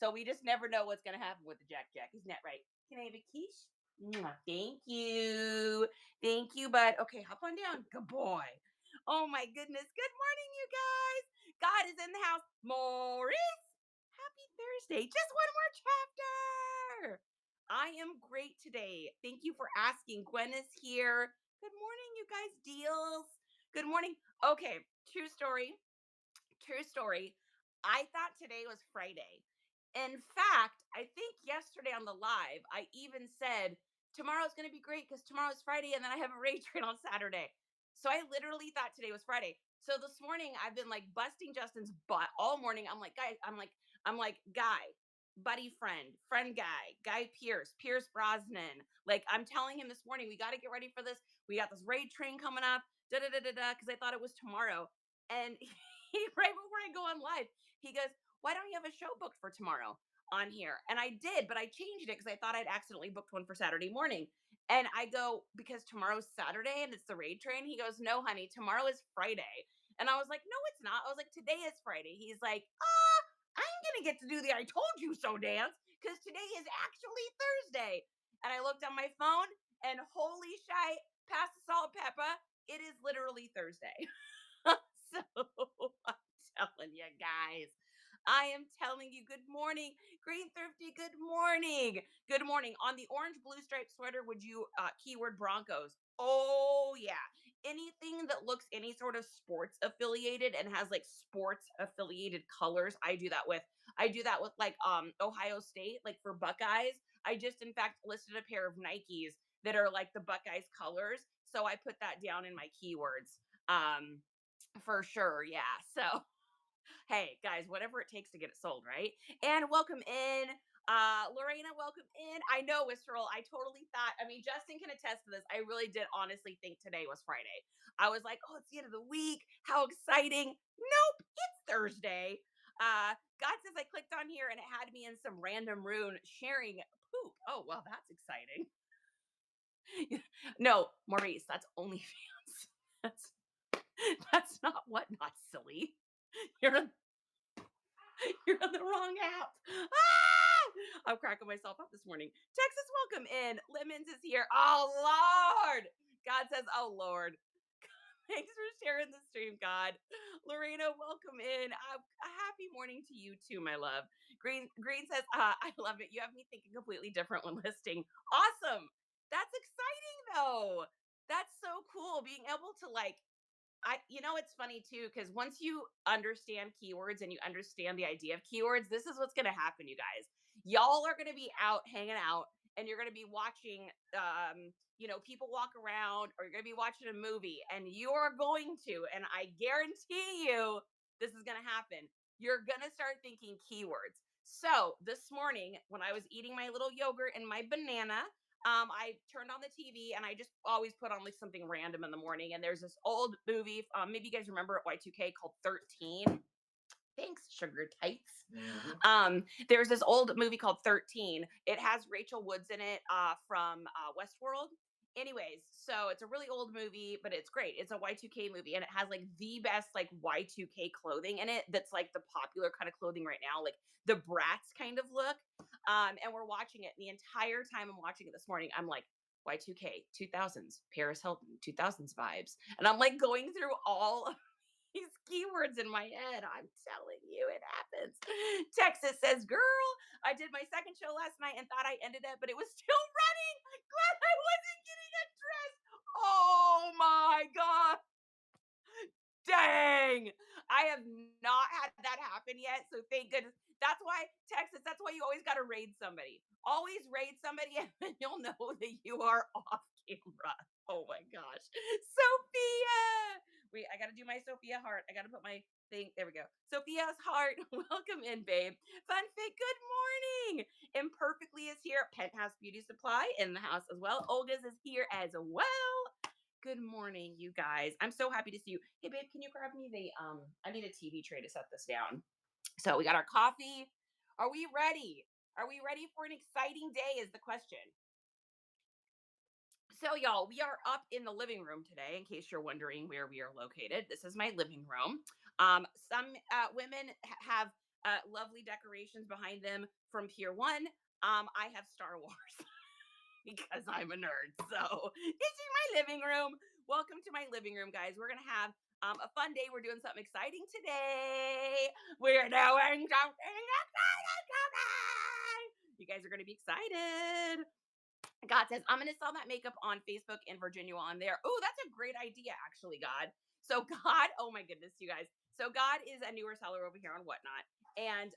So we just never know what's going to happen with the Jack Jack. Isn't that right? Can I have a quiche? Mwah. Thank you. Thank you, bud. Okay, hop on down. Good boy. Oh my goodness. Good morning, you guys. God is in the house. Maurice, happy Thursday. Just one more chapter. I am great today. Thank you for asking. Gwen is here. Good morning, you guys. Deals. Good morning. Okay, true story. True story. I thought today was Friday. In fact, I think yesterday on the live, I even said tomorrow's going to be great because tomorrow's Friday and then I have a race train on Saturday. So I literally thought today was Friday. So this morning I've been like busting Justin's butt all morning. I'm like, guy, I'm like, guy, buddy friend guy Pierce Brosnan. Like I'm telling him this morning, we got to get ready for this. We got this raid train coming up, da da da da da, because I thought it was tomorrow. And right before I go on live, he goes, "Why don't you have a show booked for tomorrow on here?" And I did, but I changed it because I thought I'd accidentally booked one for Saturday morning. And I go, "Because tomorrow's Saturday and it's the raid train." He goes, "No, honey, tomorrow is Friday." And I was like, "No, it's not." I was like, "Today is Friday." He's like, I'm going to get to do the I told you so dance because today is actually Thursday." And I looked on my phone and holy shite, past the salt and pepper, it is literally Thursday. So I'm telling you guys, I am telling you, good morning, Green Thrifty. Good morning. Good morning. On the orange blue striped sweater, would you keyword Broncos? Oh, yeah. Anything that looks any sort of sports affiliated and has like sports affiliated colors, I do that with. I do that with like Ohio State, like for Buckeyes. I just in fact listed a pair of Nikes that are like the Buckeyes colors. So I put that down in my keywords. For sure, yeah. So hey guys, whatever it takes to get it sold, right? And welcome in, Lorena, welcome in. I know, Wisterol, I totally thought, I mean, Justin can attest to this, I really did honestly think today was Friday. I was like, oh, it's the end of the week, how exciting. Nope, it's Thursday. God says I clicked on here and it had me in some random room sharing poop. Oh well, that's exciting. No, Maurice, that's OnlyFans. that's that's not Whatnot, silly. You're You're on the wrong app. Ah! I'm cracking myself up this morning. Texas, welcome in. Lemons is here. Oh, Lord. God says, oh, Lord. Thanks for sharing the stream, God. Lorena, welcome in. A happy morning to you too, my love. Green says, I love it. You have me thinking completely different when listing. Awesome. That's exciting, though. That's so cool. Being able to like it's funny too, because once you understand keywords and you understand the idea of keywords, this is what's going to happen, you guys. Y'all are going to be out hanging out and you're going to be watching, people walk around, or you're going to be watching a movie and you are going to, and I guarantee you this is going to happen. You're going to start thinking keywords. So this morning, when I was eating my little yogurt and my banana, I turned on the TV and I just always put on like something random in the morning. And there's this old movie, maybe you guys remember it, Y2K, called 13. Thanks, Sugar Tights. There's this old movie called 13. It has Rachel Woods in it from Westworld. Anyways, so it's a really old movie, but it's great. It's a Y2K movie and it has like the best like Y2K clothing in it that's like the popular kind of clothing right now, like the Bratz kind of look. And we're watching it. And the entire time I'm watching it this morning, I'm like, Y2K, 2000s, Paris Hilton, 2000s vibes. And I'm like going through all of these keywords in my head. I'm telling you, it happens. Texas says, girl, I did my second show last night and thought I ended it, but it was still running. Glad I wasn't getting undressed. Oh my God. Dang. I have not had that happen yet. So thank goodness. That's why, Texas, that's why you always got to raid somebody. Always raid somebody and then you'll know that you are off camera. Oh my gosh. Sophia. Wait, I got to do my Sophia heart. I got to put my thing. There we go. Sophia's heart. Welcome in, babe. Fun Fit. Good morning. Imperfectly is here. Penthouse Beauty Supply in the house as well. Olga's is here as well. Good morning, you guys. I'm so happy to see you. Hey, babe, can you grab me I need a TV tray to set this down. So we got our coffee. Are we ready? Are we ready for an exciting day is the question. So y'all, we are up in the living room today, in case you're wondering where we are located. This is my living room. Some women have Lovely decorations behind them from Pier One. I have Star Wars because I'm a nerd. So this is my living room. Welcome to my living room, guys. We're gonna have a fun day. We're doing something exciting today. We're doing something exciting today. You guys are gonna be excited. God says, I'm going to sell that makeup on Facebook in Virginia while I'm there. Oh, that's a great idea, actually, God. So, God, oh my goodness, you guys. So, God is a newer seller over here on Whatnot. And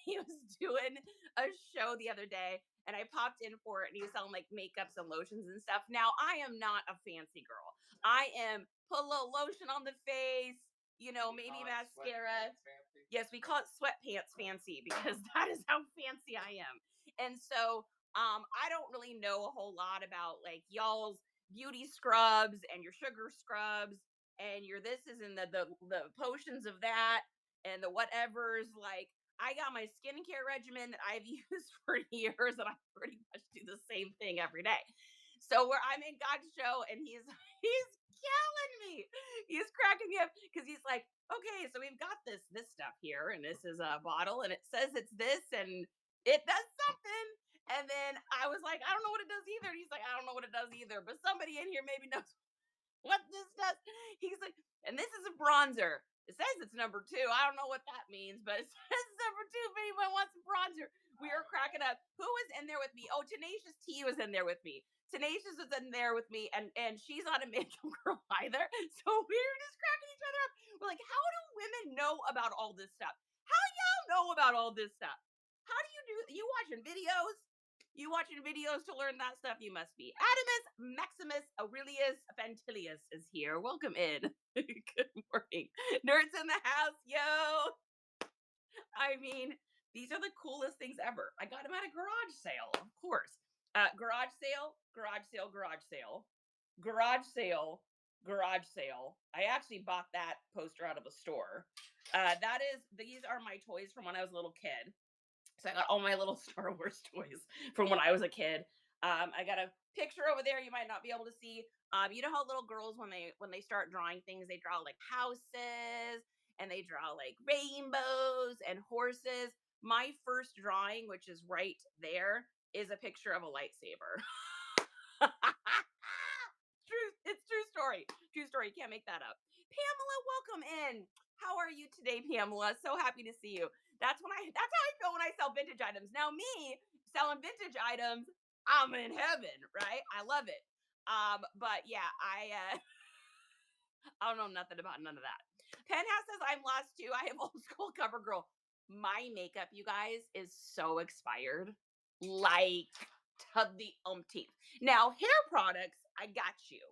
he was doing a show the other day, and I popped in for it, and he was selling like makeups and lotions and stuff. Now, I am not a fancy girl. I am put a little lotion on the face, maybe mascara. Yes, we call it sweatpants fancy because that is how fancy I am. And so, I don't really know a whole lot about like y'all's beauty scrubs and your sugar scrubs and your this is and the potions of that and the whatevers. Like I got my skincare regimen that I've used for years, and I pretty much do the same thing every day. So where I'm in God's show, and he's killing me. He's cracking me up because he's like, okay, so we've got this stuff here, and this is a bottle, and it says it's this, and it does something. And then I was like, I don't know what it does either. And he's like, I don't know what it does either, but somebody in here maybe knows what this does. He's like, and this is a bronzer. It says it's number two. I don't know what that means, but it says it's number two. If anyone wants a bronzer, we are cracking up. Who was in there with me? Oh, Tenacious T was in there with me. Tenacious was in there with me, and she's not a makeup girl either. So we were just cracking each other up. We're like, how do women know about all this stuff? How y'all know about all this stuff? How do you do? You watching videos? You watching videos to learn that stuff? You must be. Adamus Maximus Aurelius Ventilius is here. Welcome in. Good morning. Nerds in the house, yo. I mean, these are the coolest things ever. I got them at a garage sale, of course. Garage sale, garage sale, garage sale, garage sale, garage sale. I actually bought that poster out of a store. These are my toys from when I was a little kid. So I got all my little Star Wars toys from when I was a kid. I got a picture over there you might not be able to see. You know how little girls when they start drawing things, they draw like houses and they draw like rainbows and horses. My first drawing, which is right there, is a picture of a lightsaber. True, it's true story. True story. Can't make that up. Pamela, welcome in. How are you today, Pamela? So happy to see you. That's how I feel when I sell vintage items. Now, me selling vintage items, I'm in heaven, right? I love it. But yeah, I don't know nothing about none of that. Penthouse says I'm lost too. I am old school cover girl. My makeup, you guys, is so expired. Like to the umpteenth. Now, hair products, I got you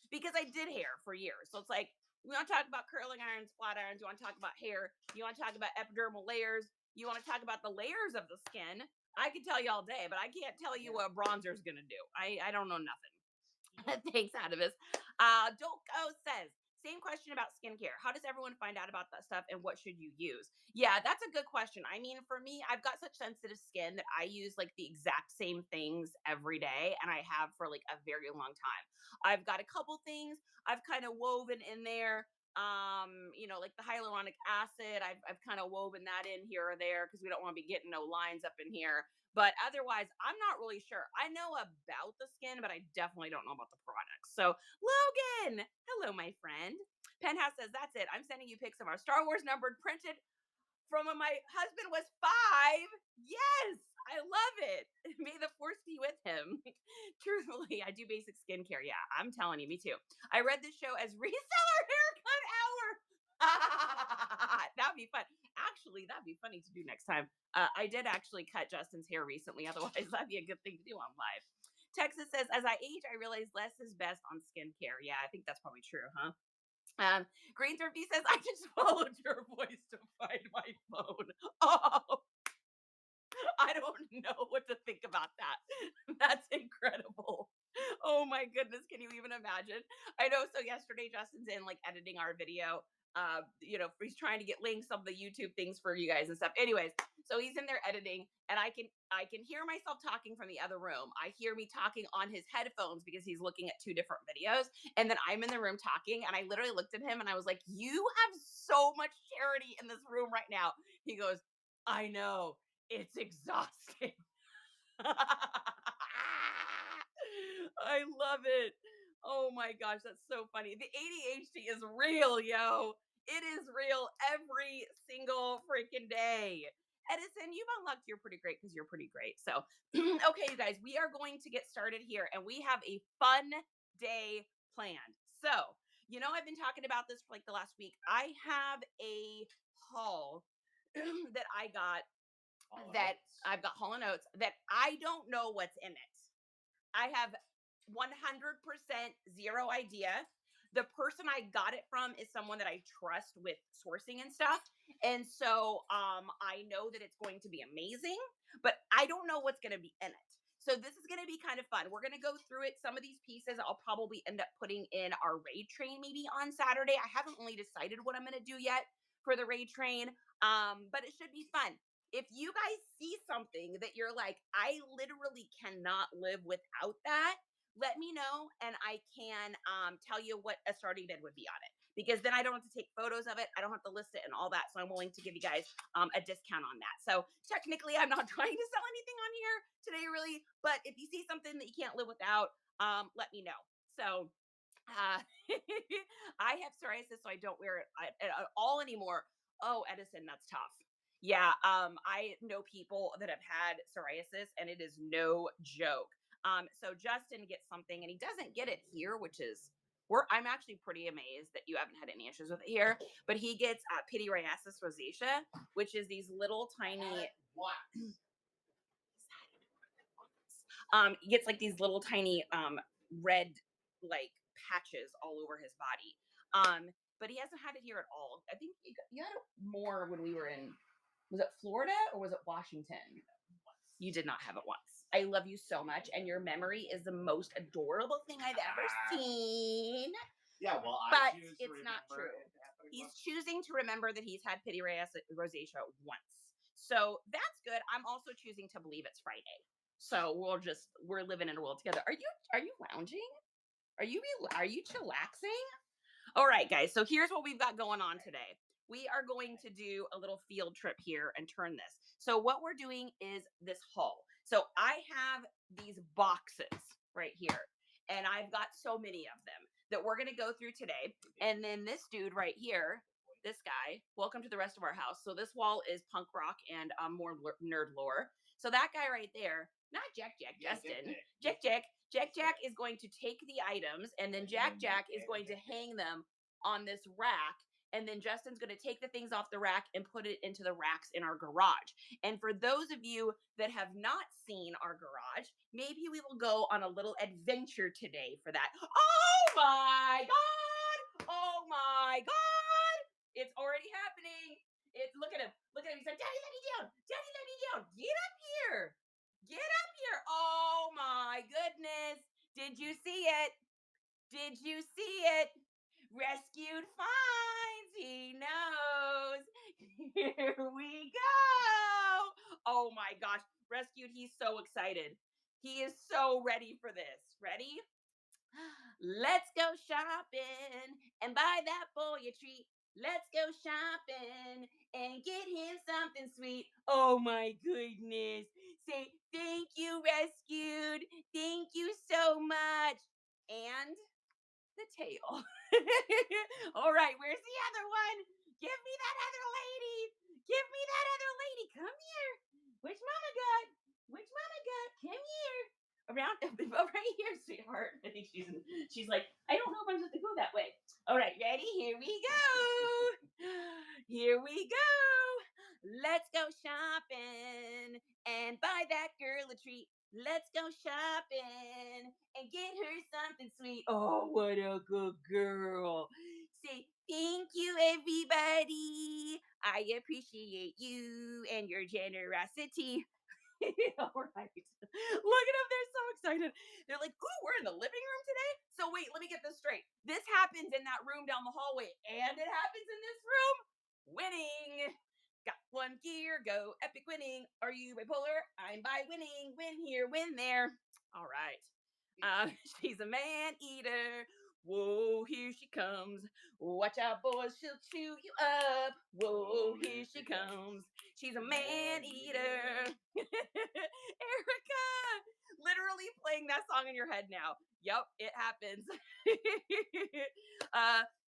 because I did hair for years. So it's like, we want to talk about curling irons, flat irons. You want to talk about hair. You want to talk about epidermal layers. You want to talk about the layers of the skin. I could tell you all day, but I can't tell you what bronzer is going to do. I don't know nothing. Thanks, Adamus. Dolko says, same question about skincare. How does everyone find out about that stuff and what should you use? Yeah, that's a good question. I mean, for me, I've got such sensitive skin that I use like the exact same things every day, and I have for like a very long time. I've got a couple things I've kind of woven in there. Like the hyaluronic acid, I've kind of woven that in here or there because we don't want to be getting no lines up in here. But otherwise, I'm not really sure. I know about the skin, but I definitely don't know about the products. So, Logan, hello, my friend. Penthouse says, that's it. I'm sending you pics of our Star Wars numbered printed from when my husband was 5. Yes, I love it. May the force be with him. Truthfully, I do basic skincare. Yeah, I'm telling you, me too. I read this show as Reseller Haircut Hour. That'd be fun. Actually, that'd be funny to do next time. I did actually cut Justin's hair recently. Otherwise, that'd be a good thing to do on live. Texas says, as I age, I realize less is best on skincare. Yeah, I think that's probably true, huh? Green Turkey says, I just followed your voice to find my phone. Oh, I don't know what to think about that. That's incredible. Oh my goodness, can you even imagine? I know. So yesterday, Justin's in like editing our video. He's trying to get links of the YouTube things for you guys and stuff. Anyways, so he's in there editing, and I can hear myself talking from the other room. I hear me talking on his headphones because he's looking at two different videos, and then I'm in the room talking, and I literally looked at him and I was like, "You have so much charity in this room right now." He goes, I know. It's exhausting. I love it. Oh my gosh, that's so funny. The ADHD is real, yo. It is real every single freaking day. Edison, you've unlocked you're pretty great because you're pretty great. So, okay, you guys, we are going to get started here and we have a fun day planned. So, I've been talking about this for like the last week. I have a haul that I got that I've got Hall and Oates that I don't know what's in it. I have 100% zero idea. The person I got it from is someone that I trust with sourcing and stuff. And so I know that it's going to be amazing, but I don't know what's going to be in it. So this is going to be kind of fun. We're going to go through it. Some of these pieces I'll probably end up putting in our raid train maybe on Saturday. I haven't really decided what I'm going to do yet for the raid train, but it should be fun. If you guys see something that you're like, I literally cannot live without that, let me know and I can tell you what a starting bid would be on it. Because then I don't have to take photos of it. I don't have to list it and all that. So I'm willing to give you guys a discount on that. So technically, I'm not trying to sell anything on here today, really. But if you see something that you can't live without, let me know. So uh, I have psoriasis, so I don't wear it at all anymore. Oh, Edison, that's tough. Yeah, I know people that have had psoriasis, and it is no joke. So Justin gets something, and he doesn't get it here, which is I'm actually pretty amazed that you haven't had any issues with it here. But he gets pityriasis rosacea, which is these little tiny. He gets like these little tiny red like patches all over his body. But he hasn't had it here at all. I think you had it more when we were in, was it Florida or was it Washington? You did not have it once. I love you so much, and your memory is the most adorable thing I've ever seen. Yeah, well, But it's not true. He's choosing to remember that he's had pityriasis rosacea once. So that's good. I'm also choosing to believe it's Friday. So we're living in a world together. Are you lounging? Are you chillaxing? All right, guys. So here's what we've got going on today. We are going to do a little field trip here and turn this. So what we're doing is this haul. So I have these boxes right here, and I've got so many of them that we're going to go through today. And then this dude right here, this guy, welcome to the rest of our house. So this wall is punk rock and more nerd lore. So that guy right there, not Jack Justin, Jack is going to take the items, and then Jack is going to hang them on this rack, and then Justin's going to take the things off the rack and put it into the racks in our garage. And for those of you that have not seen our garage, maybe we will go on a little adventure today for that. Oh my god, oh my god, it's already happening. Look at him, he's like, Daddy, let me down, Daddy, let me down, get up here, get up here. Oh my goodness, did you see it? Did you see it? Rescued finds, he knows. Here we go. Oh my gosh, Rescued, he's so excited. He is so ready for this. Ready? Let's go shopping and buy that boy a treat. Let's go shopping and get him something sweet. Oh my goodness. Say thank you, Rescued. Thank you so much. And the tail. All right, where's the other one? Give me that other lady. Give me that other lady. Come here. Which mama got? Which mama got? Come here. Around right here, sweetheart. I think she's like, I don't know if I'm supposed to go that way. All right, ready? Here we go. Here we go. Let's go shopping and buy that girl a treat. Let's go shopping and get her something sweet. Oh, what a good girl. Say thank you, everybody. I appreciate you and your generosity. All right. Look at them. They're so excited. They're like, ooh, we're in the living room today? So wait, let me get this straight. This happens in that room down the hallway, and it happens in this room. Winning. Got one gear, go epic winning. Are you bipolar? I'm by winning. Win here, win there. All right. She's a man eater. Whoa, here she comes. Watch out, boys, she'll chew you up. Whoa, here she comes. She's a man Man eater. eater. Erica, literally playing that song in your head now. Yep, it happens.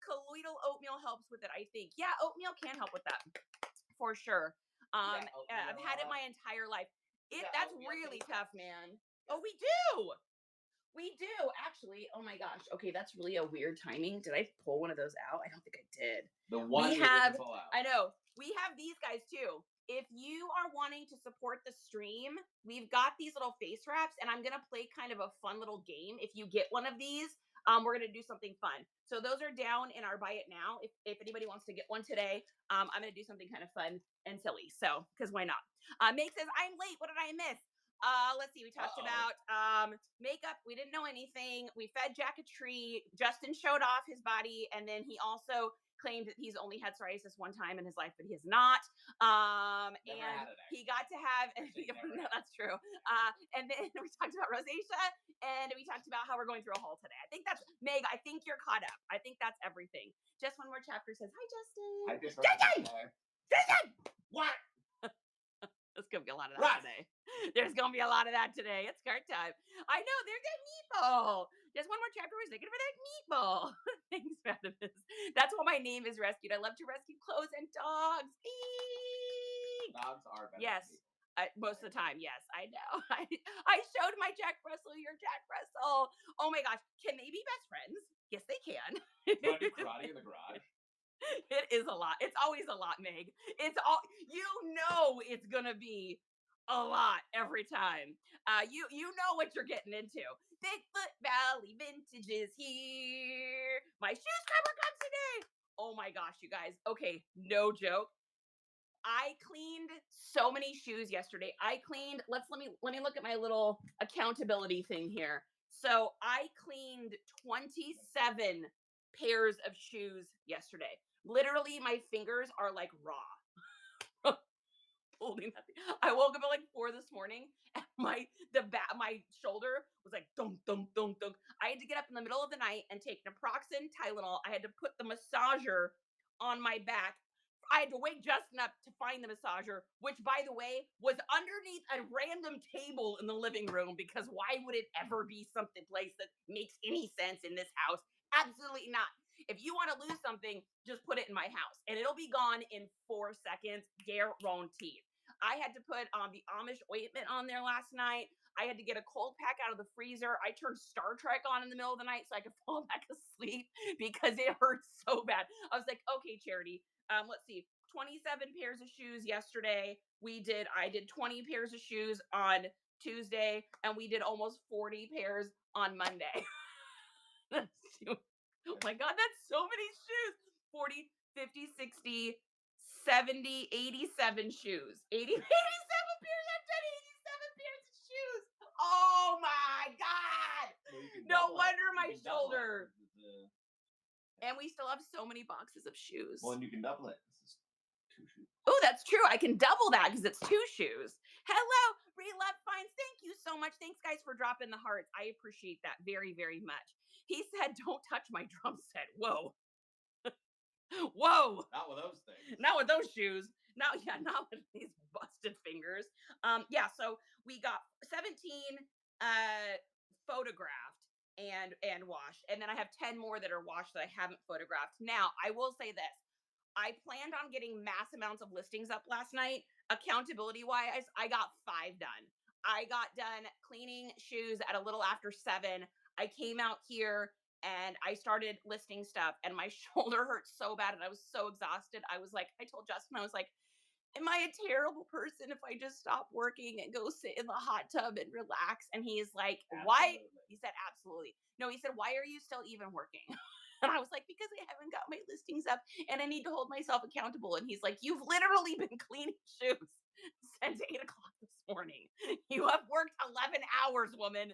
Colloidal oatmeal helps with it, I think. Yeah, oatmeal can help with that for sure. You got I've oatmeal, had it my entire life. you got That's oatmeal really face tough, wraps. man. Oh, Yes. we do. We do actually. Oh my gosh. Okay, that's really a weird timing. Did I pull one of those out? I don't think I did. The We one you didn't have, pull out. I know, we have these guys too. If you are wanting to support the stream, we've got these little face wraps, and I'm gonna play kind of a fun little game. If you get one of these, we're gonna do something fun. So those are down in our buy it now. If anybody wants to get one today, I'm gonna do something kind of fun and silly. So because why not? Meg says I'm late. What did I miss? Let's see. We talked Uh-oh. about makeup. We didn't know anything. We fed Jack a treat. Justin showed off his body, and then he also claimed that he's only had psoriasis one time in his life, but he has not. Never And had it, he actually. got to have, Actually, never no, had that's true. And then we talked about rosacea, and we talked about how we're going through a haul today. I think that's Meg. I think you're caught up. I think that's everything. Just one more chapter says, "Hi, Justin." I just Justin. Justin. What? There's gonna be a lot of that Russ! today. There's gonna be a lot of that today. It's cart time. I know they're that meatball. Just one more chapter. We're looking for that meatball. Thanks, Madamus. That's why my name is rescued. I love to rescue clothes and dogs. Eek. Dogs are better Yes. than people. Most of the time, yes, I know. I showed my Jack Russell your Jack Russell. Oh my gosh, can they be best friends? Yes, they can. You want to do karate in the garage? It is a lot. It's always a lot, Meg. It's all it's gonna be a lot every time. You know what you're getting into. Bigfoot Valley Vintage is here. My shoe scrubber comes today. Oh my gosh, you guys. Okay, no joke. I cleaned so many shoes yesterday. Let me look at my little accountability thing here. So I cleaned 27 pairs of shoes yesterday. Literally, my fingers are like raw. Holding that thing. I woke up at like 4 this morning, and my shoulder was like dunk dunk dunk dunk. I had to get up in the middle of the night and take naproxen, Tylenol. I had to put the massager on my back. I had to wake Justin up to find the massager, which, by the way, was underneath a random table in the living room, because why would it ever be something place that makes any sense in this house? Absolutely not. If you want to lose something, just put it in my house and it'll be gone in 4 seconds, guaranteed. I had to put the Amish ointment on there last night. I had to get a cold pack out of the freezer. I turned Star Trek on in the middle of the night so I could fall back asleep because it hurt so bad. I was like, okay, Charity, let's see, 27 pairs of shoes yesterday. I did 20 pairs of shoes on Tuesday, and we did almost 40 pairs on Monday. Oh my God, that's so many shoes. 40, 50, 60, 70, 87 shoes. 87 pairs. I've done 87 pairs of shoes. Oh my God. Well, you can No double it. wonder You my can double it. shoulder. And we still have so many boxes of shoes. Well, and you can double it. This is 2 shoes. Oh, that's true. I can double that because it's 2 shoes. Hello, Relove Finds. Thank you so much. Thanks, guys, for dropping the hearts. I appreciate that very, very much. He said, "Don't touch my drum set." Whoa. Whoa. Not with those things. Not with those shoes. Not with these busted fingers. Yeah, so we got 17 photographed and washed, and then I have 10 more that are washed that I haven't photographed. Now, I will say this. I planned on getting mass amounts of listings up last night. Accountability wise, I got 5 done. I got done cleaning shoes at a little after 7. I came out here and I started listing stuff, and my shoulder hurt so bad and I was so exhausted. I told Justin, I was like, am I a terrible person if I just stop working and go sit in the hot tub and relax? And he's like, why? Absolutely. He said, absolutely. No, he said, why are you still even working? And I was like, because I haven't got my listings up and I need to hold myself accountable. And he's like, you've literally been cleaning shoes since 8 o'clock this morning. You have worked 11 hours, woman.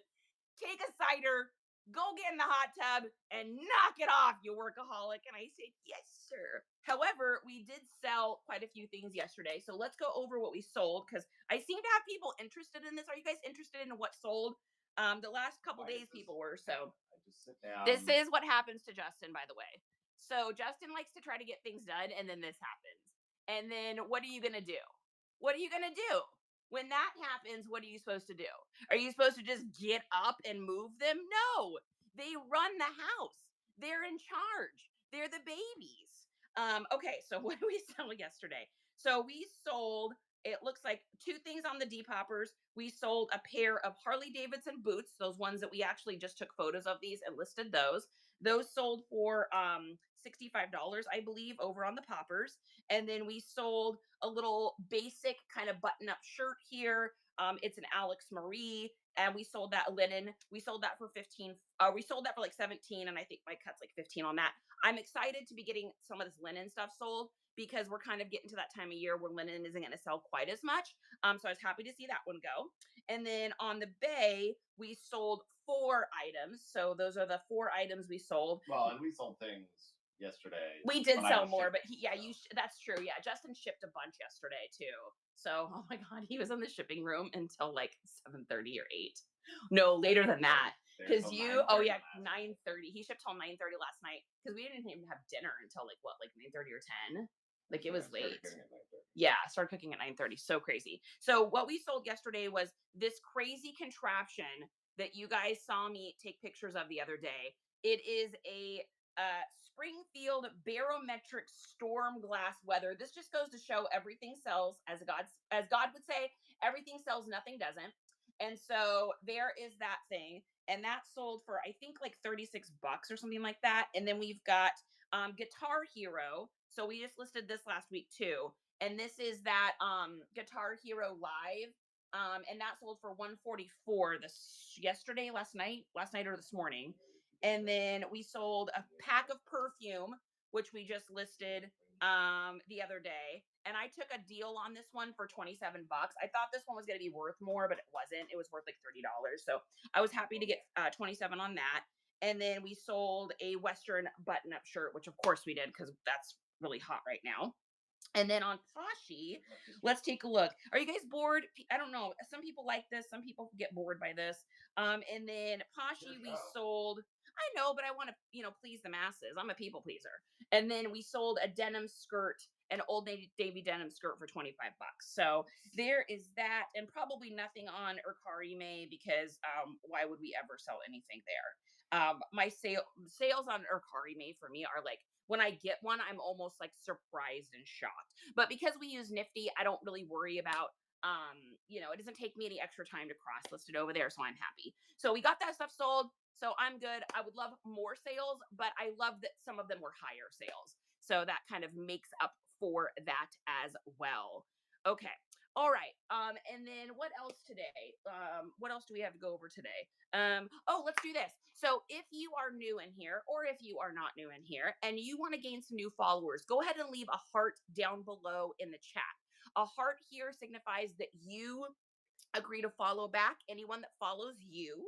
Take a cider, go get in the hot tub, and knock it off, you workaholic. And I said, yes, sir. However, we did sell quite a few things yesterday. So let's go over what we sold, because I seem to have people interested in this. Are you guys interested in what sold? The last couple days people were. So I just sit down. this is what happens to Justin, by the way. So Justin likes to try to get things done, and then this happens. And then what are you going to do? What are you going to do? When that happens, what are you supposed to do? Are you supposed to just get up and move them? No, they run the house. They're in charge. They're the babies. Okay, so what did we sell yesterday? So we sold, it looks like two things on the Depoppers. We sold a pair of Harley Davidson boots, those ones that we actually just took photos of these and listed those. Those sold for $65, I believe, over on the Poppers. And then we sold a little basic kind of button up shirt here. It's an Alex Marie, and we sold that linen. We sold that for 15. We sold that for like 17, and I think my cut's like 15 on that. I'm excited to be getting some of this linen stuff sold because we're kind of getting to that time of year where linen isn't going to sell quite as much. So I was happy to see that one go. And then on the Bay, we sold 4 items. So those are the 4 items we sold. Well, and we sold things yesterday. We did when I sell was more, but shipping, yeah, so. that's true. Yeah, Justin shipped a bunch yesterday too. So, oh my God, he was in the shipping room until like 7:30 or 8. No, later than that. There Because till you, oh 9:30 yeah, last night. 9:30. He shipped till 9:30 last night because we didn't even have dinner until like what, like 9:30 or 10. Like it So I was started late. cooking at 9:30. Yeah, I started cooking at 9:30. So crazy. So what we sold yesterday was this crazy contraption that you guys saw me take pictures of the other day. It is a Springfield barometric storm glass weather. This just goes to show everything sells, as God would say, everything sells, nothing doesn't. And so there is that thing, and that sold for I think like $36 or something like that. And then we've got Guitar Hero. So we just listed this last week too, and this is that Guitar Hero Live. And that sold for 144 last night or this morning. And then we sold a pack of perfume, which we just listed the other day. And I took a deal on this one for $27. I thought this one was going to be worth more, but it wasn't. It was worth like $30. So I was happy to get 27 on that. And then we sold a Western button up shirt, which of course we did because that's really hot right now. And then on Poshy, let's take a look. Are you guys bored? I don't know. Some people like this. Some people get bored by this. And then Poshy, we sold. I know, but I want to, please the masses. I'm a people pleaser. And then we sold a denim skirt, an Old Navy denim skirt for $25. So there is that, and probably nothing on Mercari May because why would we ever sell anything there? My sales on Mercari May for me are like when I get one, I'm almost like surprised and shocked. But because we use Nifty, I don't really worry about it doesn't take me any extra time to cross list it over there, so I'm happy. So we got that stuff sold. So I'm good. I would love more sales, but I love that some of them were higher sales. So that kind of makes up for that as well. Okay. All right. And then what else today? What else do we have to go over today? Let's do this. So if you are new in here, or if you are not new in here, and you want to gain some new followers, go ahead and leave a heart down below in the chat. A heart here signifies that you agree to follow back anyone that follows you.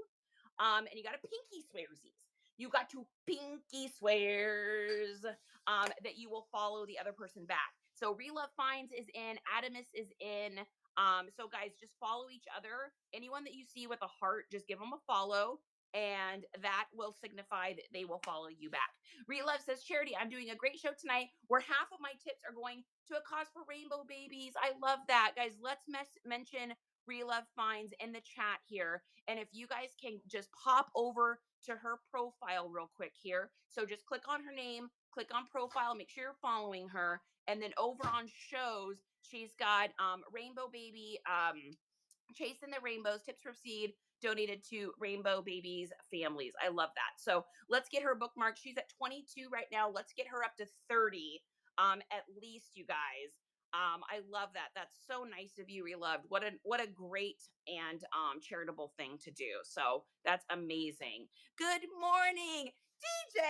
And you got to pinky swearsies. You got to pinky swears that you will follow the other person back. So Relove Finds is in, Adamus is in. So guys, just follow each other. Anyone that you see with a heart, just give them a follow, and that will signify that they will follow you back. Relove says, Charity, I'm doing a great show tonight where half of my tips are going to a cause for rainbow babies. I love that. Guys, let's mention Relove Finds in the chat here. And if you guys can just pop over to her profile real quick here. So just click on her name, click on profile, make sure you're following her. And then over on shows, she's got Rainbow Baby, Chasing the Rainbows, Tips for Seed, donated to Rainbow Babies families. I love that. So let's get her bookmarked. She's at 22 right now. Let's get her up to 30 at least, you guys. I love that. That's so nice of you, Reloved. What a great and charitable thing to do. So that's amazing. Good morning, DJ.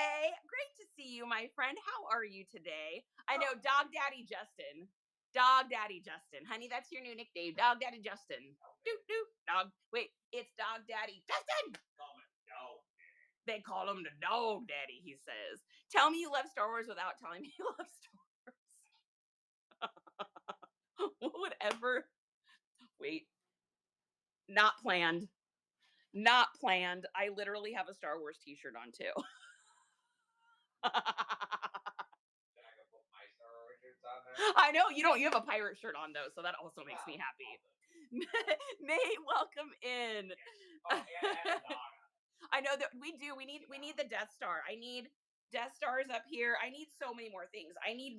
Great to see you, my friend. How are you today? I know Dog Daddy Justin. Dog Daddy Justin. Honey, that's your new nickname. Dog Daddy Justin. Doot doot. Dog. Wait, it's Dog Daddy Justin. They call him the Dog Daddy, he says. Tell me you love Star Wars without telling me you love Star Wars. Whatever. Wait. Not planned. Not planned. I literally have a Star Wars t-shirt on too. I know you don't. You have a pirate shirt on though, so that also makes me happy. May, welcome in. Oh, yeah, and dog. I know that we do. We need the Death Star. I need Death Stars up here. I need so many more things. I need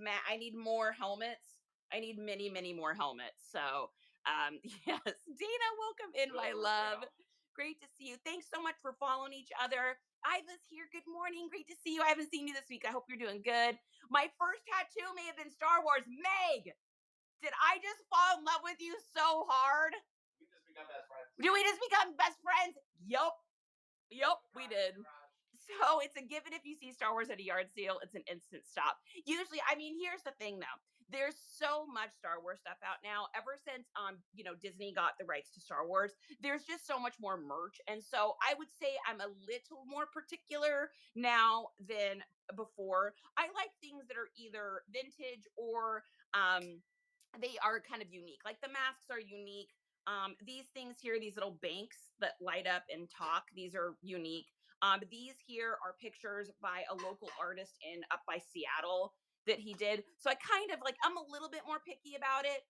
more helmets. I need many more helmets. So yes. Dana, welcome in, my love. Great to see you. Thanks so much for following each other. Iva's here. Good morning. Great to see you. I haven't seen you this week. I hope you're doing good. My first tattoo may have been Star Wars. Meg, did I just fall in love with you so hard? We just become best friends. Did we just become best friends? Yup. Yep, we did. So it's a given if you see Star Wars at a yard sale, it's an instant stop. Usually, I mean, here's the thing though. There's so much Star Wars stuff out now. Ever since Disney got the rights to Star Wars, there's just so much more merch. And so I would say I'm a little more particular now than before. I like things that are either vintage or they are kind of unique. Like the masks are unique. These things here, these little banks that light up and talk, these are unique. These here are pictures by a local artist in up by Seattle that he did. So I kind of like, I'm a little bit more picky about it.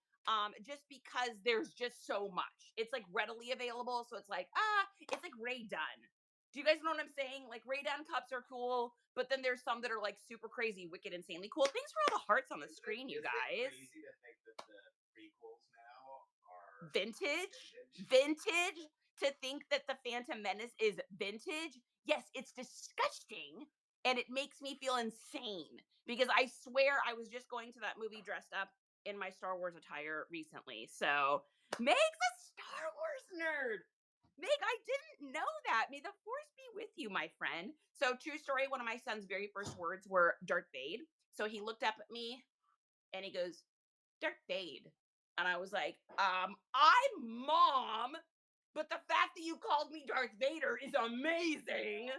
Just because there's just so much. It's like readily available. So it's like, it's like Ray Dunn. Do you guys know what I'm saying? Like Ray Dunn cups are cool, but then there's some that are like super crazy, wicked, insanely cool. Thanks for all the hearts on the screen, you guys. Is it crazy to think that the prequels now are Vintage. To think that the Phantom Menace is vintage, yes, it's disgusting, and it makes me feel insane because I swear I was just going to that movie dressed up in my Star Wars attire recently. So Meg's a Star Wars nerd. Meg, I didn't know that. May the force be with you, my friend. So, true story, one of my son's very first words were Darth Vader. So he looked up at me and he goes, Darth Vader. And I was like, I'm mom, but the fact that you called me Darth Vader is amazing.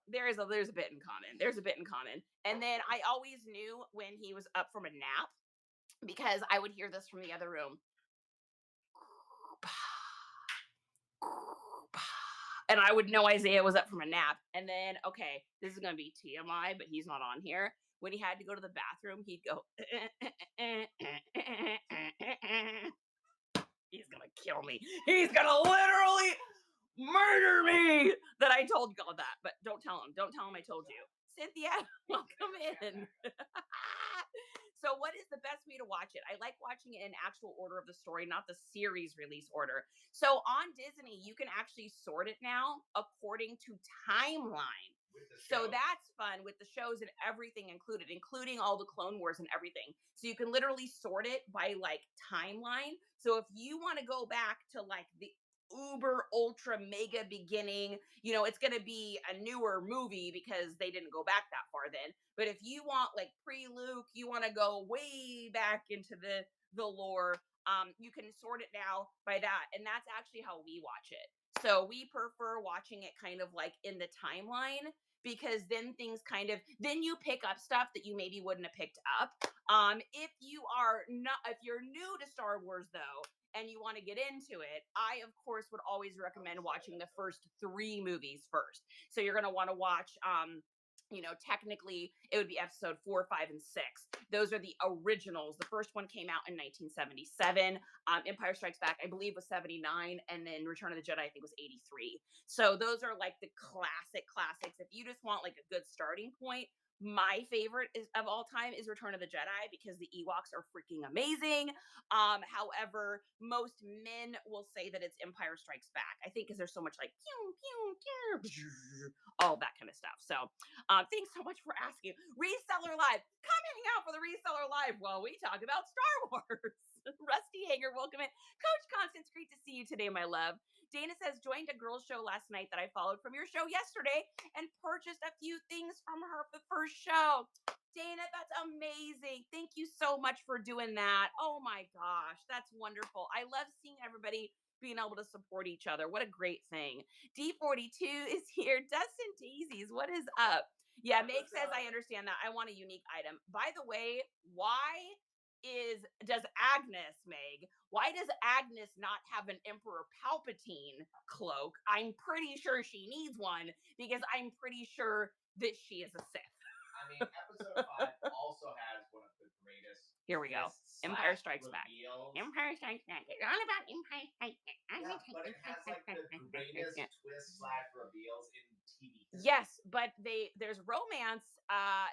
There's a lot in common. There's a bit in common. There's a bit in common. And then I always knew when he was up from a nap because I would hear this from the other room. And I would know Isaiah was up from a nap. And then, okay, this is going to be TMI, but he's not on here. When he had to go to the bathroom, he'd go, he's going to kill me. He's going to literally murder me that I told God that. But don't tell him. Don't tell him I told you. Cynthia, welcome in. So what is the best way to watch it? I like watching it in actual order of the story, not the series release order. So on Disney, you can actually sort it now according to timeline. So that's fun with the shows and everything included, including all the Clone Wars and everything. So you can literally sort it by like timeline. So if you want to go back to like the uber ultra mega beginning, it's going to be a newer movie because they didn't go back that far then. But if you want like pre-Luke, you want to go way back into the lore, you can sort it now by that. And that's actually how we watch it. So we prefer watching it kind of like in the timeline because then then you pick up stuff that you maybe wouldn't have picked up. If you're new to Star Wars though, and you want to get into it, I, of course, would always recommend watching the first 3 movies first. So you're going to want to watch, technically it would be episode 4, 5, and 6. Those are the originals. The first one came out in 1977. Empire Strikes Back, I believe, was 79. And then Return of the Jedi, I think, was 83. So those are like the classics. If you just want like a good starting point, my favorite of all time is Return of the Jedi because the Ewoks are freaking amazing. However, most men will say that it's Empire Strikes Back. I think because there's so much like pew, pew, pew, all that kind of stuff. So thanks so much for asking. Reseller Live. Come hang out for the Reseller Live while we talk about Star Wars. Rusty Hager, welcome in. Coach Constance, great to see you today, my love. Dana says, joined a girls show last night that I followed from your show yesterday and purchased a few things from her for the first show. Dana, that's amazing. Thank you so much for doing that. Oh my gosh, that's wonderful. I love seeing everybody being able to support each other. What a great thing. D42 is here. Dustin Daisies, what is up? Yeah, Meg says, I understand that. I want a unique item. By the way, why does Agnes not have an Emperor Palpatine cloak? I'm pretty sure she needs one because I'm pretty sure that she is a Sith. I mean, episode 5 also has one of the greatest Here we go. twists Empire slash Strikes Back. reveals. Empire Strikes Back. It's all about Empire Strikes Back. Yeah, but it has like the greatest twist slash reveals in TV history. Yes, but there's romance.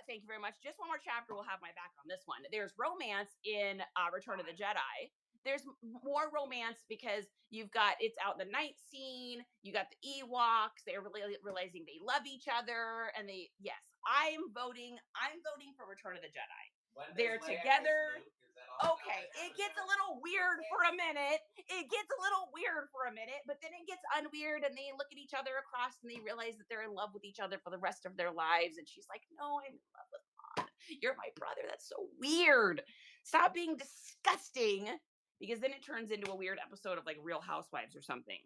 Thank you very much. Just one more chapter. We'll have my back on this one. There's romance in Return of the Jedi. There's more romance because you've got it's out in the night scene. You got the Ewoks. They're really realizing they love each other, and they yes, I'm voting. I'm voting for Return of the Jedi. When does They're Leia together. kiss Luke? Is that all Okay, that it gets a episode? little weird for a minute. It gets a little weird for a minute, but then it gets unweird and they look at each other across and they realize that they're in love with each other for the rest of their lives. And she's like, no, I'm in love with Han. You're my brother. That's so weird. Stop being disgusting. Because then it turns into a weird episode of like Real Housewives or something.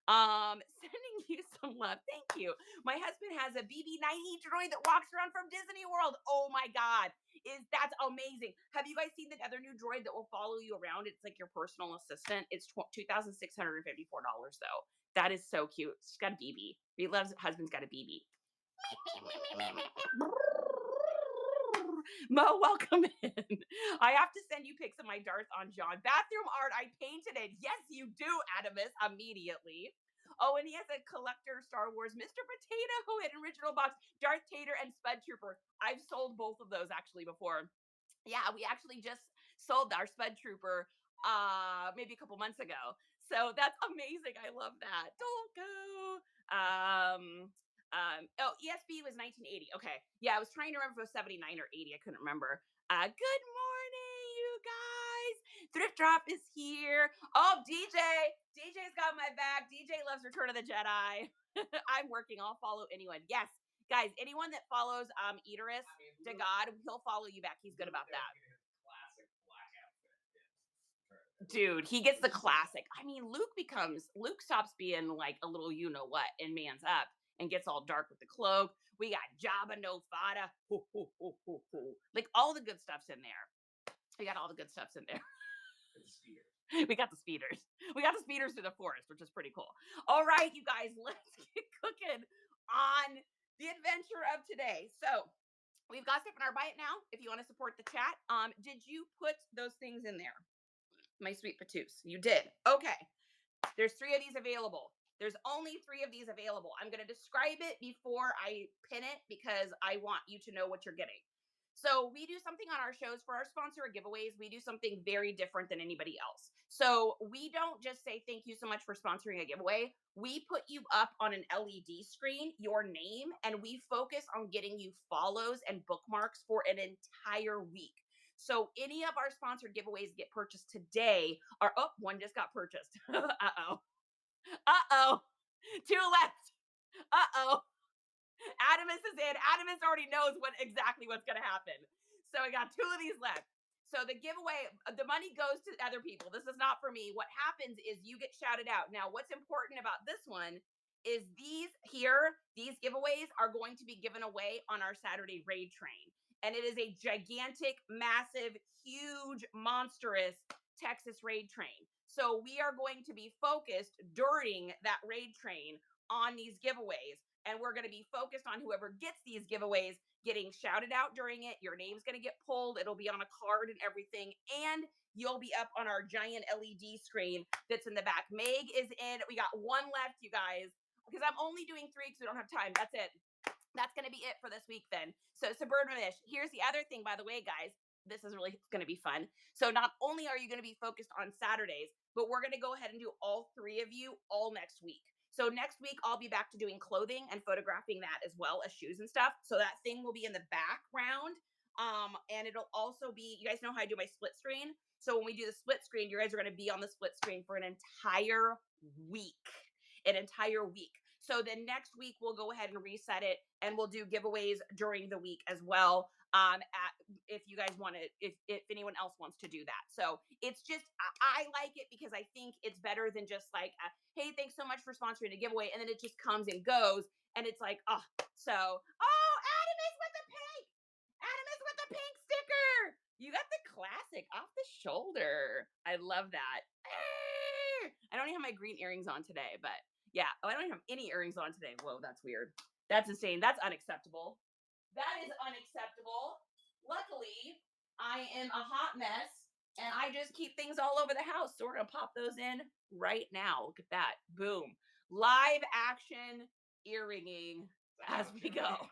Sending you some love. Thank you. My husband has a BB-90 droid that walks around from Disney World. Oh my God. That's amazing. Have you guys seen the other new droid that will follow you around? It's like your personal assistant. It's $2,654 though. That is so cute. She's got a BB. He loves husband's got a BB. Mo, welcome in. I have to send you pics of my Darth on John. Bathroom art, I painted it. Yes, you do, Adamus, immediately. Oh, and he has a collector Star Wars Mr. Potato in original box, Darth Tater and Spud Trooper. I've sold both of those actually before. Yeah, we actually just sold our Spud Trooper maybe a couple months ago. So that's amazing. I love that. Don't go. ESB was 1980. Okay. Yeah, I was trying to remember if it was 79 or 80. I couldn't remember. Good morning, you guys. Thrift Drop is here. Oh, DJ. DJ's got my back. DJ loves Return of the Jedi. I'm working. I'll follow anyone. Yes. Guys, anyone that follows Eaterus to God, he'll follow you back. He's good about that. Classic black outfit. Dude, he gets the classic. I mean, Luke stops being like a little you know what and man's up and gets all dark with the cloak. We got Jabba no Fada. Like all the good stuff's in there. We got all the good stuffs in there. We got the speeders. We got the speeders through the forest, which is pretty cool. All right, you guys, let's get cooking on the adventure of today. So we've got stuff in our Buy It Now if you want to support the chat. Did you put those things in there? My sweet patoots. You did. Okay. There's 3 of these available. There's only 3 of these available. I'm going to describe it before I pin it because I want you to know what you're getting. So we do something on our shows for our sponsor giveaways. We do something very different than anybody else. So we don't just say thank you so much for sponsoring a giveaway. We put you up on an LED screen, your name, and we focus on getting you follows and bookmarks for an entire week. So any of our sponsored giveaways get purchased today are one just got purchased. Uh-oh. Uh-oh. 2 left. Uh-oh. Adamus is in. Adamus already knows exactly what's going to happen. So I got 2 of these left. So the giveaway, the money goes to other people. This is not for me. What happens is you get shouted out. Now, what's important about this one is these giveaways are going to be given away on our Saturday raid train. And it is a gigantic, massive, huge, monstrous Texas raid train. So we are going to be focused during that raid train on these giveaways. And we're going to be focused on whoever gets these giveaways getting shouted out during it. Your name's going to get pulled. It'll be on a card and everything. And you'll be up on our giant LED screen that's in the back. Meg is in. We got 1 left, you guys, because I'm only doing 3 because we don't have time. That's it. That's going to be it for this week then. So Suburbanish, here's the other thing, by the way, guys. This is really going to be fun. So not only are you going to be focused on Saturdays, but we're going to go ahead and do all 3 of you all next week. So next week, I'll be back to doing clothing and photographing that as well as shoes and stuff. So that thing will be in the background. And it'll also be, you guys know how I do my split screen. So when we do the split screen, you guys are going to be on the split screen for an entire week. So then next week, we'll go ahead and reset it and we'll do giveaways during the week as well. If you guys want to, if anyone else wants to do that. So it's just, I like it because I think it's better than just like, hey, thanks so much for sponsoring a giveaway. And then it just comes and goes. And it's like, Adam is with the pink. Adam is with the pink sticker. You got the classic off the shoulder. I love that. I don't even have my green earrings on today, but yeah. Oh, I don't even have any earrings on today. Whoa, that's weird. That's insane. That's unacceptable. That is unacceptable. Luckily, I am a hot mess and I just keep things all over the house. So we're going to pop those in right now. Look at that. Boom. Live action earringing as we go.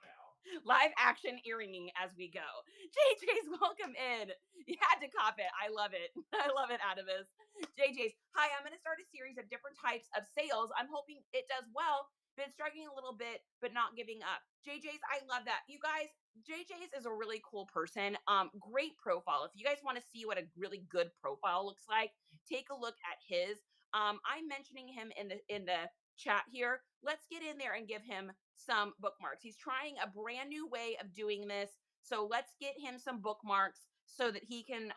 Live action earringing as we go. JJ's, welcome in. You had to cop it. I love it. I love it, Adamus. JJ's, hi, I'm going to start a series of different types of sales. I'm hoping it does well. Been struggling a little bit, but not giving up. JJ's, I love that. You guys, JJ's is a really cool person. Great profile. If you guys want to see what a really good profile looks like, take a look at his. I'm mentioning him in the chat here. Let's get in there and give him some bookmarks. He's trying a brand new way of doing this. So let's get him some bookmarks so that he can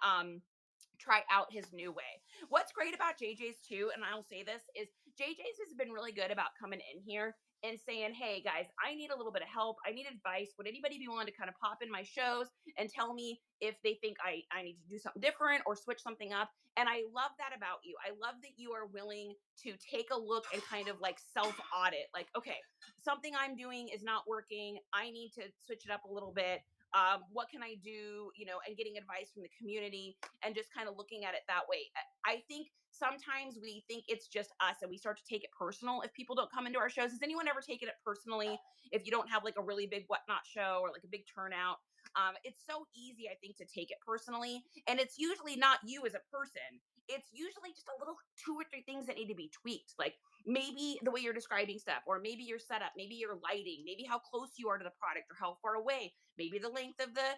try out his new way. What's great about JJ's too, and I'll say this, is JJ's has been really good about coming in here and saying, hey guys, I need a little bit of help. I need advice. Would anybody be willing to kind of pop in my shows and tell me if they think I need to do something different or switch something up? And I love that about you. I love that you are willing to take a look and kind of like self audit. Like, okay, something I'm doing is not working. I need to switch it up a little bit. What can I do? And getting advice from the community and just kind of looking at it that way. I think sometimes we think it's just us and we start to take it personal if people don't come into our shows. Has anyone ever taken it personally if you don't have like a really big whatnot show or like a big turnout? It's so easy, I think, to take it personally. And it's usually not you as a person. It's usually just a little 2 or 3 things that need to be tweaked. Like maybe the way you're describing stuff, or maybe your setup, maybe your lighting, maybe how close you are to the product or how far away, maybe the length of the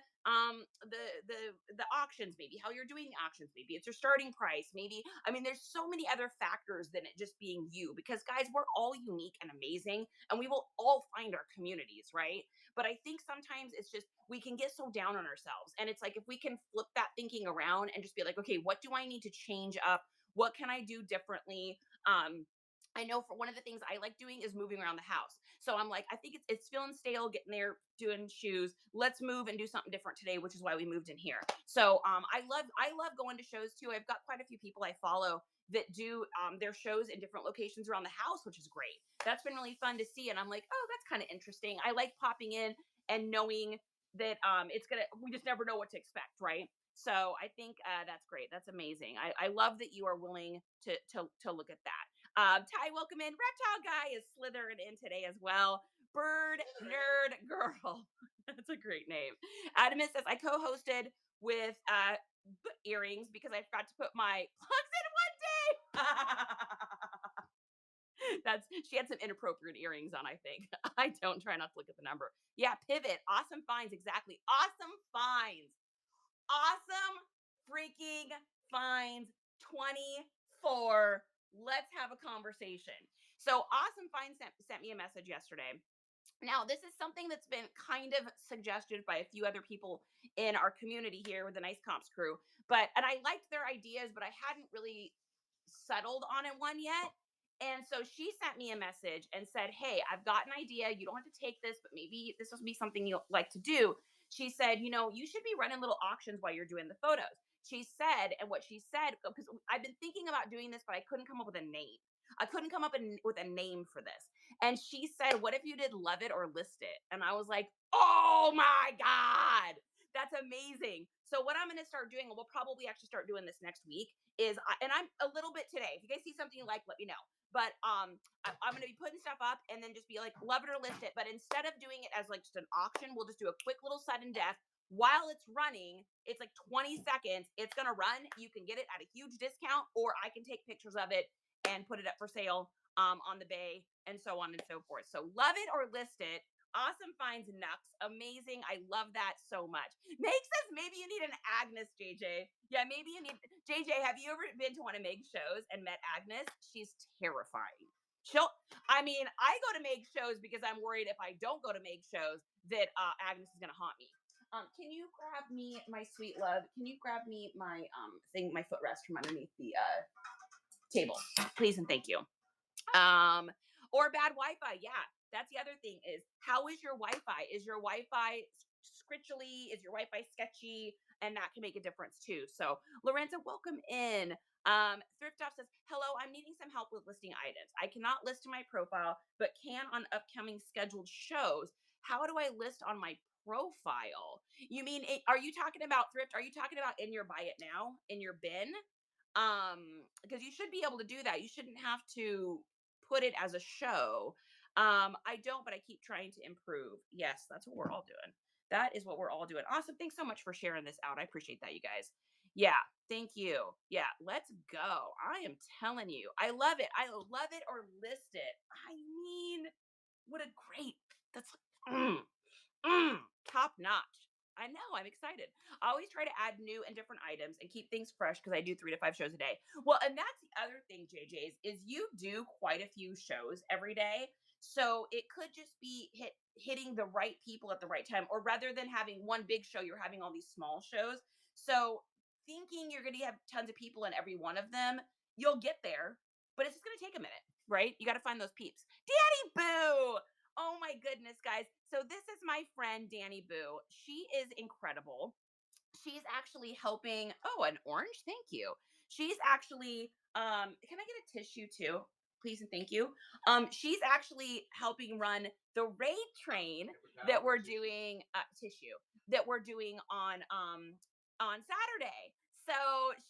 auctions, maybe how you're doing the auctions, maybe it's your starting price, maybe, I mean, there's so many other factors than it just being you, because guys, we're all unique and amazing and we will all find our communities, right? But I think sometimes it's just we can get so down on ourselves, and it's like if we can flip that thinking around and just be like, okay, what do I need to change up? What can I do differently? I know for one of the things I like doing is moving around the house. So I'm like, I think it's feeling stale getting there doing shoes. Let's move and do something different today, which is why we moved in here. So I love going to shows too. I've got quite a few people I follow that do their shows in different locations around the house, which is great. That's been really fun to see. And I'm like, oh, that's kind of interesting. I like popping in and knowing that we just never know what to expect, right? So I think that's great. That's amazing. I love that you are willing to look at that. Ty, welcome in. Reptile Guy is slithering in today as well. Bird Nerd Girl. That's a great name. Adamus says, I co-hosted with earrings because I forgot to put my plugs in one day. She had some inappropriate earrings on, I think. I don't try not to look at the number. Yeah, pivot. Awesome finds. Exactly. Awesome finds. Awesome freaking finds 24. Let's have a conversation. So Awesome Finds sent me a message yesterday. Now, this is something that's been kind of suggested by a few other people in our community here with the Nice Comps crew. And I liked their ideas, but I hadn't really settled on it one yet. And so she sent me a message and said, hey, I've got an idea. You don't have to take this, but maybe this will be something you'll like to do. She said, you should be running little auctions while you're doing the photos. She said, and what she said, because I've been thinking about doing this, but I couldn't come up with a name. I couldn't come up with a name for this. And she said, what if you did love it or list it? And I was like, oh my God, that's amazing. So what I'm going to start doing, and we'll probably actually start doing this next week, is, and I'm a little bit today. If you guys see something you like, let me know. But I'm going to be putting stuff up and then just be like, love it or list it. But instead of doing it as like just an auction, we'll just do a quick little sudden death. While it's running, it's like 20 seconds. It's going to run. You can get it at a huge discount, or I can take pictures of it and put it up for sale on the bay and so on and so forth. So love it or list it. Awesome finds Nux. Amazing. I love that so much. Meg says maybe you need an Agnes, JJ. Yeah, maybe you need JJ. Have you ever been to one of Meg's shows and met Agnes? She's terrifying. I go to Meg's shows because I'm worried if I don't go to Meg's shows that Agnes is gonna haunt me. Can you grab me, my sweet love? Can you grab me my my footrest from underneath the table, please and thank you. Or bad Wi-Fi. Yeah, that's the other thing is, how is your Wi-Fi? Is your Wi-Fi scritchly? Is your Wi-Fi sketchy? And that can make a difference too. So Lorenzo, welcome in. Thrift Off says, hello, I'm needing some help with listing items. I cannot list in my profile, but can on upcoming scheduled shows. How do I list on my profile. You mean, are you talking about thrift? Are you talking about in your buy it now in your bin? Because you should be able to do that. You shouldn't have to put it as a show. I don't, but I keep trying to improve. Yes, that's what we're all doing. That is what we're all doing. Awesome. Thanks so much for sharing this out. I appreciate that, you guys. Yeah, thank you. Yeah, let's go. I am telling you, I love it. I love it or list it. I mean, what a great, that's mm, Mm, top notch. I know. I'm excited. I always try to add new and different items and keep things fresh because I do 3 to 5 shows a day. Well, and that's the other thing, JJ's, is you do quite a few shows every day. So it could just be hitting the right people at the right time, or rather than having one big show, you're having all these small shows. So thinking you're going to have tons of people in every one of them, you'll get there, but it's just going to take a minute, right? You got to find those peeps. Daddy Boo! Oh my goodness, guys. So this is my friend Danny Boo. She is incredible. She's actually helping. Oh, an orange. Thank you. She's actually can I get a tissue too? Please and thank you. She's actually helping run the raid train that we're doing tissue that we're doing on Saturday. So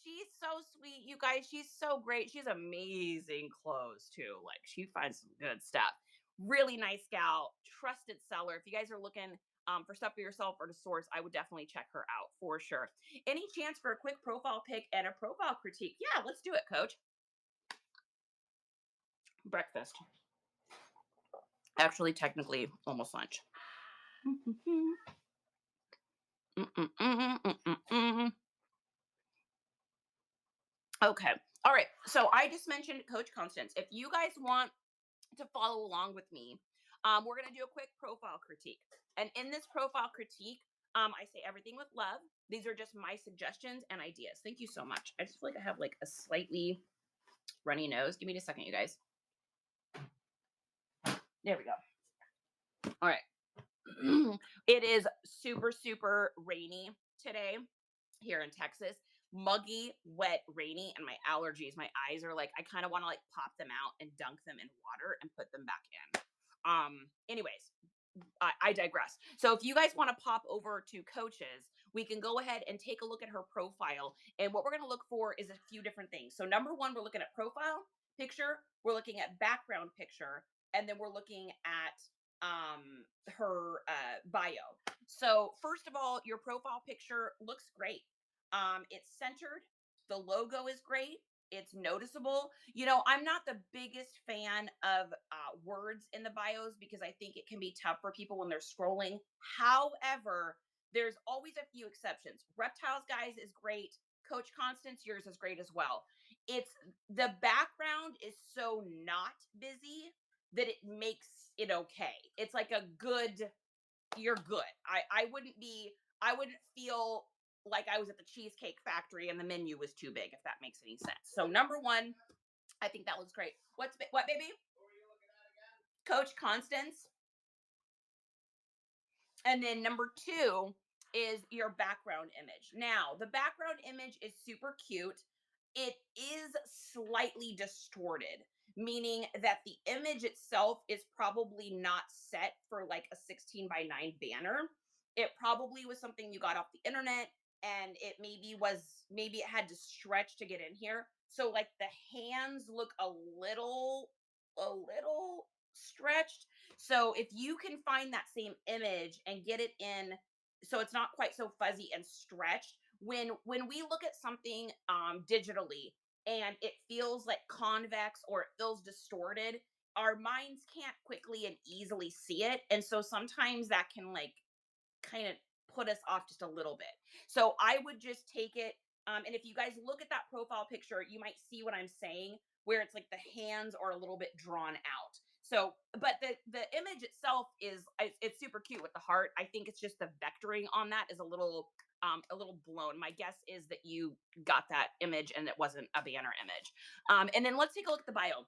she's so sweet, you guys. She's so great. She's amazing clothes too. Like she finds some good stuff. Really nice gal, trusted seller. If you guys are looking for stuff for yourself or to source, I would definitely check her out for sure. Any chance for a quick profile pic and a profile critique? Yeah, let's do it, coach. Breakfast. Actually, technically, almost lunch. Okay. All right. So I just mentioned Coach Constance. If you guys want to follow along with me, we're going to do a quick profile critique. And in this profile critique, I say everything with love. These are just my suggestions and ideas. Thank you so much. I just feel like I have like a slightly runny nose. Give me just a second, you guys. There we go. All right. It is super, super rainy today here in Texas. Muggy, wet, rainy, and my allergies. My eyes are like, I kind of want to like pop them out and dunk them in water and put them back in. Anyways, I digress. So if you guys want to pop over to Coaches, we can go ahead and take a look at her profile. And what we're going to look for is a few different things. So number one, we're looking at profile picture, we're looking at background picture, and then we're looking at her bio. So first of all, your profile picture looks great. It's centered. The logo is great. It's noticeable. You know, I'm not the biggest fan of words in the bios because I think it can be tough for people when they're scrolling. However, there's always a few exceptions. Reptiles, guys, is great. Coach Constance, yours is great as well. It's the background is so not busy that it makes it okay. It's like a good, you're good. I wouldn't feel like I was at the Cheesecake Factory and the menu was too big, if that makes any sense. So number one, I think that looks great. What, baby? Coach Constance. And then number two is your background image. Now, the background image is super cute. It is slightly distorted, meaning that the image itself is probably not set for like a 16:9 banner. It probably was something you got off the internet and it maybe it had to stretch to get in here. So like the hands look a little stretched. So if you can find that same image and get it in so it's not quite so fuzzy and stretched, when we look at something digitally and it feels like convex or it feels distorted, our minds can't quickly and easily see it. And so sometimes that can like kind of put us off just a little bit. So I would just take it. And if you guys look at that profile picture, you might see what I'm saying, where it's like the hands are a little bit drawn out. So, but the image itself is it's super cute with the heart. I think it's just the vectoring on that is a little blown. My guess is that you got that image and it wasn't a banner image. And then let's take a look at the bio.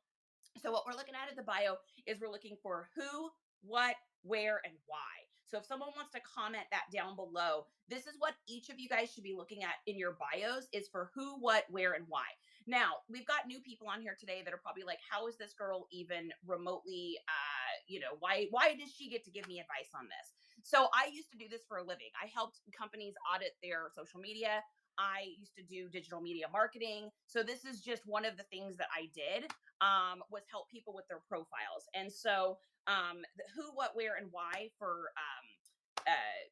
So what we're looking at the bio is we're looking for who, what, where, and why. So if someone wants to comment that down below, this is what each of you guys should be looking at in your bios is for who, what, where, and why. Now, we've got new people on here today that are probably like, how is this girl even remotely, why does she get to give me advice on this? So I used to do this for a living. I helped companies audit their social media. I used to do digital media marketing. So this is just one of the things that I did, was help people with their profiles. And so the who, what, where, and why for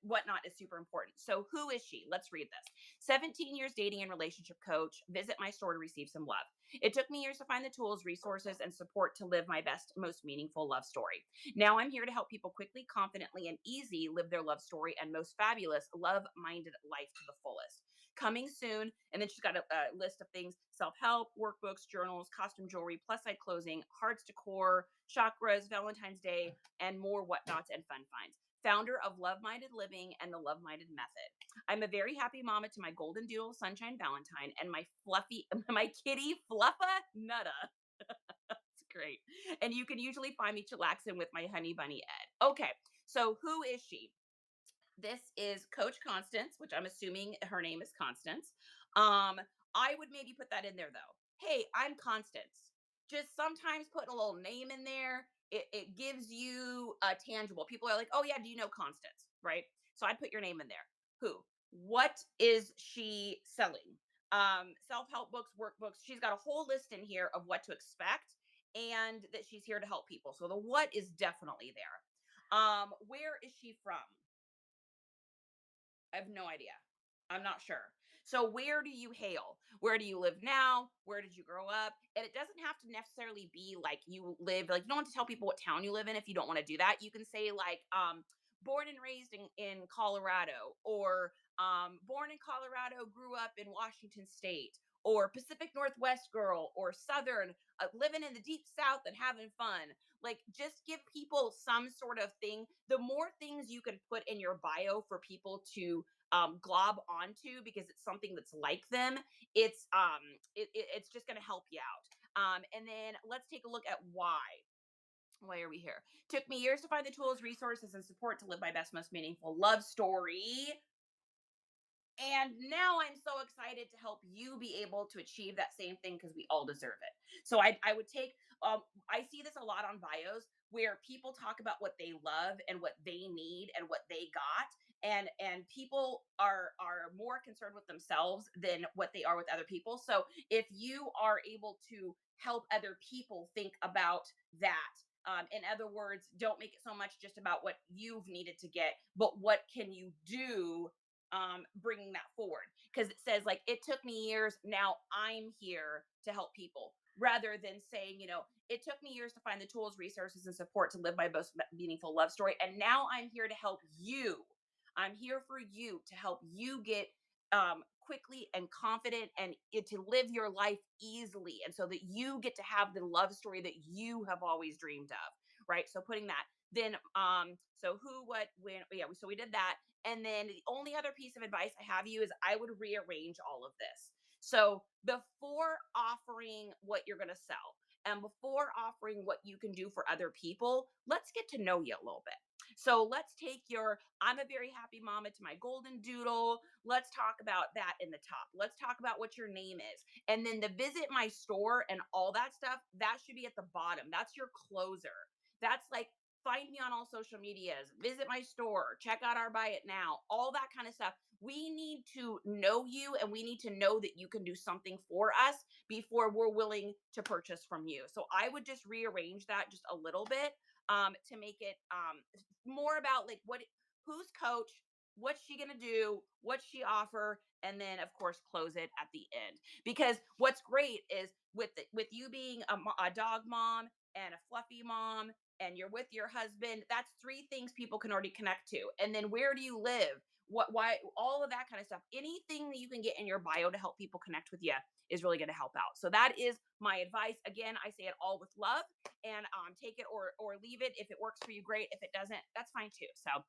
whatnot is super important. So, who is she? Let's read this. 17 years dating and relationship coach. Visit my store to receive some love. It took me years to find the tools, resources, and support to live my best, most meaningful love story. Now I'm here to help people quickly, confidently, and easy live their love story and most fabulous, love minded life to the fullest. Coming soon. And then she's got a list of things: self help, workbooks, journals, costume jewelry, plus side clothing, hearts decor, chakras, Valentine's Day, and more whatnots and fun finds. Founder of Love Minded Living and the Love Minded Method. I'm a very happy mama to my golden doodle, Sunshine Valentine, and my fluffy, my kitty, Fluffa Nutta. It's great. And you can usually find me chillaxing with my honey bunny Ed. Okay, so who is she? This is Coach Constance, which I'm assuming her name is Constance. Um, I would maybe put that in there though. Hey, I'm Constance. Just sometimes putting a little name in there, it gives you a tangible. People are like, oh yeah, do you know Constance? Right? So I'd put your name in there. Who? What is she selling? Self-help books, workbooks. She's got a whole list in here of what to expect and that she's here to help people. So the what is definitely there. Where is she from? I have no idea. I'm not sure. So, where do you hail? Where do you live now? Where did you grow up? And it doesn't have to necessarily be like you live, like, you don't have to tell people what town you live in if you don't want to do that. You can say, like, born and raised in Colorado, or born in Colorado, grew up in Washington State, or Pacific Northwest girl, or Southern, living in the deep South and having fun. Like, just give people some sort of thing. The more things you can put in your bio for people to glob onto, because it's something that's like them, it's just going to help you out. And then let's take a look at why are we here? Took me years to find the tools, resources, and support to live my best, most meaningful love story. And now I'm so excited to help you be able to achieve that same thing, because we all deserve it. So I would take, I see this a lot on bios where people talk about what they love and what they need and what they got. And people are more concerned with themselves than what they are with other people. So if you are able to help other people think about that, in other words, don't make it so much just about what you've needed to get, but what can you do, bringing that forward, because it says, like, it took me years, now I'm here to help people, rather than saying, it took me years to find the tools, resources, and support to live my most meaningful love story, and now I'm here to help you. I'm here for you, to help you get quickly and confident, and to live your life easily, and so that you get to have the love story that you have always dreamed of. Right? So putting that, then so who, what, when, yeah, so we did that. And then the only other piece of advice I have you is, I would rearrange all of this. So before offering what you're going to sell, and before offering what you can do for other people, let's get to know you a little bit. So let's take your I'm a very happy mama to my golden doodle. Let's talk about that in the top. Let's talk about what your name is. And then the visit my store and all that stuff, that should be at the bottom. That's your closer. That's like, find me on all social medias, visit my store, check out our buy it now, all that kind of stuff. We need to know you, and we need to know that you can do something for us before we're willing to purchase from you. So I would just rearrange that just a little bit, to make it more about, like, who's coach, what's she gonna do, what's she offer, and then of course close it at the end. Because what's great is, with you being a dog mom and a fluffy mom, and you're with your husband, that's three things people can already connect to. And then, where do you live, what, why, all of that kind of stuff. Anything that you can get in your bio to help people connect with you is really going to help out. So that is my advice. Again, I say it all with love, and take it or leave it. If it works for you, great. If it doesn't, that's fine too. So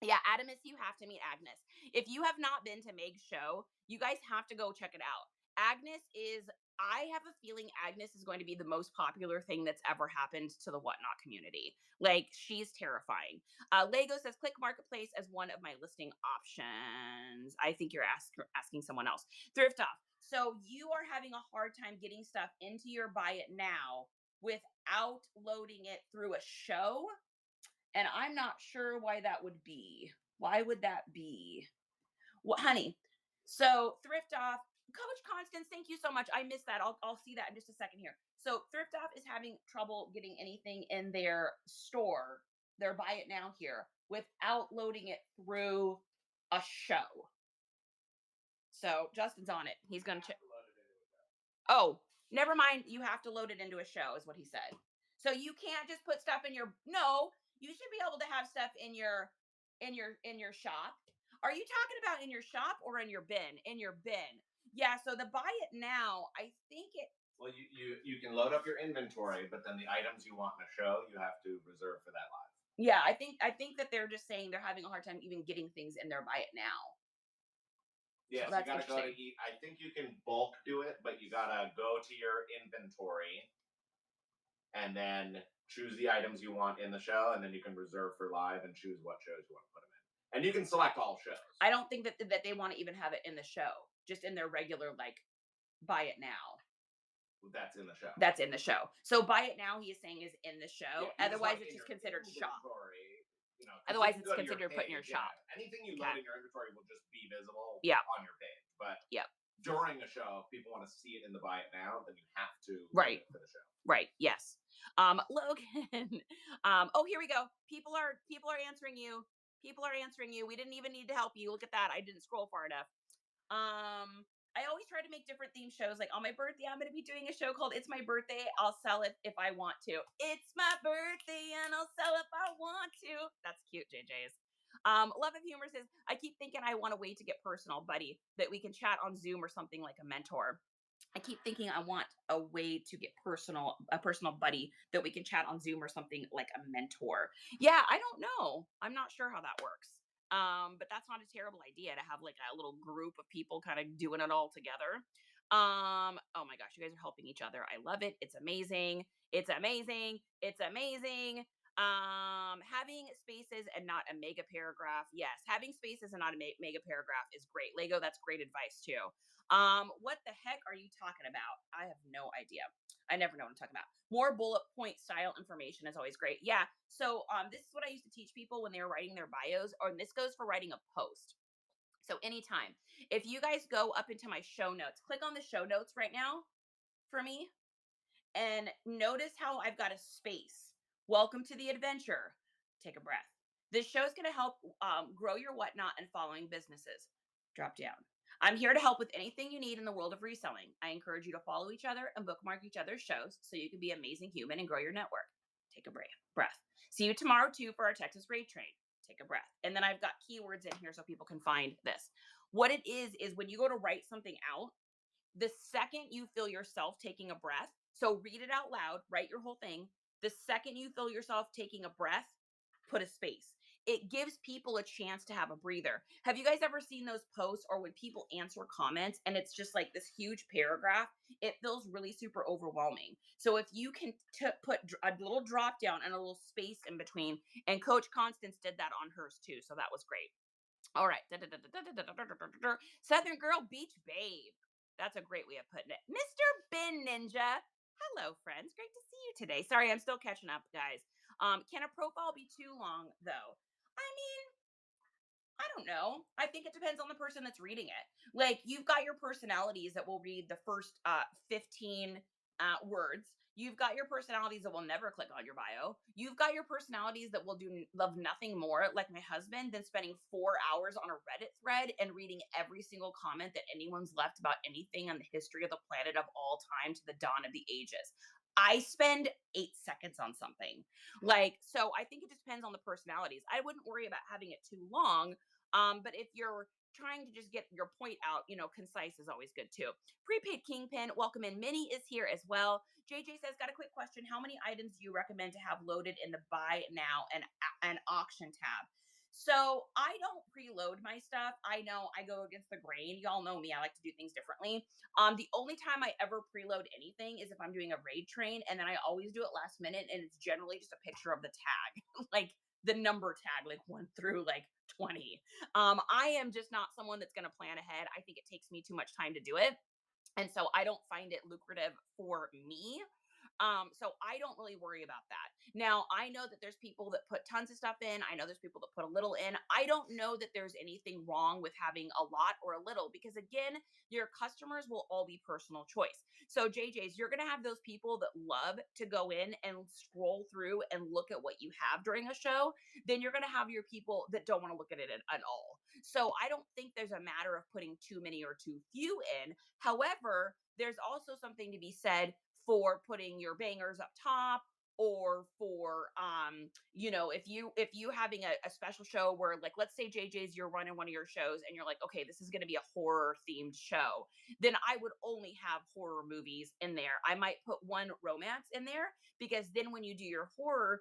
yeah, Adamus, you have to meet Agnes. If you have not been to Meg's show, you guys have to go check it out. Agnes is, I have a feeling Agnes is going to be the most popular thing that's ever happened to the Whatnot community. Like, she's terrifying. Lego says, click marketplace as one of my listing options. I think you're asking someone else. Thrift off. So you are having a hard time getting stuff into your buy it now without loading it through a show. And I'm not sure why that would be. Why would that be? Well, honey, so Thrift Off, Coach Constance, thank you so much. I missed that. I'll see that in just a second here. So Thrift Off is having trouble getting anything in their store, their buy it now here, without loading it through a show. So Justin's on it. He's gonna check. Oh, never mind. You have to load it into a show, is what he said. So you can't just put stuff in your no. You should be able to have stuff in your shop. Are you talking about in your shop or in your bin? In your bin. Yeah. So the buy it now, I think it. Well, you can load up your inventory, but then the items you want in a show, you have to reserve for that live. Yeah, I think that they're just saying they're having a hard time even getting things in their buy it now. Yeah, So so you that's gotta go to interesting. eat. I think you can bulk do it, but you gotta go to your inventory and then choose the items you want in the show, and then you can reserve for live and choose what shows you want to put them in. And you can select all shows. I don't think that they want to even have it in the show, just in their regular like buy it now. That's in the show. That's in the show. So buy it now, he is saying, is in the show. Yeah, Otherwise, it's just considered shop. You know, Otherwise, it's considered put in your shop. Anything you Okay. load in your inventory will just be visible Yeah. on your page. But Yep. during a show, if people want to see it in the buy it now, then you have to Right. load it for the show. Right. Yes. Logan. Oh, here we go. People are answering you. People are answering you. We didn't even need to help you. Look at that. I didn't scroll far enough. I always try to make different theme shows. Like on my birthday, I'm going to be doing a show called It's My Birthday. I'll sell it if I want to. It's my birthday and I'll sell if I want to. That's cute, JJ's. Love of Humor says, I keep thinking I want a way to get personal, buddy, that we can chat on Zoom or something like a mentor. I keep thinking I want a way to get personal, a personal buddy that we can chat on Zoom or something like a mentor. Yeah, I don't know. I'm not sure how that works. But that's not a terrible idea to have like a little group of people kind of doing it all together. Oh my gosh, you guys are helping each other. I love it. It's amazing. It's amazing. It's amazing. Having spaces and not a mega paragraph. Yes, having spaces and not a mega paragraph is great. Lego, that's great advice too. What the heck are you talking about? I have no idea. I never know what I'm talking about. More bullet point style information is always great. Yeah. So this is what I used to teach people when they were writing their bios, or this goes for writing a post. So anytime, if you guys go up into my show notes, click on the show notes right now for me and notice how I've got a space. Welcome to the adventure. Take a breath. This show is going to help grow your whatnot and following businesses. Drop down. I'm here to help with anything you need in the world of reselling. I encourage you to follow each other and bookmark each other's shows so you can be an amazing human and grow your network. Take a breath. See you tomorrow too for our Texas Raid Train. Take a breath. And then I've got keywords in here so people can find this. What it is when you go to write something out, the second you feel yourself taking a breath, so read it out loud, write your whole thing. The second you feel yourself taking a breath, put a space. It gives people a chance to have a breather. Have you guys ever seen those posts or when people answer comments and it's just like this huge paragraph? It feels really super overwhelming. So if you can put a little drop down and a little space in between, and Coach Constance did that on hers too, so that was great. All right. Southern Girl Beach Babe. That's a great way of putting it. Mr. Bin Ninja. Hello, friends. Great to see you today. Sorry, I'm still catching up, guys. Can a profile be too long, though? I mean, I don't know. I think it depends on the person that's reading it. Like you've got your personalities that will read the first 15 words. You've got your personalities that will never click on your bio. You've got your personalities that will love nothing more, like my husband, than spending 4 hours on a Reddit thread and reading every single comment that anyone's left about anything on the history of the planet of all time to the dawn of the ages. I spend 8 seconds on something. Like, so I think it just depends on the personalities. I wouldn't worry about having it too long, but if you're trying to just get your point out, concise is always good too. Prepaid Kingpin, welcome in. Minnie is here as well. JJ says, got a quick question. How many items do you recommend to have loaded in the buy now and auction tab? So I don't preload my stuff. I know I go against the grain. Y'all know me. I like to do things differently. The only time I ever preload anything is if I'm doing a raid train, and then I always do it last minute, and it's generally just a picture of the tag, like the number tag, like 1 through like 20. I am just not someone that's going to plan ahead. I think it takes me too much time to do it. And so I don't find it lucrative for me. So I don't really worry about that. Now, I know that there's people that put tons of stuff in. I know there's people that put a little in. I don't know that there's anything wrong with having a lot or a little because, again, your customers will all be personal choice. So, JJ's, you're going to have those people that love to go in and scroll through and look at what you have during a show. Then you're going to have your people that don't want to look at it at all. So, I don't think there's a matter of putting too many or too few in. However, there's also something to be said for putting your bangers up top, or for if you having a special show where, like, let's say JJ's, you're running one of your shows and you're like, okay, this is going to be a horror themed show, then I would only have horror movies in there. I might put one romance in there, because then when you do your horror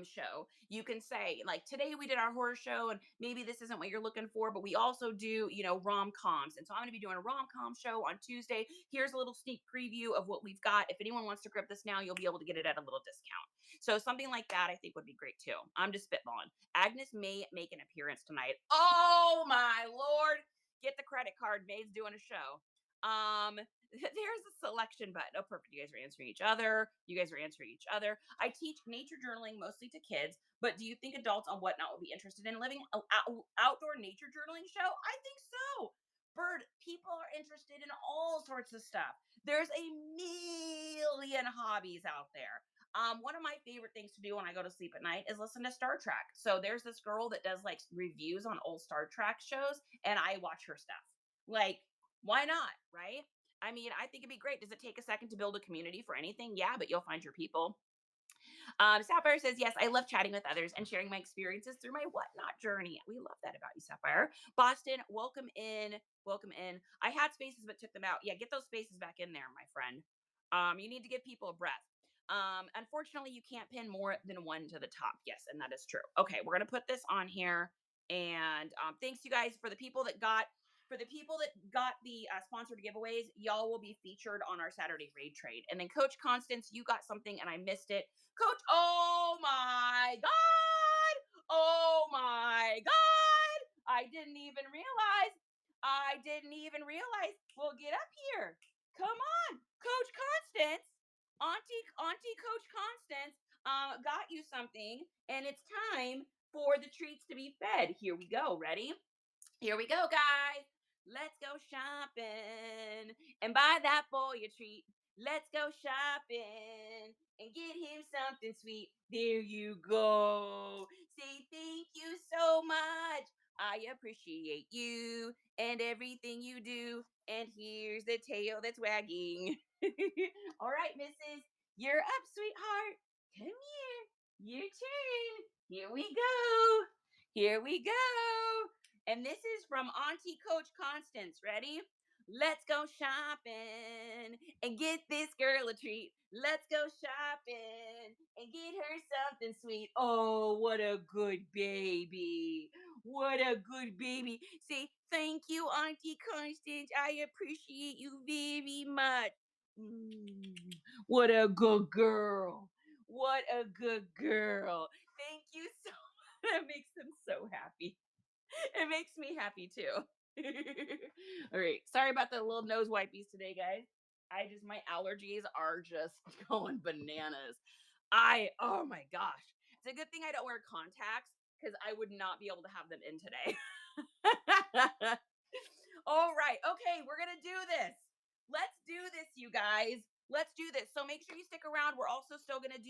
show, you can say, like, today we did our horror show and maybe this isn't what you're looking for, but we also do, rom-coms, and so I'm going to be doing a rom-com show on Tuesday. Here's a little sneak preview of what we've got. If anyone wants to grab this now, you'll be able to get it at a little discount. So something like that I think would be great too. I'm just spitballing. Agnes may make an appearance tonight. Oh my lord, get the credit card. May's doing a show. There's a selection button. Oh, perfect. You guys are answering each other. You guys are answering each other. I teach nature journaling mostly to kids, but do you think adults on Whatnot will be interested in living an outdoor nature journaling show? I think so. Bird, people are interested in all sorts of stuff. There's a million hobbies out there. One of my favorite things to do when I go to sleep at night is listen to Star Trek. So there's this girl that does like reviews on old Star Trek shows, and I watch her stuff. Like, why not? Right? I mean, I think it'd be great. Does it take a second to build a community for anything? Yeah, but you'll find your people. Sapphire says, yes, I love chatting with others and sharing my experiences through my whatnot journey. We love that about you, Sapphire. Boston, welcome in. Welcome in. I had spaces but took them out. Yeah, get those spaces back in there, my friend. You need to give people a breath. Unfortunately, you can't pin more than one to the top. Yes, and that is true. Okay, we're gonna put this on here. And thanks you guys for the people that got the sponsored giveaways. Y'all will be featured on our Saturday raid trade. And then Coach Constance, you got something and I missed it. Coach, oh my God. Oh my God. I didn't even realize. I didn't even realize. Well, get up here. Come on. Coach Constance. Auntie Coach Constance got you something, and it's time for the treats to be fed. Here we go. Ready? Here we go, guys. Let's go shopping and buy that boy a treat. Let's go shopping and get him something sweet. There you go. Say thank you so much. I appreciate you and everything you do. And here's the tail that's wagging. All right, missus, you're up, sweetheart. Come here. Your turn. Here we go. Here we go. And this is from Auntie Coach Constance. Ready? Let's go shopping and get this girl a treat. Let's go shopping and get her something sweet. Oh, what a good baby. What a good baby. Say, thank you, Auntie Constance. I appreciate you very much. Mm, what a good girl. What a good girl. Thank you so much. That makes them so happy. It makes me happy too. All right. Sorry about the little nose wipies today, guys. My allergies are just going bananas. Oh my gosh. It's a good thing I don't wear contacts because I would not be able to have them in today. All right. Okay. We're going to do this. Let's do this, you guys. Let's do this. So make sure you stick around. We're also still going to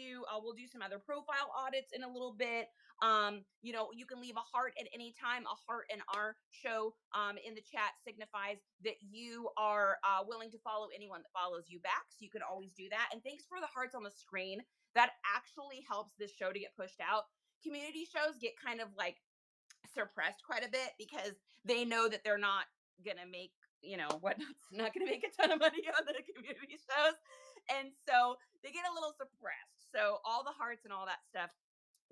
we'll do some other profile audits in a little bit. You can leave a heart at any time. A heart in our show in the chat signifies that you are willing to follow anyone that follows you back. So you can always do that. And thanks for the hearts on the screen. That actually helps this show to get pushed out. Community shows get kind of like suppressed quite a bit because they know that they're not gonna make whatnot's not gonna make a ton of money on the community shows, and so they get a little suppressed. So all the hearts and all that stuff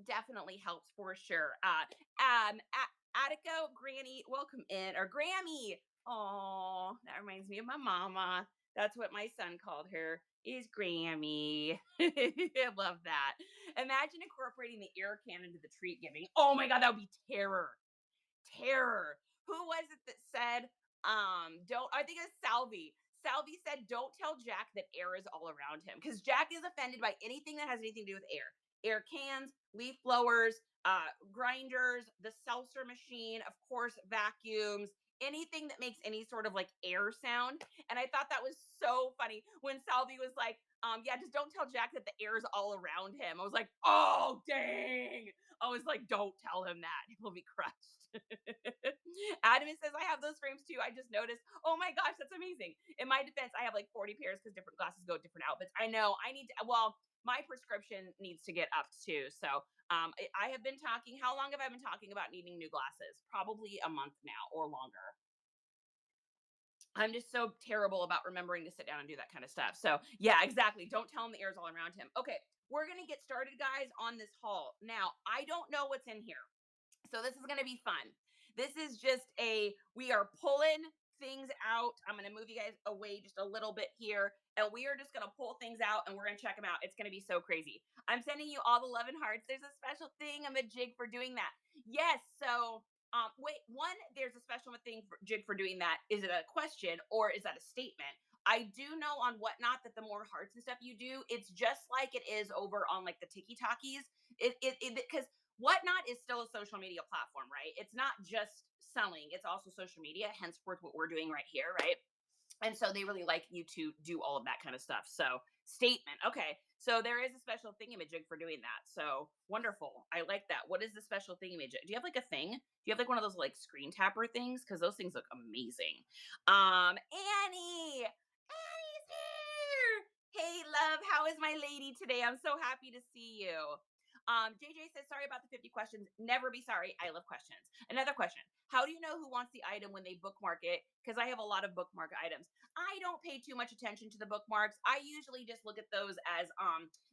definitely helps for sure. Attico, Granny, welcome in, or Grammy. Oh, that reminds me of my mama. That's what my son called her, is Grammy. I love that. Imagine incorporating the air cannon into the treat giving. Oh my god, that would be terror. Terror. Who was it that said, don't I think it's Salvi. Salvi said, don't tell Jack that air is all around him because Jack is offended by anything that has anything to do with air. Air cans, leaf blowers, grinders, the seltzer machine, of course, vacuums, anything that makes any sort of like air sound. And I thought that was so funny when Salvi was like, yeah, just don't tell Jack that the air is all around him. I was like, oh, dang. I was like, don't tell him that. He'll be crushed. Adam says, I have those frames too. I just noticed. Oh my gosh, that's amazing. In my defense, I have like 40 pairs because different glasses go with different outfits. I know I need to, well, my prescription needs to get upped too. So I have been talking, how long have I been talking about needing new glasses? Probably a month now or longer. I'm just so terrible about remembering to sit down and do that kind of stuff. So, yeah, exactly. Don't tell him the air's all around him. Okay, we're going to get started, guys, on this haul. Now, I don't know what's in here. So this is going to be fun. This is just we are pulling things out. I'm going to move you guys away just a little bit here. And we are just going to pull things out and we're going to check them out. It's going to be so crazy. I'm sending you all the love and hearts. There's a special thing. I'm a jig for doing that. Yes. So, wait, one, there's a special thing for jig for doing that. Is it a question or is that a statement? I do know on Whatnot that the more hearts and stuff you do, it's just like it is over on like the Tiki Talkies. Because Whatnot is still a social media platform, right? It's not just selling, it's also social media, henceforth what we're doing right here, right? And so they really like you to do all of that kind of stuff. So, statement. Okay. So there is a special thingamajig for doing that. So wonderful. I like that. What is the special thingamajig? Do you have like a thing? Do you have like one of those like screen tapper things? Because those things look amazing. Annie. Annie's here. Hey, love. How is my lady today? I'm so happy to see you. JJ says, sorry about the 50 questions. Never be sorry. I love questions. Another question. How do you know who wants the item when they bookmark it? Because I have a lot of bookmark items. I don't pay too much attention to the bookmarks. I usually just look at those as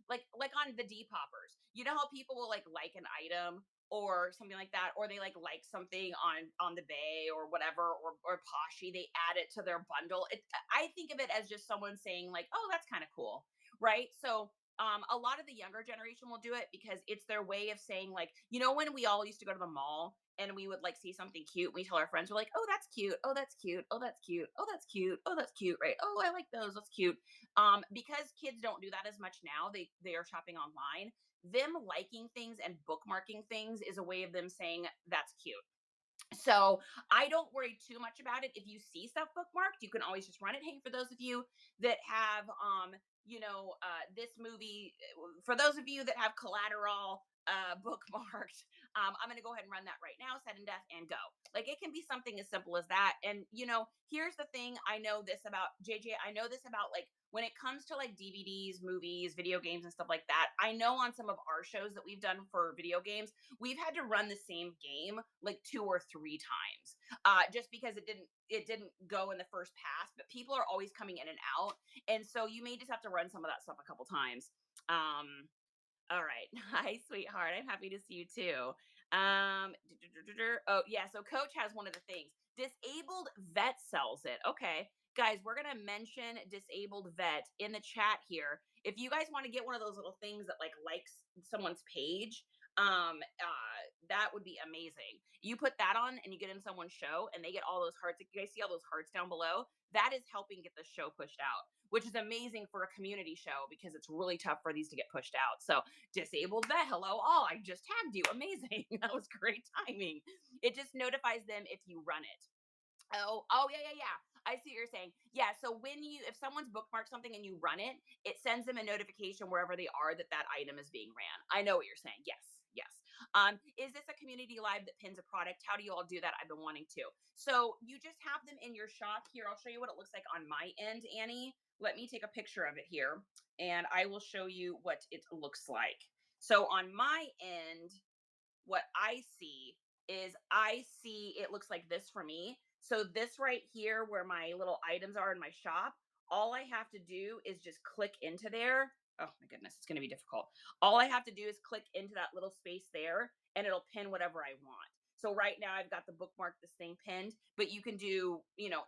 like on the Depoppers. You know how people will like an item or something like that, or they like something on the Bay or whatever, or Poshy, they add it to their bundle. I think of it as just someone saying like, oh, that's kind of cool, right? So a lot of the younger generation will do it because it's their way of saying like, when we all used to go to the mall and we would like see something cute, we tell our friends, we're like, oh, that's cute, oh, that's cute, oh, that's cute, oh, that's cute, oh, that's cute, right? Oh, I like those, that's cute. Because kids don't do that as much now, they are shopping online. Them liking things and bookmarking things is a way of them saying that's cute. So I don't worry too much about it. If you see stuff bookmarked, you can always just run it. Hey, for those of you that have this movie, for those of you that have Collateral bookmarked, I'm gonna go ahead and run that right now, sudden death, and go. Like it can be something as simple as that. And here's the thing. I know this about JJ. I know this about like when it comes to like DVDs, movies, video games, and stuff like that. I know on some of our shows that we've done for video games, we've had to run the same game like 2 or 3 times, just because it didn't go in the first pass. But people are always coming in and out, and so you may just have to run some of that stuff a couple times. All right. Hi, sweetheart. I'm happy to see you too. Oh, yeah. So Coach has one of the things. Disabled Vet sells it. Okay. Guys, we're going to mention Disabled Vet in the chat here. If you guys want to get one of those little things that like likes someone's page, that would be amazing. You put that on and you get in someone's show and they get all those hearts. You guys see all those hearts down below? That is helping get the show pushed out, which is amazing for a community show because it's really tough for these to get pushed out. So Disabled Vet, hello all. I just tagged you. Amazing. That was great timing. It just notifies them if you run it. Oh, yeah, yeah, yeah. I see what you're saying. Yeah. So if someone's bookmarked something and you run it, it sends them a notification wherever they are that item is being ran. I know what you're saying. Yes, yes. Is this a community live that pins a product? How do you all do that? I've been wanting to. So you just have them in your shop here. I'll show you what it looks like on my end, Annie. Let me take a picture of it here, and I will show you what it looks like. So on my end, what I see it looks like this for me. So this right here where my little items are in my shop, all I have to do is just click into there. Oh my goodness, it's going to be difficult. All I have to do is click into that little space there and it'll pin whatever I want. So right now I've got the bookmark this thing pinned, but you can do,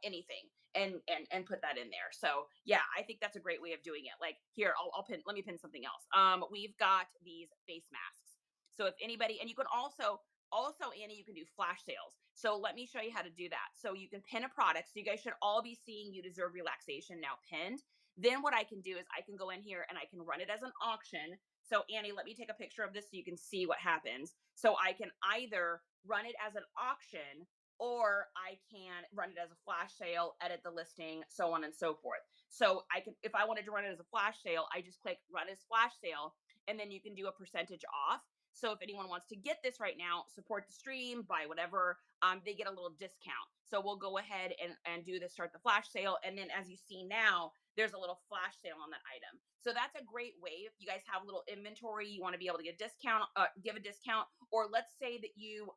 anything and put that in there. So yeah, I think that's a great way of doing it. Like here, I'll pin, let me pin something else. We've got these face masks. So if anybody, and you can also Also, Annie, you can do flash sales. So let me show you how to do that. So you can pin a product. So you guys should all be seeing You Deserve Relaxation now pinned. Then what I can do is I can go in here and I can run it as an auction. So Annie, let me take a picture of this so you can see what happens. So I can either run it as an auction or I can run it as a flash sale, edit the listing, so on and so forth. So I can, if I wanted to run it as a flash sale, I just click run as flash sale, and then you can do a percentage off. So if anyone wants to get this right now, support the stream, buy whatever, they get a little discount. So we'll go ahead and do the start the flash sale. And then as you see now, there's a little flash sale on that item. So that's a great way if you guys have a little inventory, you want to be able to get discount, give a discount, or let's say that you're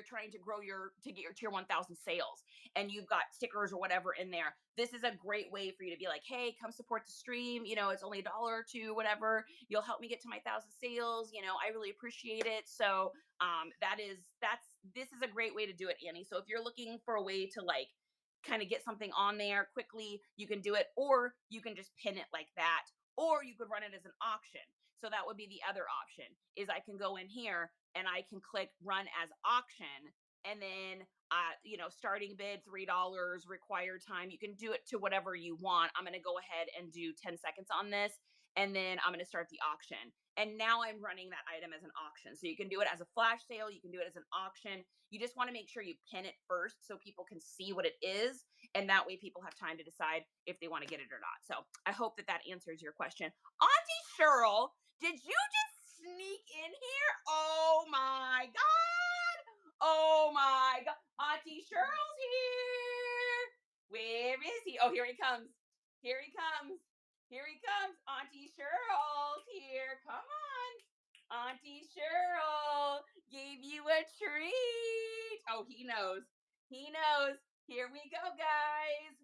trying to grow to get your tier 1000 sales and you've got stickers or whatever in there. This is a great way for you to be like, hey, come support the stream, it's only $1 or $2, whatever, you'll help me get to my 1000 sales, I really appreciate it. So this is a great way to do it, Annie. So if you're looking for a way to like kind of get something on there quickly, you can do it, or you can just pin it like that, or you could run it as an auction. So that would be the other option, is I can go in here and I can click run as auction, and then starting bid $3, required time. You can do it to whatever you want. I'm going to go ahead and do 10 seconds on this, and then I'm going to start the auction. And now I'm running that item as an auction. So you can do it as a flash sale, you can do it as an auction. You just want to make sure you pin it first so people can see what it is, and that way people have time to decide if they want to get it or not. So I hope that answers your question. Auntie Cheryl, did you just sneak in here? Oh my God. Oh my God. Auntie Cheryl's here. Where is he? Oh, here he comes. Here he comes. Here he comes. Auntie Cheryl's here. Come on. Auntie Cheryl gave you a treat. Oh, he knows. He knows. Here we go, guys.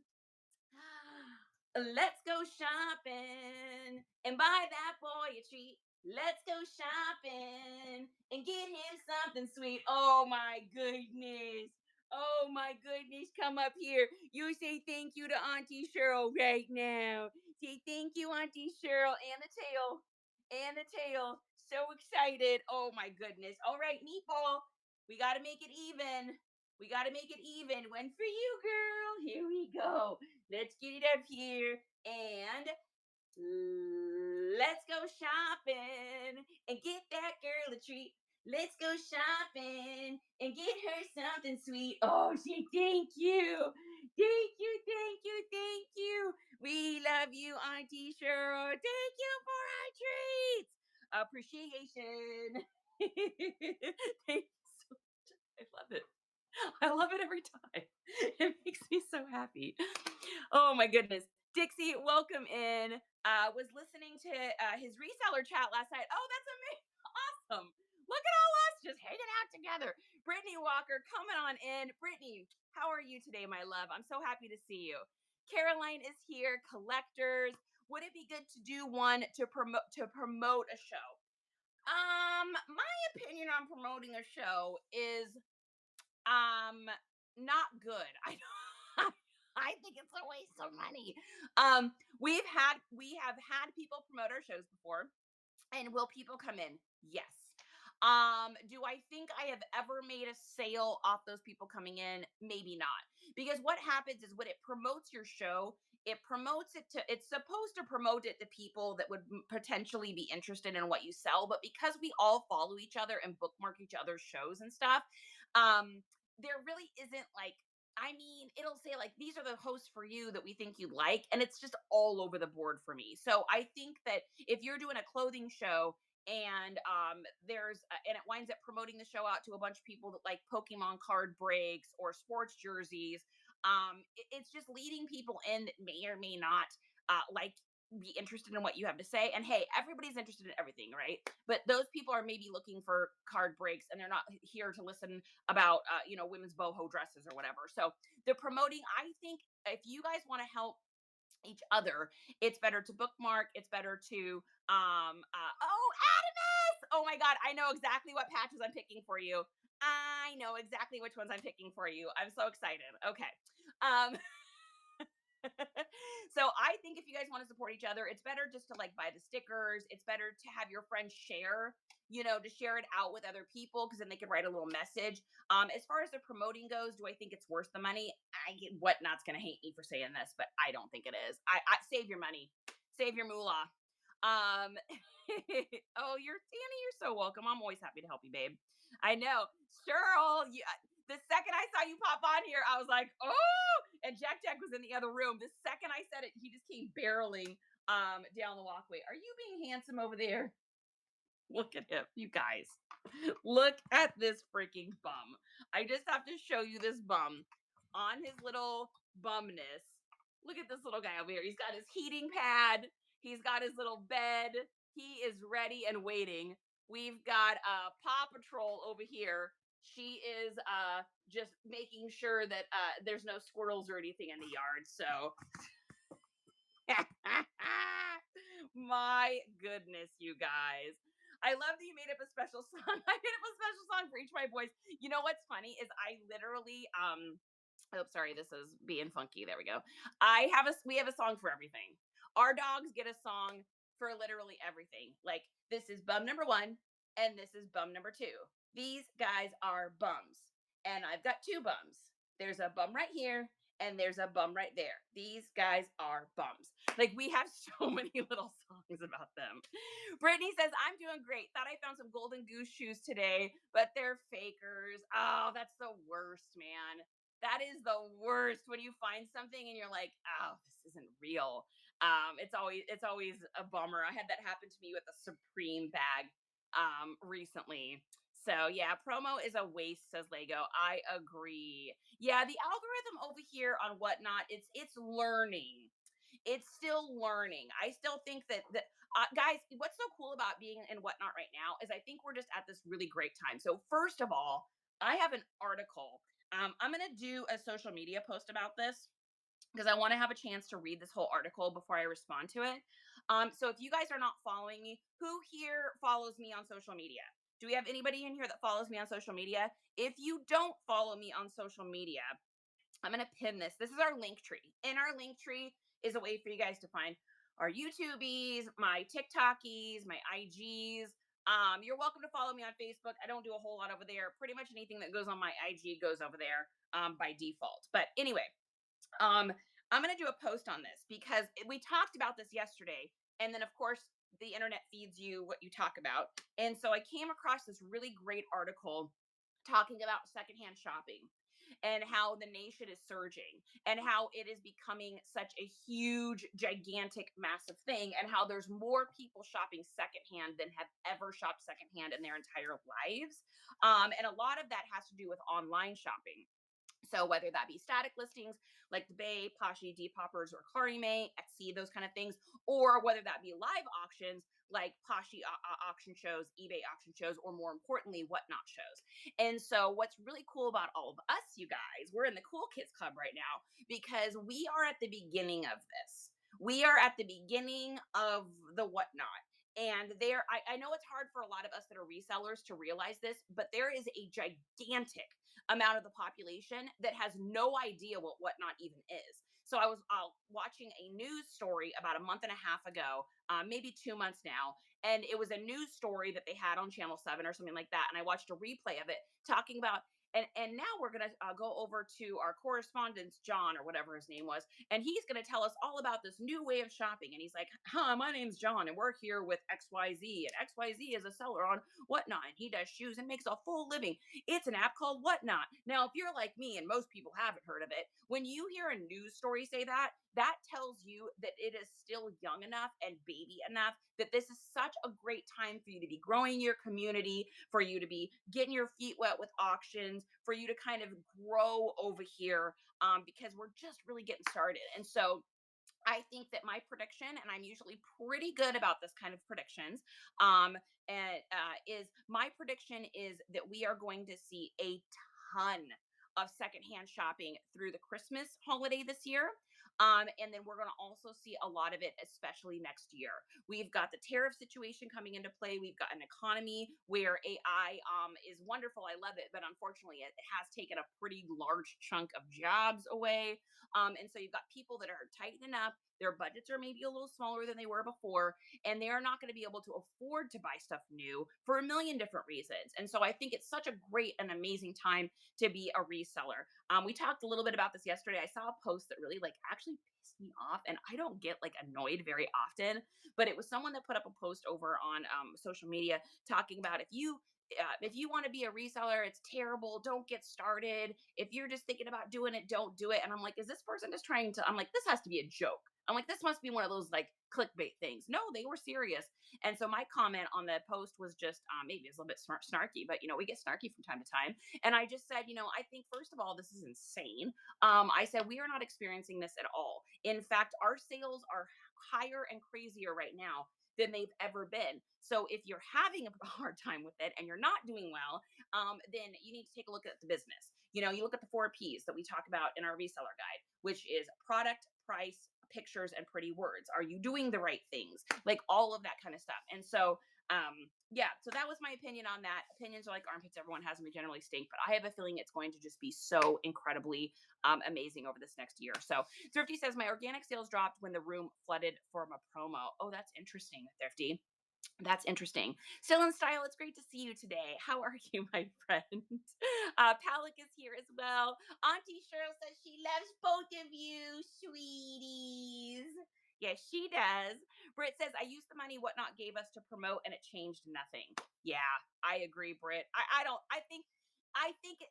Let's go shopping and buy that boy a treat. Let's go shopping and get him something sweet. Oh my goodness. Oh my goodness. Come up here. You say thank you to Auntie Cheryl right now. Say thank you, Auntie Cheryl, and the tail. And the tail. So excited. Oh my goodness. All right, Meatball. We got to make it even. We got to make it even. One for you, girl. Here we go. Let's get it up here and let's go shopping and get that girl a treat. Let's go shopping and get her something sweet. Oh, she thank you. Thank you, thank you, thank you. We love you, Auntie Cheryl. Thank you for our treats. Appreciation. Thank you so much. I love it. I love it every time. It makes me so happy. Oh my goodness. Dixie, welcome in. Was listening to his reseller chat last night. Oh, that's amazing. Awesome. Look at all us just hanging out together. Brittany Walker coming on in. Brittany, how are you today, my love? I'm so happy to see you. Caroline is here. Collectors. Would it be good to do one to promote a show? My opinion on promoting a show is um, not good. I I think it's a waste of money. We have had people promote our shows before, and will people come in? Yes. Do I think I have ever made a sale off those people coming in? Maybe not. Because what happens is when it promotes your show, it's supposed to promote it to people that would potentially be interested in what you sell. But because we all follow each other and bookmark each other's shows and stuff, there really isn't like, I mean, it'll say like, these are the hosts for you that we think you like. And it's just all over the board for me. So I think that if you're doing a clothing show and and it winds up promoting the show out to a bunch of people that like Pokemon card breaks or sports jerseys, it's just leading people in that may or may not like be interested in what you have to say. And hey, everybody's interested in everything, right? But those people are maybe looking for card breaks and they're not here to listen about women's boho dresses or whatever. So the promoting, I think if you guys want to help each other, it's better to bookmark, it's better to oh, Adamus, oh my god, I know exactly what patches I'm picking for you. I know exactly which ones I'm picking for you. I'm so excited. Okay. um So I think if you guys want to support each other, it's better just to like buy the stickers. It's better to have your friends share, to share it out with other people because then they can write a little message. As far as the promoting goes, do I think it's worth the money? I get Whatnot's gonna hate me for saying this, but I don't think it is. I save your money, save your moolah. Um, oh, you're so welcome. I'm always happy to help you, babe. I know, Cheryl. The second I saw you pop on here, I was like, oh, and Jack Jack was in the other room. The second I said it, he just came barreling down the walkway. Are you being handsome over there? Look at him, you guys. Look at this freaking bum. I just have to show you this bum on his little bumness. Look at this little guy over here. He's got his heating pad. He's got his little bed. He is ready and waiting. We've got Paw Patrol over here. She is just making sure that there's no squirrels or anything in the yard. So my goodness, you guys. I love that you made up a special song. I made up a special song for each of my boys. You know what's funny is I literally oh sorry, this is being funky. There we go. We have a song for everything. Our dogs get a song for literally everything. Like this is bum number 1 and this is bum number 2. These guys are bums. And I've got 2 bums. There's a bum right here and there's a bum right there. These guys are bums. Like we have so many little songs about them. Brittany says, I'm doing great. Thought I found some golden goose shoes today, but they're fakers. Oh, that's the worst, man. That is the worst when you find something and you're like, oh, this isn't real. It's always a bummer. I had that happen to me with a Supreme bag recently. So yeah, promo is a waste, says Lego. I agree. Yeah, the algorithm over here on Whatnot, it's learning. It's still learning. I still think that guys, what's so cool about being in Whatnot right now is I think we're just at this really great time. So first of all, I have an article. I'm gonna do a social media post about this because I want to have a chance to read this whole article before I respond to it. So if you guys are not following me, who here follows me on social media? Do we have anybody in here that follows me on social media? If you don't follow me on social media, I'm going to pin this. This is our link tree. In our link tree is a way for you guys to find our YouTubies, my TikTokies, my IGs. You're welcome to follow me on Facebook. I don't do a whole lot over there. Pretty much anything that goes on my IG goes over there by default. But anyway, um, I'm going to do a post on this because we talked about this yesterday. And then, of course, the internet feeds you what you talk about. And so I came across this really great article talking about secondhand shopping and how the nation is surging and how it is becoming such a huge, gigantic, massive thing, and how there's more people shopping secondhand than have ever shopped secondhand in their entire lives. And a lot of that has to do with online shopping. So whether that be static listings like the Bay, Pashi, Depoppers, or Karime, Etsy, those kind of things, or whether that be live auctions like Pashi auction shows, eBay auction shows, or more importantly, Whatnot shows. And so what's really cool about all of us, you guys, we're in the Cool Kids Club right now because we are at the beginning of this. We are at the beginning of the Whatnot. And I know it's hard for a lot of us that are resellers to realize this, but there is a gigantic amount of the population that has no idea what Whatnot even is. So I was watching a news story about a month and a half ago, maybe 2 months now, and it was a news story that they had on Channel 7 or something like that. And I watched a replay of it talking about, and now we're going to go over to our correspondent, John, or whatever his name was, and he's going to tell us all about this new way of shopping. And he's like, huh, my name's John, and we're here with XYZ, and XYZ is a seller on Whatnot, and he does shoes and makes a full living. It's an app called Whatnot. Now, if you're like me, and most people haven't heard of it, when you hear a news story say that, that tells you that it is still young enough and baby enough that this is such a great time for you to be growing your community, for you to be getting your feet wet with auctions, for you to kind of grow over here, because we're just really getting started. And so I think that my prediction, and I'm usually pretty good about this kind of predictions, and is my prediction is that we are going to see a ton of secondhand shopping through the Christmas holiday this year. And then we're going to also see a lot of it, especially next year. We've got the tariff situation coming into play. We've got an economy where AI is wonderful. I love it. But unfortunately, it has taken a pretty large chunk of jobs away. And so you've got people that are tightening up. Their budgets are maybe a little smaller than they were before, and they're not going to be able to afford to buy stuff new for a million different reasons. And so I think it's such a great and amazing time to be a reseller. We talked a little bit about this yesterday. I saw a post that really like actually pissed me off, and I don't get like annoyed very often, but it was someone that put up a post over on social media talking about if you want to be a reseller, it's terrible. Don't get started. If you're just thinking about doing it, don't do it. And I'm like, is this person just trying to? I'm like, this has to be a joke. I'm like, this must be one of those like clickbait things. No, they were serious. And so my comment on the post was just maybe it's a little bit snarky, but we get snarky from time to time. And I just said, I think first of all, this is insane. I said we are not experiencing this at all. In fact, our sales are higher and crazier right now than they've ever been. So if you're having a hard time with it and you're not doing well, then you need to take a look at the business. You look at the 4 P's that we talk about in our reseller guide, which is product, price, pictures, and pretty words. Are you doing the right things? Like all of that kind of stuff. And so yeah, so that was my opinion on that. Opinions are like armpits. Everyone has them. They generally stink, but I have a feeling it's going to just be so incredibly amazing over this next year. So Thrifty says my organic sales dropped when the room flooded from a promo. Oh, that's interesting, Thrifty. That's interesting. Still in style, it's great to see you today. How are you, my friend? Palik is here as well. Auntie Cheryl says she loves both of you, sweeties. Yes, she does. Britt says, I used the money Whatnot gave us to promote and it changed nothing. Yeah, I agree, Britt. I don't, I think,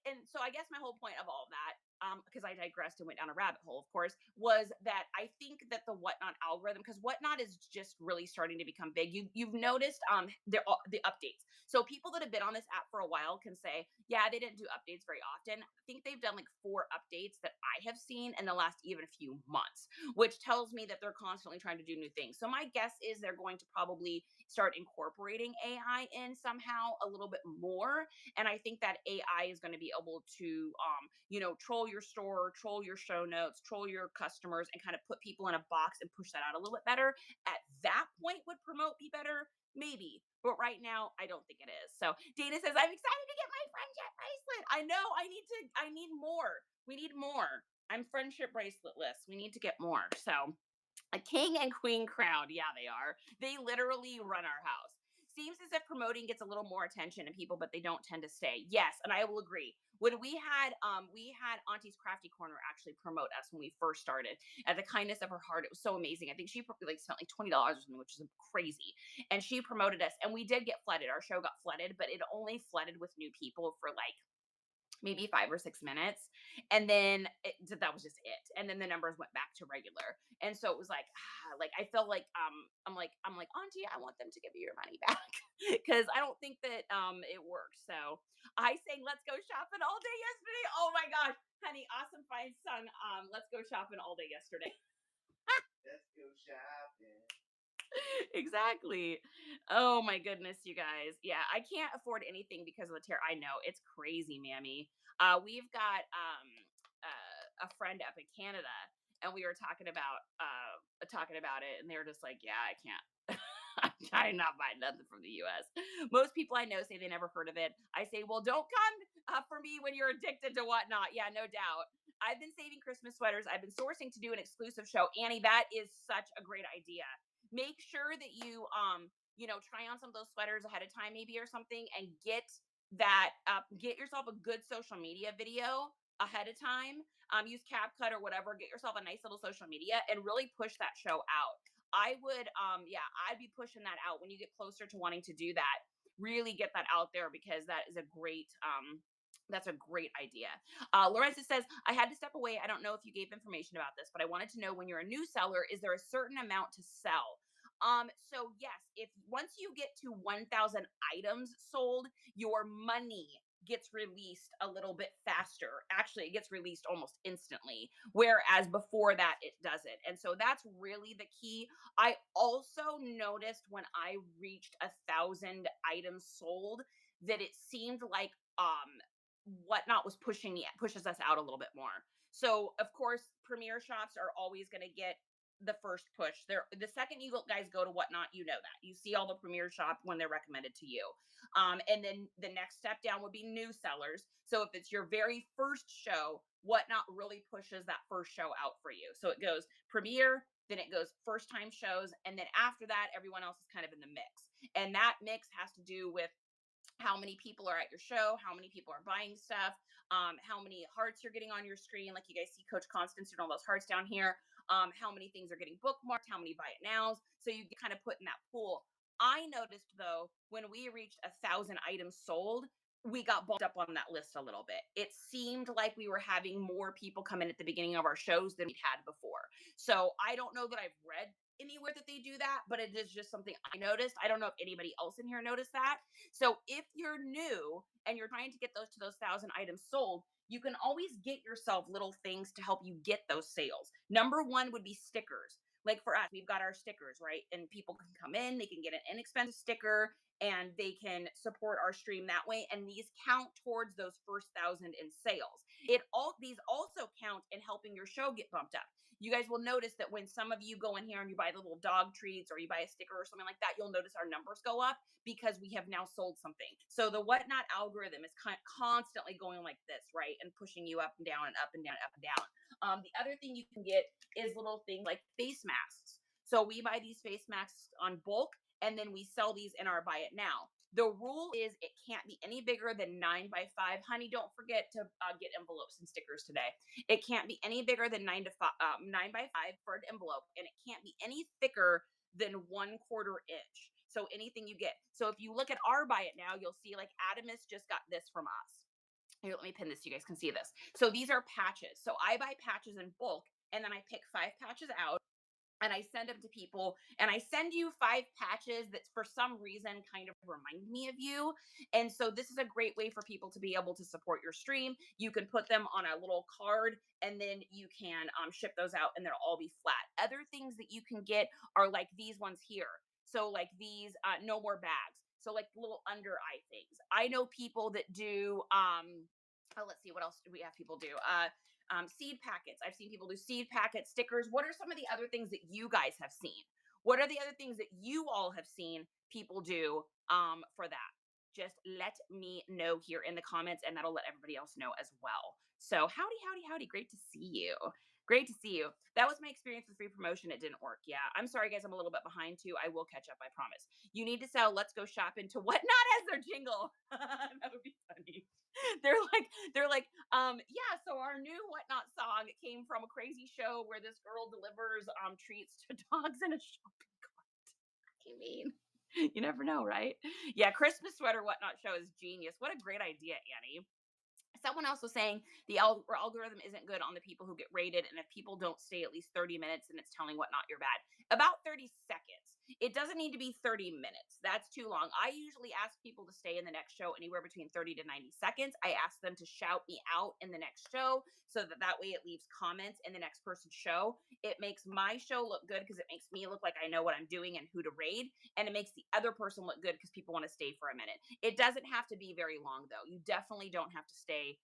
and so I guess my whole point of all of that, because I digressed and went down a rabbit hole, of course, was that I think that the Whatnot algorithm, because Whatnot is just really starting to become big. You've noticed the updates. So people that have been on this app for a while can say, yeah, they didn't do updates very often. I think they've done like 4 updates that I have seen in the last even a few months, which tells me that they're constantly trying to do new things. So my guess is they're going to probably start incorporating AI in somehow a little bit more. And I think that AI is going to be able to, troll your store, troll your show notes, troll your customers, and kind of put people in a box and push that out a little bit better. At that point, would promote be better? Maybe. But right now, I don't think it is. So Dana says, I'm excited to get my friendship bracelet. I know I need more. We need more. I'm friendship bracelets. We need to get more. So a king and queen crown. Yeah, they are. They literally run our house. Seems as if promoting gets a little more attention to people, but they don't tend to stay. Yes, and I will agree. When we had Auntie's Crafty Corner actually promote us when we first started. At the kindness of her heart, it was so amazing. I think she probably like spent like $20 or something, which is crazy. And she promoted us, and we did get flooded. Our show got flooded, but it only flooded with new people for like maybe 5 or 6 minutes, and then that was just it. And then the numbers went back to regular, and so it was like like I felt like I'm like Auntie, I want them to give you your money back because I don't think that it worked. So I sang "Let's Go Shopping" all day yesterday. Oh my gosh, honey, awesome fine sung "Let's Go Shopping" all day yesterday. Let's go shopping. Exactly. Oh my goodness, you guys. Yeah, I can't afford anything because of the tear. I know it's crazy, mammy. We've got a friend up in Canada, and we were talking about it, and they were just like, "Yeah, I can't." I'm not buying nothing from the U.S. Most people I know say they never heard of it. I say, well, don't come for me when you're addicted to Whatnot. Yeah, no doubt. I've been saving Christmas sweaters. I've been sourcing to do an exclusive show. Annie, that is such a great idea. Make sure that you try on some of those sweaters ahead of time maybe or something, and get yourself a good social media video ahead of time. Use CapCut or whatever, get yourself a nice little social media and really push that show out. I would I'd be pushing that out when you get closer to wanting to do that. Really get that out there because that is a great that's a great idea. Lorenzo says, I had to step away. I don't know if you gave information about this, but I wanted to know when you're a new seller, is there a certain amount to sell? So yes, if once you get to 1,000 items sold, your money gets released a little bit faster. Actually, it gets released almost instantly, whereas before that, it doesn't. And so that's really the key. I also noticed when I reached 1,000 items sold that it seemed like Whatnot was pushes us out a little bit more. So of course, premier shops are always going to get the first push. They're the second you guys go to Whatnot, you know that you see all the premier shop when they're recommended to you. And then the next step down would be new sellers. So if it's your very first show, Whatnot really pushes that first show out for you. So it goes premiere, then it goes first time shows, and then after that, everyone else is kind of in the mix. And that mix has to do with how many people are at your show, how many people are buying stuff, how many hearts you're getting on your screen. Like you guys see Coach Constance doing all those hearts down here. How many things are getting bookmarked, how many buy it nows. So you kind of put in that pool. I noticed though, when we reached 1,000 items sold, we got bumped up on that list a little bit. It seemed like we were having more people come in at the beginning of our shows than we'd had before. So I don't know that I've read anywhere that they do that, but it is just something I noticed. I don't know if anybody else in here noticed that. So if you're new and you're trying to get those to those 1,000 items sold, you can always get yourself little things to help you get those sales. Number one would be stickers. Like for us, we've got our stickers, right? And people can come in, they can get an inexpensive sticker and they can support our stream that way. And these count towards those first 1,000 in sales. These also count in helping your show get bumped up. You guys will notice that when some of you go in here and you buy the little dog treats or you buy a sticker or something like that, you'll notice our numbers go up because we have now sold something. So the Whatnot algorithm is constantly going like this, right? And pushing you up and down and up and down, up and down. The other thing you can get is little things like face masks. So we buy these face masks on bulk and then we sell these in our buy it now. The rule is it can't be any bigger than 9 by 5. Honey, don't forget to get envelopes and stickers today. It can't be any bigger than 9 by 5 for an envelope, and it can't be any thicker than 1/4 inch. So anything you get. So if you look at our buy it now, you'll see like Adamus just got this from us. Here, let me pin this so you guys can see this. So these are patches. So I buy patches in bulk, and then I pick 5 patches out and I send them to people. And I send you 5 patches that for some reason kind of remind me of you. And so this is a great way for people to be able to support your stream. You can put them on a little card and then you can ship those out and they'll all be flat. Other things that you can get are like these ones here. So like these no more bags. So like little under eye things. I know people that do let's see, what else do we have people do? Seed packets. I've seen people do seed packets, stickers. What are some of the other things that you guys have seen? What are the other things that you all have seen people do for that? Just let me know here in the comments and that'll let everybody else know as well. So howdy, howdy, howdy. Great to see you. Great to see you. That was my experience with free promotion. It didn't work. Yeah. I'm sorry, guys. I'm a little bit behind too. I will catch up. I promise. You need to sell Let's Go Shopping to Whatnot as their jingle. That would be funny. They're like, yeah, so our new Whatnot song came from a crazy show where this girl delivers treats to dogs in a shopping cart. You mean? You never know, right? Yeah, Christmas sweater Whatnot show is genius. What a great idea, Annie. Someone else was saying the algorithm isn't good on the people who get rated, and if people don't stay at least 30 minutes, then it's telling Whatnot you're bad. About 30 seconds. It doesn't need to be 30 minutes. That's too long. I usually ask people to stay in the next show anywhere between 30 to 90 seconds. I ask them to shout me out in the next show so that way it leaves comments in the next person's show. It makes my show look good because it makes me look like I know what I'm doing and who to raid, and it makes the other person look good because people want to stay for a minute. It doesn't have to be very long though. You definitely don't have to stay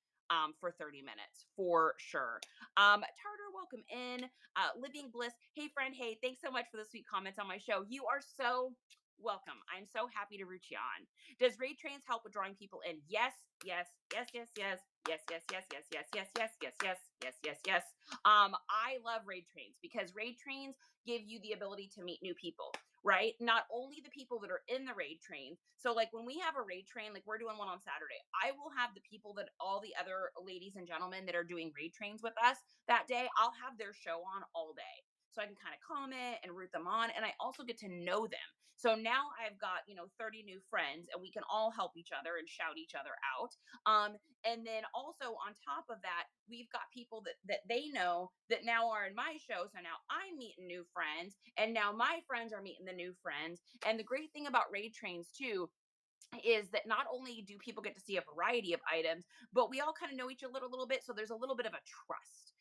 for 30 minutes for sure. Tartar, welcome in. Living Bliss, hey friend, hey, thanks so much for the sweet comments on my show. You are so welcome. I'm so happy to root you on. Does raid trains help with drawing people in? Yes, yes, yes, yes, yes. Yes, yes, yes, yes, yes, yes, yes, yes, yes, yes, yes, yes. I love raid trains because raid trains give you the ability to meet new people, right? Not only the people that are in the raid train. So like when we have a raid train, like we're doing one on Saturday, I will have the people that all the other ladies and gentlemen that are doing raid trains with us that day, I'll have their show on all day. So I can kind of comment and root them on. And I also get to know them. So now I've got, 30 new friends and we can all help each other and shout each other out. And then also on top of that, we've got people that they know that now are in my show. So now I'm meeting new friends and now my friends are meeting the new friends. And the great thing about raid trains too is that not only do people get to see a variety of items, but we all kind of know each other a little bit. So there's a little bit of a trust.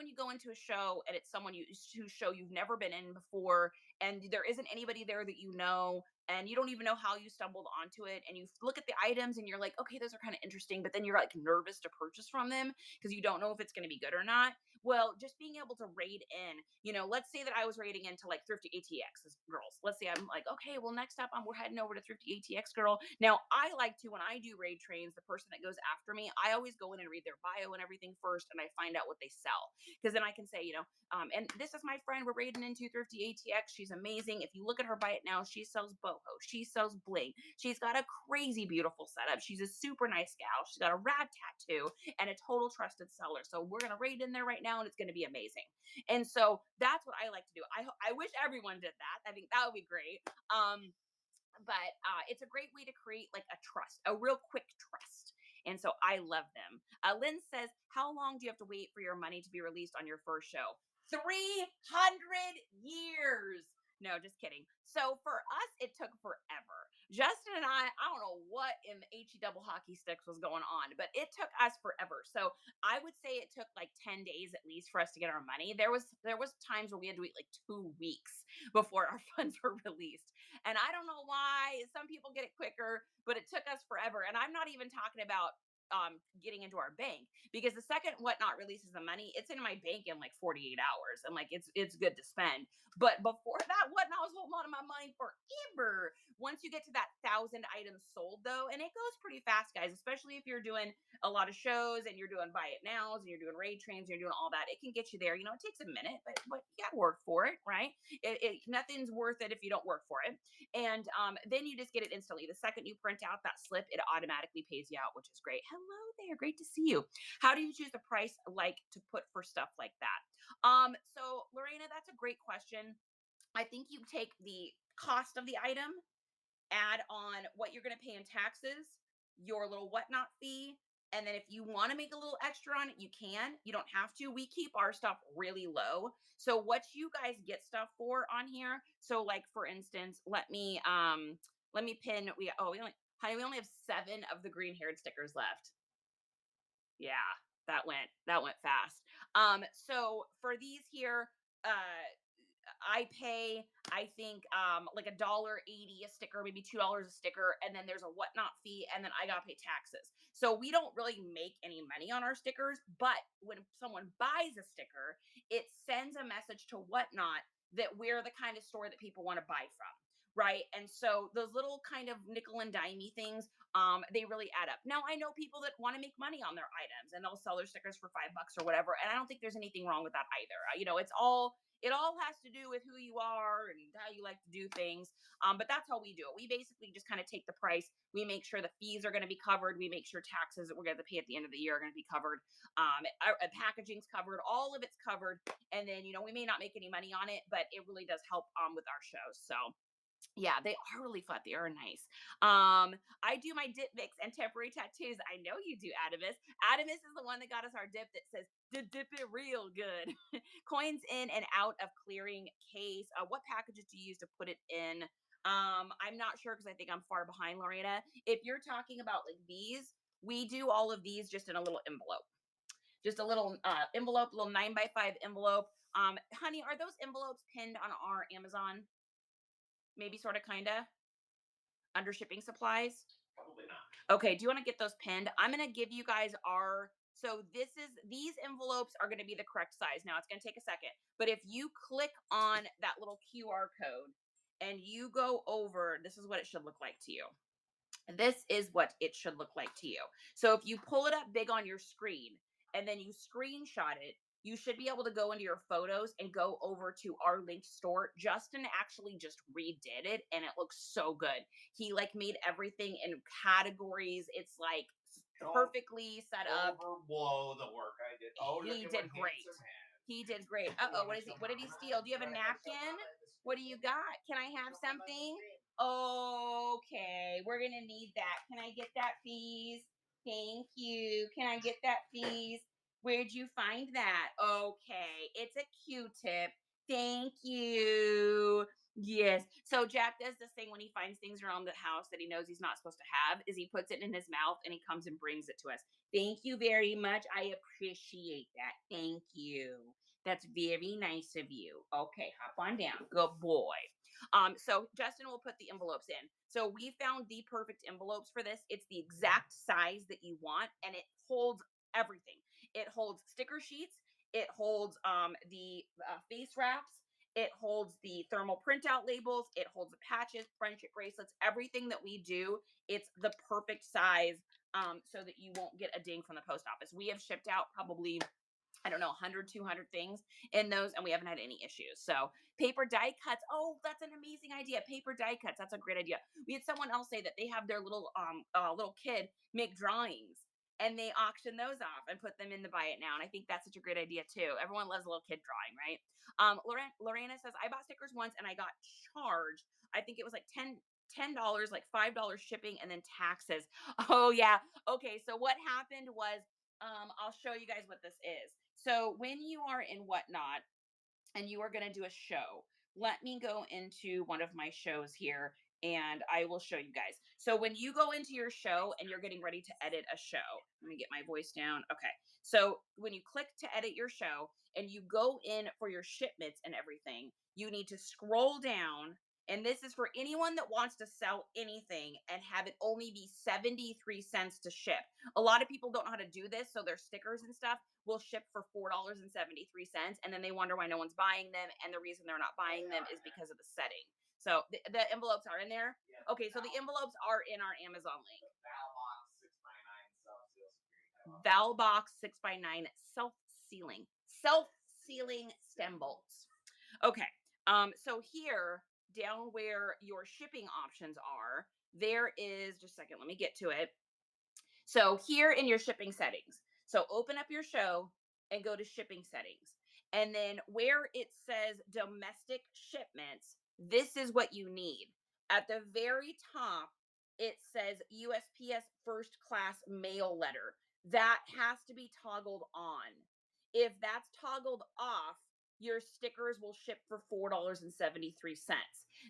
When you go into a show and it's someone whose show you've never been in before, and there isn't anybody there that you know, and you don't even know how you stumbled onto it, and you look at the items and you're like, okay, those are kind of interesting, but then you're like nervous to purchase from them because you don't know if it's going to be good or not. Well, just being able to raid in, let's say that I was raiding into like Thrifty ATX girls. Let's say I'm like, okay, well, next up, we're heading over to Thrifty ATX girl. Now, I like to, when I do raid trains, the person that goes after me, I always go in and read their bio and everything first, and I find out what they sell. Because then I can say, and this is my friend we're raiding into Thrifty ATX. She's amazing. If you look at her bio now, she sells boho, she sells bling. She's got a crazy beautiful setup. She's a super nice gal. She's got a rad tattoo and a total trusted seller. So we're gonna raid in there right now, and it's gonna be amazing. And so that's what I like to do. I wish everyone did that. I think that would be great. But it's a great way to create like a trust, a real quick trust. And so I love them. Lynn says, how long do you have to wait for your money to be released on your first show? 300 years. No, just kidding. So for us, it took forever. Justin and I don't know what in the HE double hockey sticks was going on, but it took us forever. So I would say it took like 10 days at least for us to get our money. There was times where we had to wait like 2 weeks before our funds were released. And I don't know why some people get it quicker, but it took us forever. And I'm not even talking about getting into our bank, because the second Whatnot releases the money, it's in my bank in like 48 hours, and like it's good to spend. But before that, Whatnot was holding on to my money forever. Once you get to that 1,000 items sold though, and it goes pretty fast, guys, especially if you're doing a lot of shows and you're doing buy it nows and you're doing raid trains and you're doing all that, it can get you there. It takes a minute, but you gotta work for it, right? Nothing's worth it if you don't work for it. And then you just get it instantly. The second you print out that slip, it automatically pays you out, which is great. Hello there, great to see you. How do you choose the price like to put for stuff like that? So Lorena, that's a great question. I think you take the cost of the item, add on what you're going to pay in taxes, your little Whatnot fee. And then if you want to make a little extra on it, you can. You don't have to. We keep our stuff really low. So what you guys get stuff for on here. So like for instance, let me pin. We only have 7 of the green haired stickers left. Yeah, that went fast. So for these here, uh I pay, I think, like $1.80 a sticker, maybe $2 a sticker, and then there's a Whatnot fee, and then I gotta pay taxes. So we don't really make any money on our stickers, but when someone buys a sticker, it sends a message to Whatnot that we're the kind of store that people want to buy from. Right. And so those little kind of nickel and dimey things, they really add up. Now I know people that want to make money on their items and they'll sell their stickers for $5 or whatever. And I don't think there's anything wrong with that either. It all has to do with who you are and how you like to do things. But that's how we do it. We basically just kind of take the price. We make sure the fees are going to be covered. We make sure taxes that we're going to pay at the end of the year are going to be covered. Packaging's covered. All of it's covered. And then, we may not make any money on it, but it really does help with our shows. So yeah, they are really flat. They are nice. I do my dip mix and temporary tattoos. I know you do, Adamus. Adamus is the one that got us our dip that says dip it real good. Coins in and out of clearing case. What packages do you use to put it in? I'm not sure because I think I'm far behind, Lorena. If you're talking about like these, we do all of these just in a little envelope. Just a little envelope, little 9x5 envelope. Honey, are those envelopes pinned on our Amazon? Maybe sort of kinda under shipping supplies. Probably not. Okay, do you want to get those pinned? I'm going to give you guys these envelopes are going to be the correct size. Now it's going to take a second, but if you click on that little QR code and you go over, this is what it should look like to you. This is what it should look like to you. So if you pull it up big on your screen and then you screenshot it, you should be able to go into your photos and go over to our linked store. Justin actually just redid it and it looks so good. He like made everything in categories. It's like perfectly set up. Overblow the work I did. Oh, He did great. He did great. Uh-oh, what is he? What did he steal? Do you have a napkin? What do you got? Can I have something? Okay, we're gonna need that. Can I get that, please? Thank you. Can I get that, please? Where'd you find that? Okay, it's a Q-tip. Thank you. Yes. So Jack does this thing when he finds things around the house that he knows he's not supposed to have, is he puts it in his mouth and he comes and brings it to us. Thank you very much. I appreciate that. Thank you. That's very nice of you. Okay, hop on down. Good boy. So Justin will put the envelopes in. So we found the perfect envelopes for this. It's the exact size that you want, and it holds everything. It holds sticker sheets. It holds the face wraps. It holds the thermal printout labels. It holds the patches, friendship bracelets, everything that we do. It's the perfect size so that you won't get a ding from the post office. We have shipped out probably, I don't know, 100, 200 things in those, and we haven't had any issues. So paper die cuts. Oh, that's an amazing idea. Paper die cuts. That's a great idea. We had someone else say that they have their little kid make drawings and they auction those off and put them in the buy it now. And I think that's such a great idea too. Everyone loves a little kid drawing, right? Lorena says, I bought stickers once and I got charged. I think it was like $10, like $5 shipping and then taxes. Oh yeah. Okay. So what happened was I'll show you guys what this is. So when you are in Whatnot and you are going to do a show, let me go into one of my shows here and I will show you guys. So when you go into your show and you're getting ready to edit a show, let me get my voice down. Okay. So when you click to edit your show and you go in for your shipments and everything, you need to scroll down. And this is for anyone that wants to sell anything and have it only be 73 cents to ship. A lot of people don't know how to do this. So their stickers and stuff will ship for $4.73. And then they wonder why no one's buying them. And the reason they're not buying them is because of the setting. So the envelopes are in there. Okay, so the envelopes are in our Amazon link. Valbox 6x9 self-sealing stem bolts. Okay. So here down where your shipping options are, there is just a second, let me get to it. So here in your shipping settings, so open up your show and go to shipping settings. And then where it says domestic shipments, this is what you need. At the very top, it says USPS first class mail letter. That has to be toggled on. If that's toggled off, your stickers will ship for $4.73.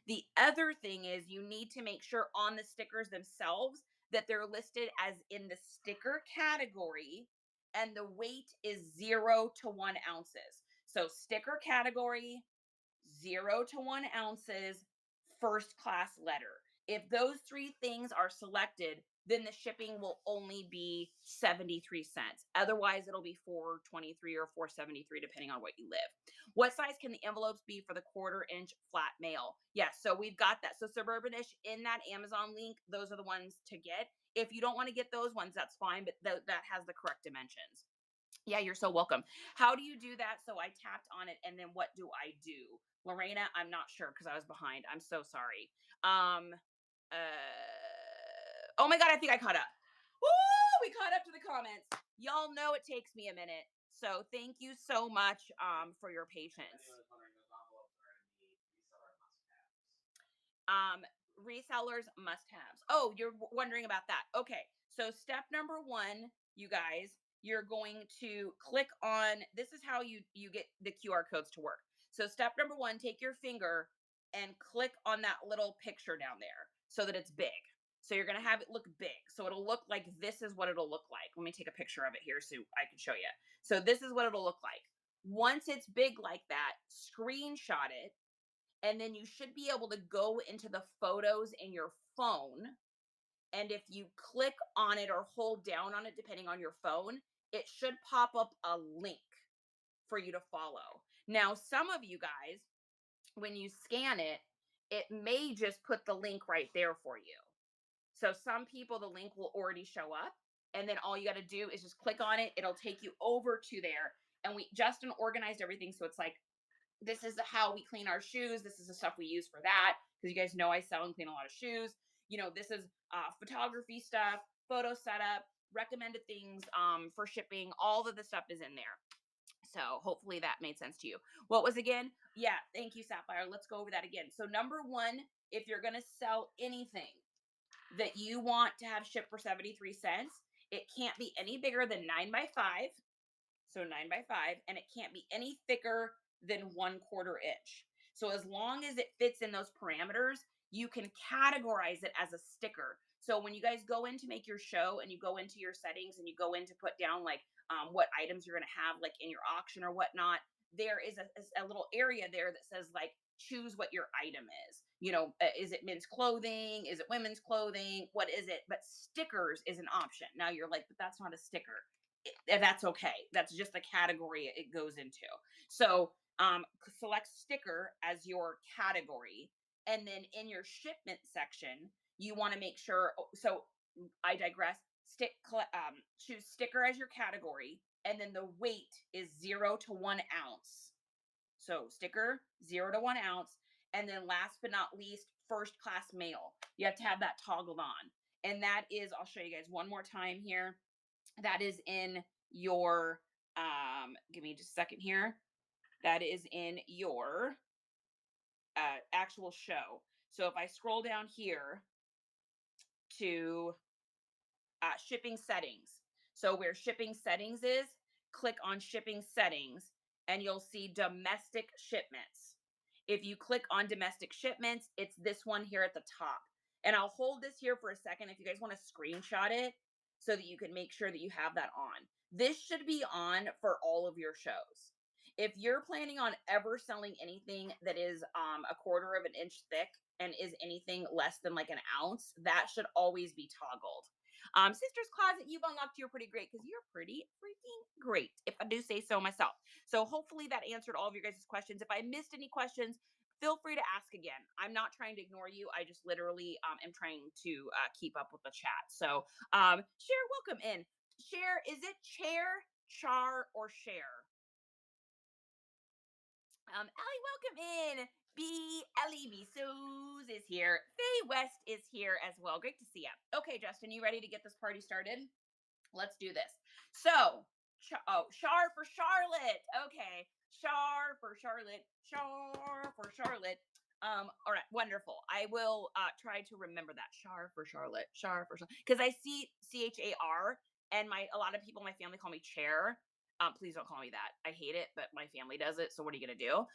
The other thing is you need to make sure on the stickers themselves that they're listed as in the sticker category and the weight is 0 to 1 ounces. So sticker category, 0 to 1 ounces, first class letter. If those three things are selected, then the shipping will only be 73 cents. Otherwise, it'll be 423 or 473, depending on what you live. What size can the envelopes be for the 1/4 inch flat mail? Yes, so we've got that. So Suburbanish in that Amazon link, those are the ones to get. If you don't want to get those ones, that's fine, but that has the correct dimensions. Yeah, you're so welcome. How do you do that? So I tapped on it, and then what do I do? Lorena, I'm not sure because I was behind. I'm so sorry. Um, oh my God, I think I caught up. Woo! We caught up to the comments. Y'all know it takes me a minute. So thank you so much for your patience. Um, Resellers must-haves. Oh, you're wondering about that. Okay, so step number one, you guys, you're going to click on, this is how you get the QR codes to work. So step number one, take your finger and click on that little picture down there so that it's big. So you're going to have it look big. So it'll look like this is what it'll look like. Let me take a picture of it here so I can show you. So this is what it'll look like. Once it's big like that, screenshot it, and then you should be able to go into the photos in your phone. And if you click on it or hold down on it, depending on your phone, it should pop up a link for you to follow. Now, some of you guys, when you scan it, it may just put the link right there for you. So some people, the link will already show up. And then all you got to do is just click on it. It'll take you over to there. And Justin organized everything. So it's like, this is how we clean our shoes. This is the stuff we use for that. Because you guys know I sell and clean a lot of shoes. You know, this is photography stuff, photo setup, recommended things for shipping. All of the stuff is in there. So hopefully that made sense to you. What was again? Yeah, thank you, Sapphire. Let's go over that again. So number one, if you're going to sell anything that you want to have shipped for 73 cents, it can't be any bigger than 9x5. So 9x5, and it can't be any thicker than 1/4 inch. So as long as it fits in those parameters, you can categorize it as a sticker. So when you guys go in to make your show and you go into your settings and you go in to put down like what items you're going to have like in your auction or whatnot, there is a little area there that says like choose what your item is. Is it men's clothing? Is it women's clothing? What is it? But stickers is an option. Now you're like, but that's not a sticker. That's okay. That's just a category it goes into. So select sticker as your category. And then in your shipment section, you want to make sure. So I digress. Choose sticker as your category, and then the weight is 0 to 1 ounce. So sticker 0 to 1 ounce, and then last but not least, first class mail. You have to have that toggled on, and that is. I'll show you guys one more time here. That is in your. Give me just a second here. That is in your actual show. So if I scroll down here to shipping settings. So where shipping settings is, click on shipping settings and you'll see domestic shipments. If you click on domestic shipments, it's this one here at the top. And I'll hold this here for a second if you guys want to screenshot it so that you can make sure that you have that on. This should be on for all of your shows. If you're planning on ever selling anything that is a quarter of an inch thick and is anything less than like an ounce, that should always be toggled. Sister's Closet, you've unlocked your pretty great because you're pretty freaking great, if I do say so myself. So hopefully that answered all of your guys' questions. If I missed any questions, feel free to ask again. I'm not trying to ignore you. I just literally am trying to keep up with the chat. So Cher, welcome in. Cher, is it chair, char, or share? Ellie, welcome in. B. Ellie B. Soos is here. Faye West is here as well. Great to see you. Okay, Justin, you ready to get this party started? Let's do this. So, Char for Charlotte. Okay, Char for Charlotte. Char for Charlotte. All right, wonderful. I will try to remember that. Char for Charlotte. Char for Charlotte. Because I see CHAR, and a lot of people in my family call me Chair. Please don't call me that. I hate it, but my family does it. So what are you gonna do?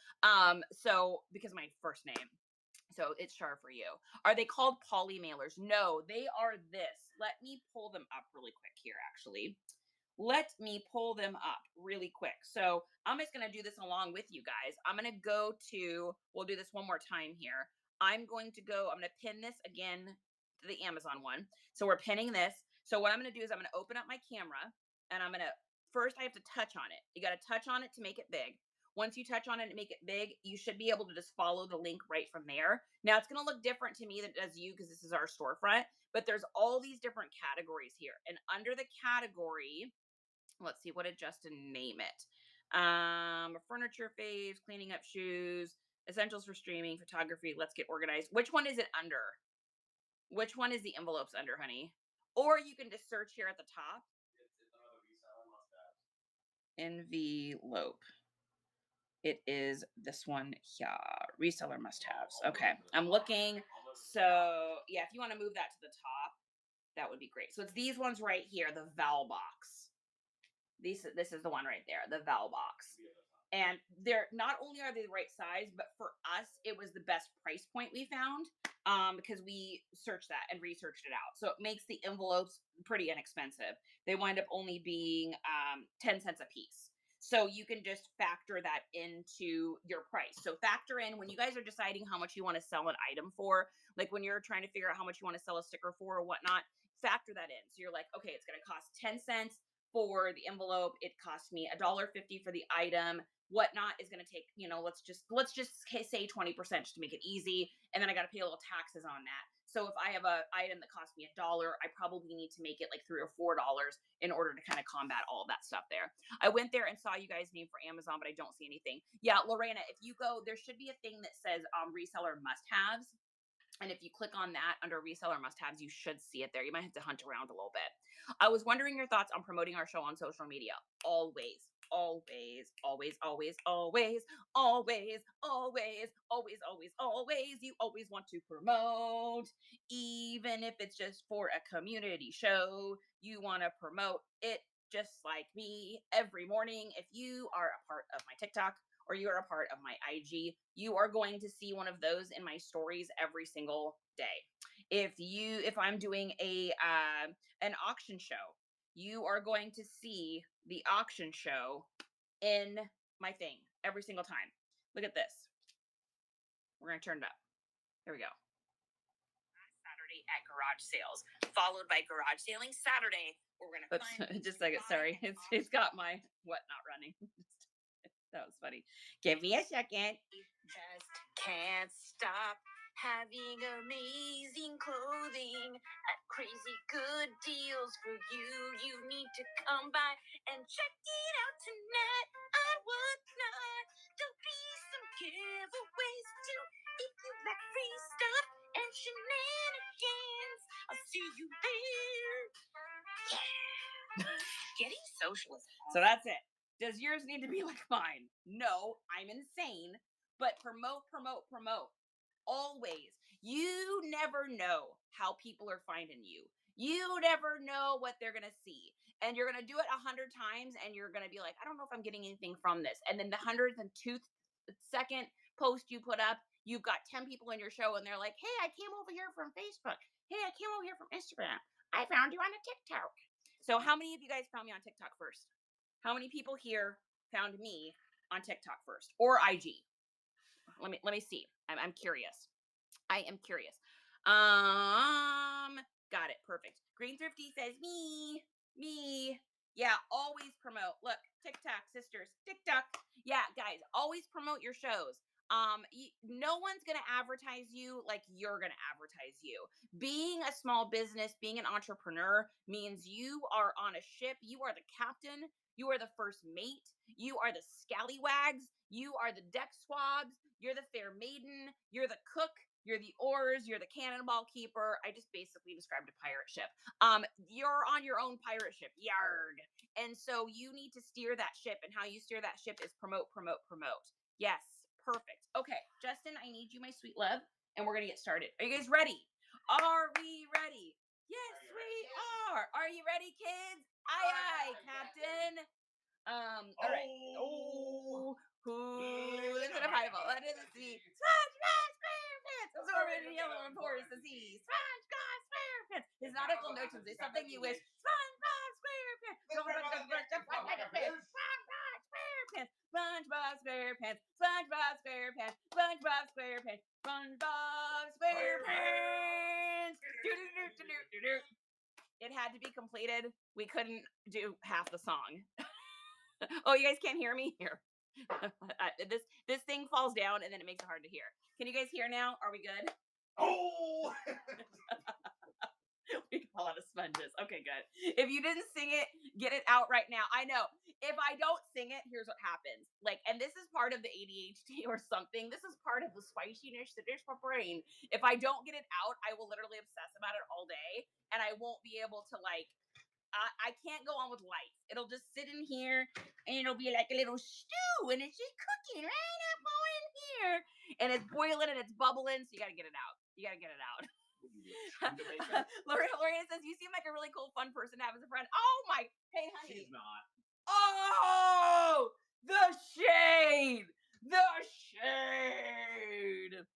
So because my first name. So it's Char for you. Are they called poly mailers? No, they are this. Let me pull them up really quick here, actually. Let me pull them up really quick. So I'm just going to do this along with you guys. I'm going to go to, we'll do this one more time here. I'm going to pin this again to the Amazon one. So we're pinning this. So what I'm going to do is I'm going to open up my camera and first I have to touch on it. You got to touch on it to make it big. Once you touch on it and make it big, you should be able to just follow the link right from there. Now it's going to look different to me than it does you because this is our storefront, but there's all these different categories here. And under the category, let's see, what did Justin name it? Furniture faves, cleaning up shoes, essentials for streaming, photography. Let's get organized. Which one is it under? Which one is the envelopes under, honey? Or you can just search here at the top. Envelope. It is this one here. Reseller must-haves. Okay, I'm looking. So yeah, if you want to move that to the top, that would be great. So it's these ones right here, the Val box. This is the one right there, the Val box. And they're not only are they the right size, but for us, it was the best price point we found because we searched that and researched it out. So it makes the envelopes pretty inexpensive. They wind up only being 10 cents a piece. So you can just factor that into your price. So factor in when you guys are deciding how much you want to sell an item for, like when you're trying to figure out how much you want to sell a sticker for or whatnot, factor that in. So you're like, okay, it's going to cost 10 cents for the envelope. It cost me $1.50 for the item. Whatnot is going to take, let's just say 20% just to make it easy. And then I got to pay a little taxes on that. So if I have an item that costs me $1, I probably need to make it like $3 or $4 in order to kind of combat all of that stuff there. I went there and saw you guys' name for Amazon, but I don't see anything. Yeah, Lorena, if you go, there should be a thing that says reseller must-haves. And if you click on that under reseller must-haves, you should see it there. You might have to hunt around a little bit. I was wondering your thoughts on promoting our show on social media. Always, always, always, always, always, always, always, always, always, always. You always want to promote, even if it's just for a community show. You want to promote it just like me every morning. If you are a part of my TikTok, or you are a part of my IG, you are going to see one of those in my stories every single day. If I'm doing an auction show, you are going to see the auction show in my thing every single time. Look at this. We're going to turn it up. Here we go. Saturday at garage sales, followed by garage sailing Saturday. We're going to find just a second. Sorry. It's got my what not running. That was funny. Give me a second. Just can't stop having amazing clothing at crazy good deals for you. You need to come by and check it out tonight. I would not. There'll be some giveaways too if you like free stuff and shenanigans. I'll see you there. Getting socialist. So that's it. Does yours need to be like mine? No, I'm insane. But promote. Always. You never know how people are finding you. You never know what they're going to see. And you're going to do it 100 times and you're going to be like, I don't know if I'm getting anything from this. And then the 102nd post you put up, you've got 10 people in your show and they're like, hey, I came over here from Facebook. Hey, I came over here from Instagram. I found you on a TikTok. So how many of you guys found me on TikTok first? How many people here found me on TikTok first or IG? Let me see. I'm curious. I am curious. Got it. Perfect. Green Thrifty says me. Yeah, always promote. Look, TikTok sisters, TikTok. Yeah, guys, always promote your shows. No one's gonna advertise you like you're gonna advertise you. Being a small business, being an entrepreneur means you are on a ship. You are the captain. You are the first mate. You are the scallywags. You are the deck swabs. You're the fair maiden. You're the cook. You're the oars. You're the cannonball keeper. I just basically described a pirate ship. You're on your own pirate ship. Yarg. And so you need to steer that ship. And how you steer that ship is promote. Yes. Perfect. Okay. Justin, I need you, my sweet love. And we're going to get started. Are you guys ready? Are we ready? Yes, we are. Are you ready, kids? Aye, Captain. All right. Oh, who lives in a pineapple under the sea? SpongeBob SquarePants, absorbent in yellow and pours the sea. SpongeBob SquarePants. His nautical notions is something you wish. SpongeBob SquarePants. SpongeBob SquarePants. SpongeBob SquarePants. SpongeBob SquarePants. SpongeBob SquarePants. It had to be completed. We couldn't do half the song. Oh, you guys can't hear me here. This thing falls down and then it makes it hard to hear. Can you guys hear now? Are we good? Oh! We call it a sponges. Okay, good. If you didn't sing it, get it out right now. I know. If I don't sing it, here's what happens. Like, and this is part of the ADHD or something. This is part of the spiciness that is my brain. If I don't get it out, I will literally obsess about it all day and I won't be able to like I can't go on with life. It'll just sit in here and it'll be like a little stew and it's just cooking right up in here. And it's boiling and it's bubbling, so you gotta get it out. Lorena says, you seem like a really cool, fun person to have as a friend. Oh my, hey honey. She's not. Oh, the shade.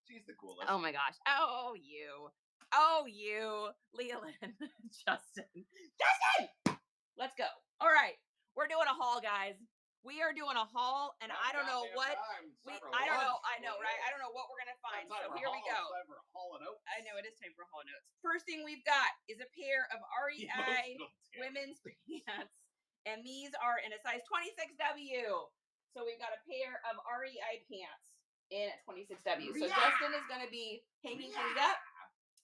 She's the coolest. Oh my gosh. Oh, you, Leland, Justin. Let's go. All right. We're doing a haul, guys. We are doing a haul, and I don't know what. I don't know. I know, right? I don't know what we're going to find. So here we go. I know it is time for haul notes. First thing we've got is a pair of REI women's pants, and these are in a size 26W. So we've got a pair of REI pants in a 26W. So Justin is going to be hanging things up.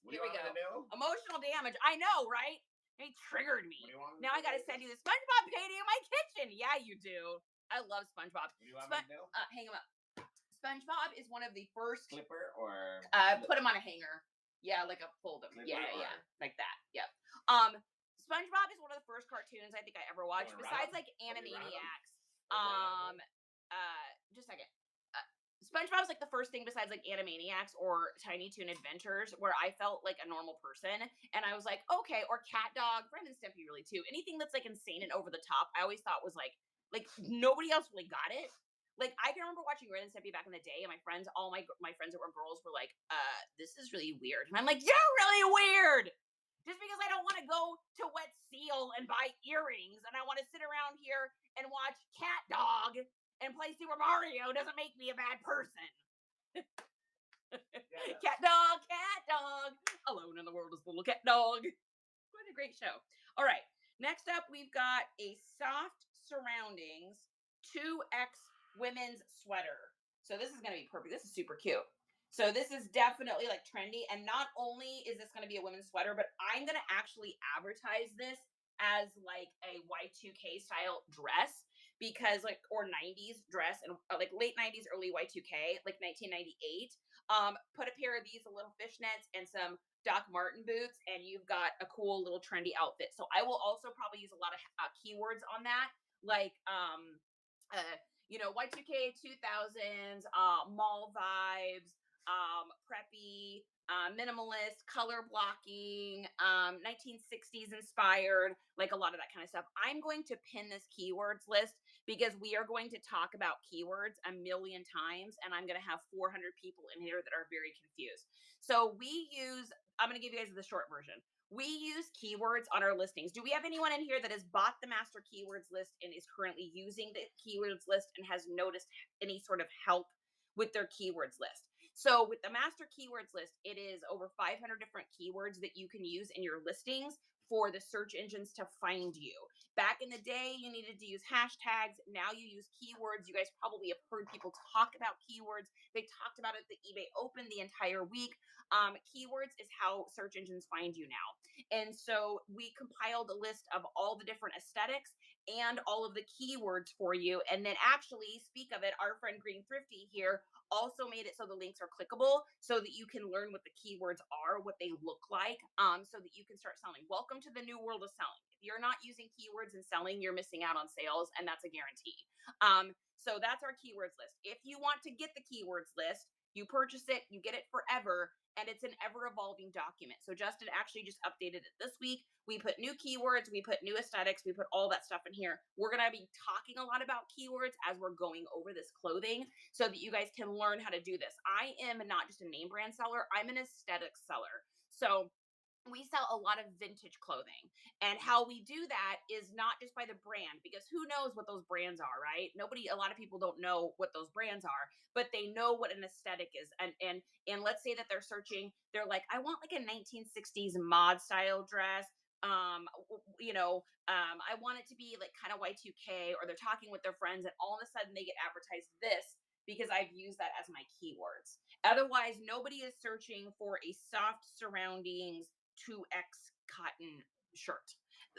Here we go. Emotional damage. I know, right? It triggered me. Now I gotta send you the SpongeBob painting in my kitchen. Yeah, you do. I love SpongeBob. Hang him up. SpongeBob is one of the first clipper or put him on a hanger. Yeah, like a fold him. Yeah, like that. Yep. SpongeBob is one of the first cartoons I think I ever watched, besides like Animaniacs. Just a second. SpongeBob's like the first thing besides like Animaniacs or Tiny Toon Adventures where I felt like a normal person, and I was like, okay, or Cat Dog, Ren and Stimpy really too. Anything that's like insane and over the top, I always thought was like nobody else really got it. Like I can remember watching Ren and Stimpy back in the day, and my friends, all my friends that were girls were like, this is really weird, and I'm like, you're really weird. Just because I don't want to go to Wet Seal and buy earrings, and I want to sit around here and watch Cat Dog and play Super Mario doesn't make me a bad person. Cat dog. Alone in the world is the little cat dog. What a great show. All right. Next up, we've got a soft surroundings 2X women's sweater. So this is going to be perfect. This is super cute. So this is definitely like trendy. And not only is this going to be a women's sweater, but I'm going to actually advertise this as like a Y2K style dress because like or 90s dress and like late 90s early Y2K like 1998. Put a pair of these little fishnets and some Doc Martin boots, and you've got a cool little trendy outfit. So I will also probably use a lot of keywords on that, like uh, Y2K 2000s, mall vibes, preppy, minimalist, color blocking, 1960s inspired, like a lot of that kind of stuff. I'm going to pin this keywords list because we are going to talk about keywords a million times, and I'm going to have 400 people in here that are very confused. So I'm going to give you guys the short version. We use keywords on our listings. Do we have anyone in here that has bought the master keywords list and is currently using the keywords list and has noticed any sort of help with their keywords list? So with the master keywords list, it is over 500 different keywords that you can use in your listings for the search engines to find you. Back in the day, you needed to use hashtags. Now you use keywords. You guys probably have heard people talk about keywords. They talked about it at the eBay Open the entire week. Keywords is how search engines find you now. And so we compiled a list of all the different aesthetics and all of the keywords for you. And then actually, speak of it, our friend Green Thrifty here also made it so the links are clickable so that you can learn what the keywords are, what they look like, so that you can start selling. Welcome to the new world of selling. If you're not using keywords and selling, you're missing out on sales, and that's a guarantee. So that's our keywords list. If you want to get the keywords list, you purchase it, you get it forever, and it's an ever evolving document. So Justin actually just updated it this week. We put new keywords, we put new aesthetics, we put all that stuff in here. We're going to be talking a lot about keywords as we're going over this clothing so that you guys can learn how to do this. I am not just a name brand seller, I'm an aesthetic seller. So we sell a lot of vintage clothing, and how we do that is not just by the brand, because who knows what those brands are, right? A lot of people don't know what those brands are, but they know what an aesthetic is. And let's say that they're searching, they're like, I want like a 1960s mod style dress. I want it to be like kind of Y2K, or they're talking with their friends and all of a sudden they get advertised this because I've used that as my keywords. Otherwise, nobody is searching for a soft surroundings 2X cotton shirt.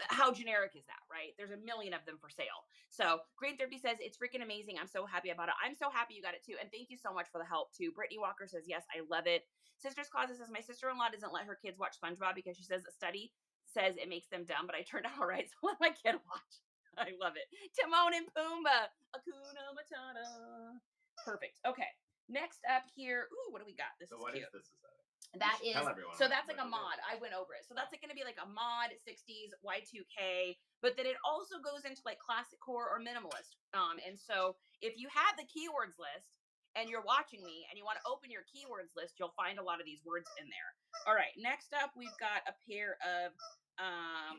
How generic is that, right? There's a million of them for sale. So Green Therapy says, it's freaking amazing. I'm so happy about it. I'm so happy you got it too. And thank you so much for the help too. Brittany Walker says, yes, I love it. Sister's Closet says, my sister-in-law doesn't let her kids watch SpongeBob because she says a study says it makes them dumb, but I turned out all right. So let my kid watch. I love it. Timon and Pumbaa. Akuna Matata. Perfect. Okay. Next up here. Ooh, what do we got? This is what cute. Is this aesthetic? That is, so that's like a mod. I went over it. So that's like going to be like a mod 60s Y2K, but then it also goes into like classic core or minimalist. And so if you have the keywords list and you're watching me and you want to open your keywords list, you'll find a lot of these words in there. All right, next up we've got a pair of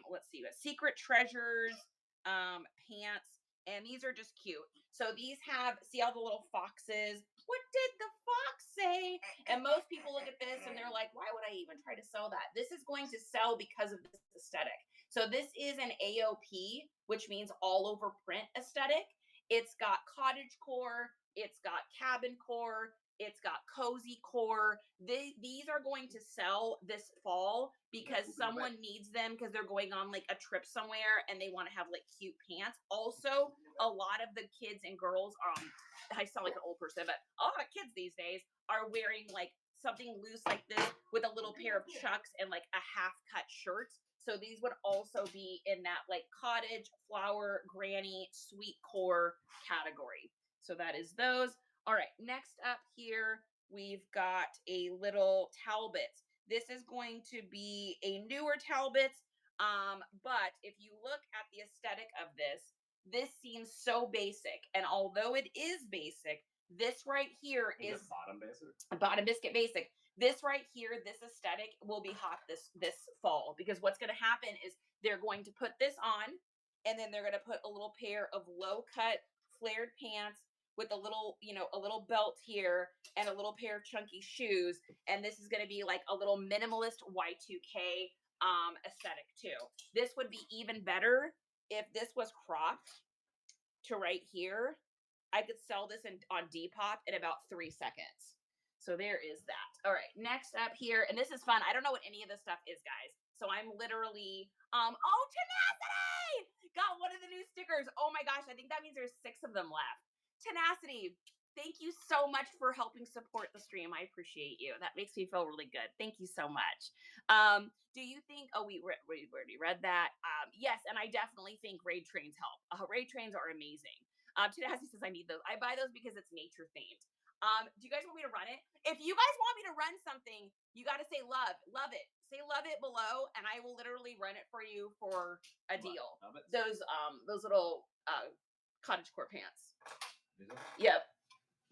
let's see, Secret Treasures pants, and these are just cute. So these see all the little foxes. What did the fox say? And most people look at this and they're like, why would I even try to sell that? This is going to sell because of this aesthetic. So this is an AOP, which means all over print aesthetic. It's got cottage core, it's got cabin core, it's got cozy core. These are going to sell this fall because someone needs them because they're going on like a trip somewhere and they want to have like cute pants. Also, a lot of the kids and girls, I sound like an old person, but a lot of kids these days are wearing like something loose like this with a little pair of chucks and like a half cut shirt. So these would also be in that like cottage, flower, granny, sweet core category. So that is those. All right, next up here, we've got a little Talbots. This is going to be a newer Talbots, but if you look at the aesthetic of this seems so basic. And although it is basic, this right here is bottom basic. Bottom biscuit basic. This right here, this aesthetic will be hot this fall, because what's going to happen is they're going to put this on, and then they're going to put a little pair of low cut flared pants with a little, a little belt here and a little pair of chunky shoes. And this is going to be like a little minimalist Y2K aesthetic too. This would be even better if this was cropped to right here. I could sell this on Depop in about 3 seconds. So there is that. All right, next up here, and this is fun. I don't know what any of this stuff is, guys. So I'm literally, oh, Tenacity! Got one of the new stickers. Oh my gosh, I think that means there's 6 of them left. Tenacity, thank you so much for helping support the stream. I appreciate you. That makes me feel really good. Thank you so much. Do you think, oh, we already read that. Yes, and I definitely think raid trains help. Raid trains are amazing. Tenacity says I need those. I buy those because it's nature themed. Do you guys want me to run it? If you guys want me to run something, you got to say love it. Say love it below, and I will literally run it for you for a deal. Those little cottagecore pants. Yep,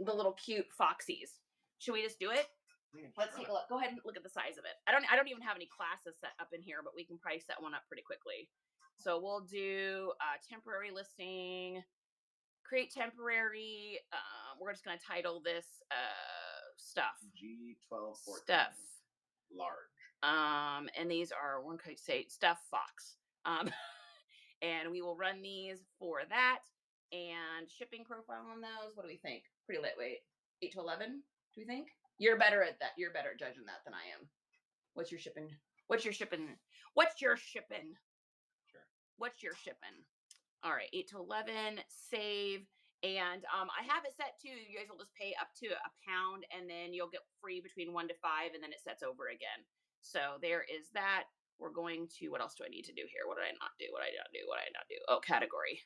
the little cute foxies. Should we just do it? Let's take a look. Go ahead and look at the size of it. I don't even have any classes set up in here, but we can probably set one up pretty quickly. So we'll do temporary listing. Create temporary. We're just going to title this stuff. G1214. Stuff. Large. And these are, one could say, stuff fox. And we will run these for that. And shipping profile on those. What do we think? Pretty lightweight. 8 to 11, do we think? You're better at that. You're better at judging that than I am. What's your shipping? What's your shipping? Sure. What's your shipping? All right, 8 to 11, save. And I have it set to, you guys will just pay up to £1 and then you'll get free between 1 to 5 and then it sets over again. So there is that. We're going to, what else do I need to do here? What did I not do? Oh, category.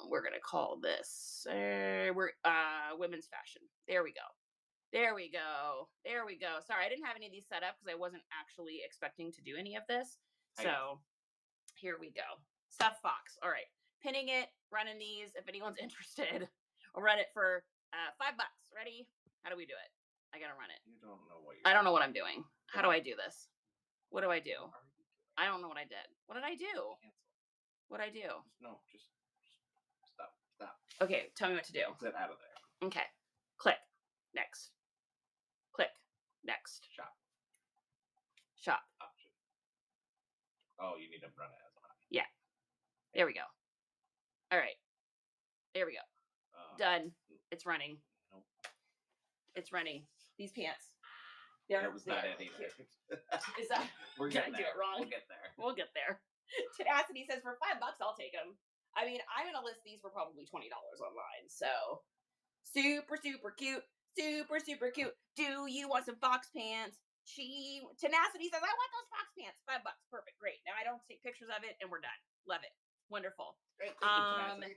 We're going to call this, women's fashion. There we go. Sorry, I didn't have any of these set up because I wasn't actually expecting to do any of this. So here we go. Stuff fox. All right. Pinning it, running these. If anyone's interested, I'll run it for $5. Ready? How do we do it? I gotta run it. You don't know what I don't know what I'm doing. How do I do this? What do I do? I don't know what I did. What did I do? Cancel. What did I do? Just stop. Okay, tell me what to do. Exit out of there. Okay. Click. Next. Click. Next. Shop. Option. Oh, you need to run it as an option. Yeah. There we go. All right. There we go. Done. It's running. Nope. It's running. These pants. That was not it either. Is that? We're Did I getting do there. it wrong? We'll get there. Tenacity says for $5, I'll take them. I mean, I'm gonna list these for probably $20 online. So super cute. Super cute. Do you want some fox pants? Tenacity says, I want those fox pants. $5. Perfect. Great. Now I don't take pictures of it and we're done. Love it. Wonderful. Great. Thank you,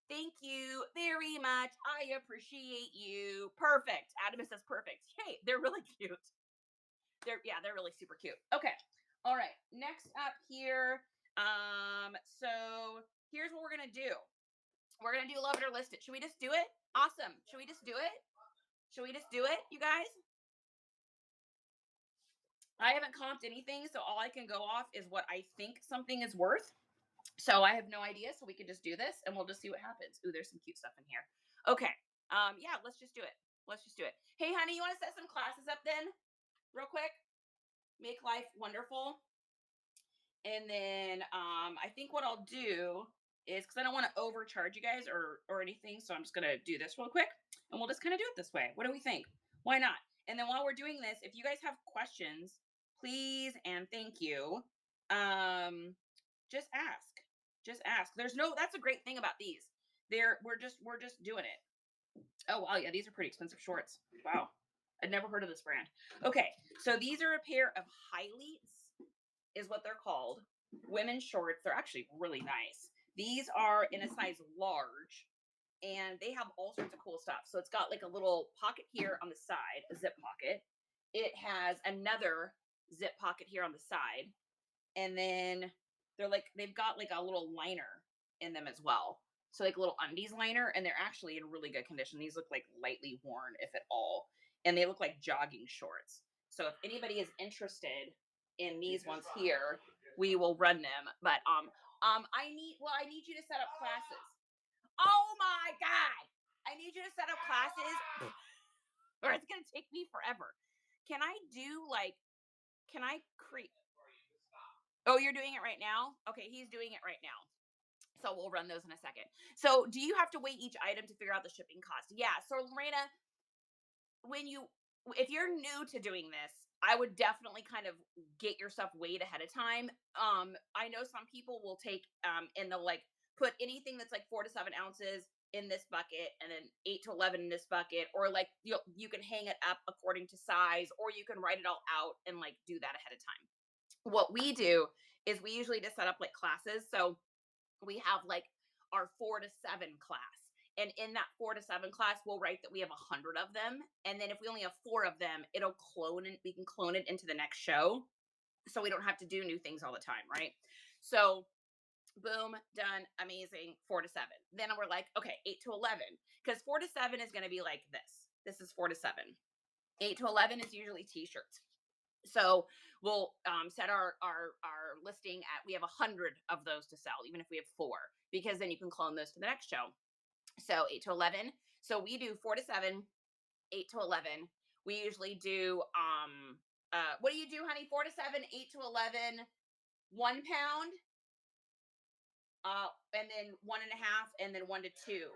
thank you very much. I appreciate you. Perfect. Adam says perfect. Hey, they're really cute. They're really super cute. Okay. All right. Next up here. So here's what we're gonna do. We're gonna do love it or list it. Should we just do it? Awesome. Should we just do it? You guys? I haven't comped anything, so all I can go off is what I think something is worth. So I have no idea, so we can just do this and we'll just see what happens. Ooh, there's some cute stuff in here. Okay. Yeah, let's just do it. Hey, honey, you want to set some classes up then? Real quick? Make life wonderful. And then I think what I'll do is, because I don't want to overcharge you guys or anything, so I'm just going to do this real quick. And we'll just kind of do it this way. What do we think? Why not? And then while we're doing this, if you guys have questions, please and thank you. Just ask. That's a great thing about these. We're just doing it. Oh wow, yeah, these are pretty expensive shorts. Wow. I'd never heard of this brand. Okay, so these are a pair of highlights, is what they're called. Women's shorts. They're actually really nice. These are in a size large, and they have all sorts of cool stuff. So it's got like a little pocket here on the side, a zip pocket. It has another zip pocket here on the side, and then they've got like a little liner in them as well. So like a little undies liner, and they're actually in really good condition. These look like lightly worn, if at all, and they look like jogging shorts. So if anybody is interested in these ones here, we will run them. But I need you to set up classes. Oh my God. I need you to set up classes or it's going to take me forever. Can I do like, can I create? Oh, you're doing it right now? Okay, he's doing it right now. So we'll run those in a second. So do you have to weigh each item to figure out the shipping cost? Yeah. So Lorena, when you if you're new to doing this, I would definitely kind of get your stuff weighed ahead of time. I know some people will take and they'll like put anything that's like 4 to 7 ounces in this bucket and then 8 to 11 in this bucket, or like you can hang it up according to size, or you can write it all out and like do that ahead of time. What we do is we usually just set up like classes. So we have like our 4 to 7 class. And in that 4 to 7 class, we'll write that we have 100 of them. And then if we only have 4 of them, it'll clone and we can clone it into the next show. So we don't have to do new things all the time, right? So boom, done, amazing, 4 to 7. Then we're like, okay, 8 to 11. Because 4 to 7 is going to be like this. This is 4 to 7. 8 to 11 is usually t-shirts. So we'll set our listing at, we have 100 of those to sell, even if we have 4, because then you can clone those to the next show. So 8 to 11. So we do 4 to 7, 8 to 11. We usually do what do you do, honey? 4 to 7, 8 to 11, 1 pound, and then 1.5, and then 1 to 2.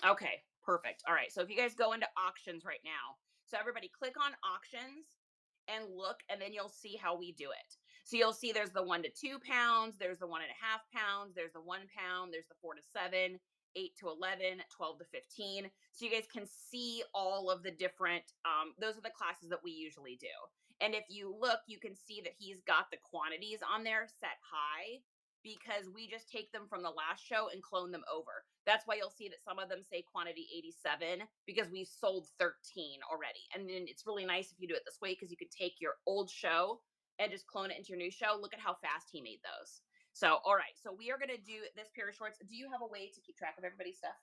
Okay, perfect. All right. So if you guys go into auctions right now, so everybody click on auctions and look, and then you'll see how we do it. So you'll see there's the 1 to 2 pounds, there's the 1.5 pounds, there's the 1 pound, there's the 4 to 7, 8 to 11, 12 to 15. So you guys can see all of the different, those are the classes that we usually do. And if you look, you can see that he's got the quantities on there set high, because we just take them from the last show and clone them over. That's why you'll see that some of them say quantity 87, because we sold 13 already. And then it's really nice if you do it this way, because you could take your old show and just clone it into your new show. Look at how fast he made those. So, all right. So we are going to do this pair of shorts. Do you have a way to keep track of everybody's stuff?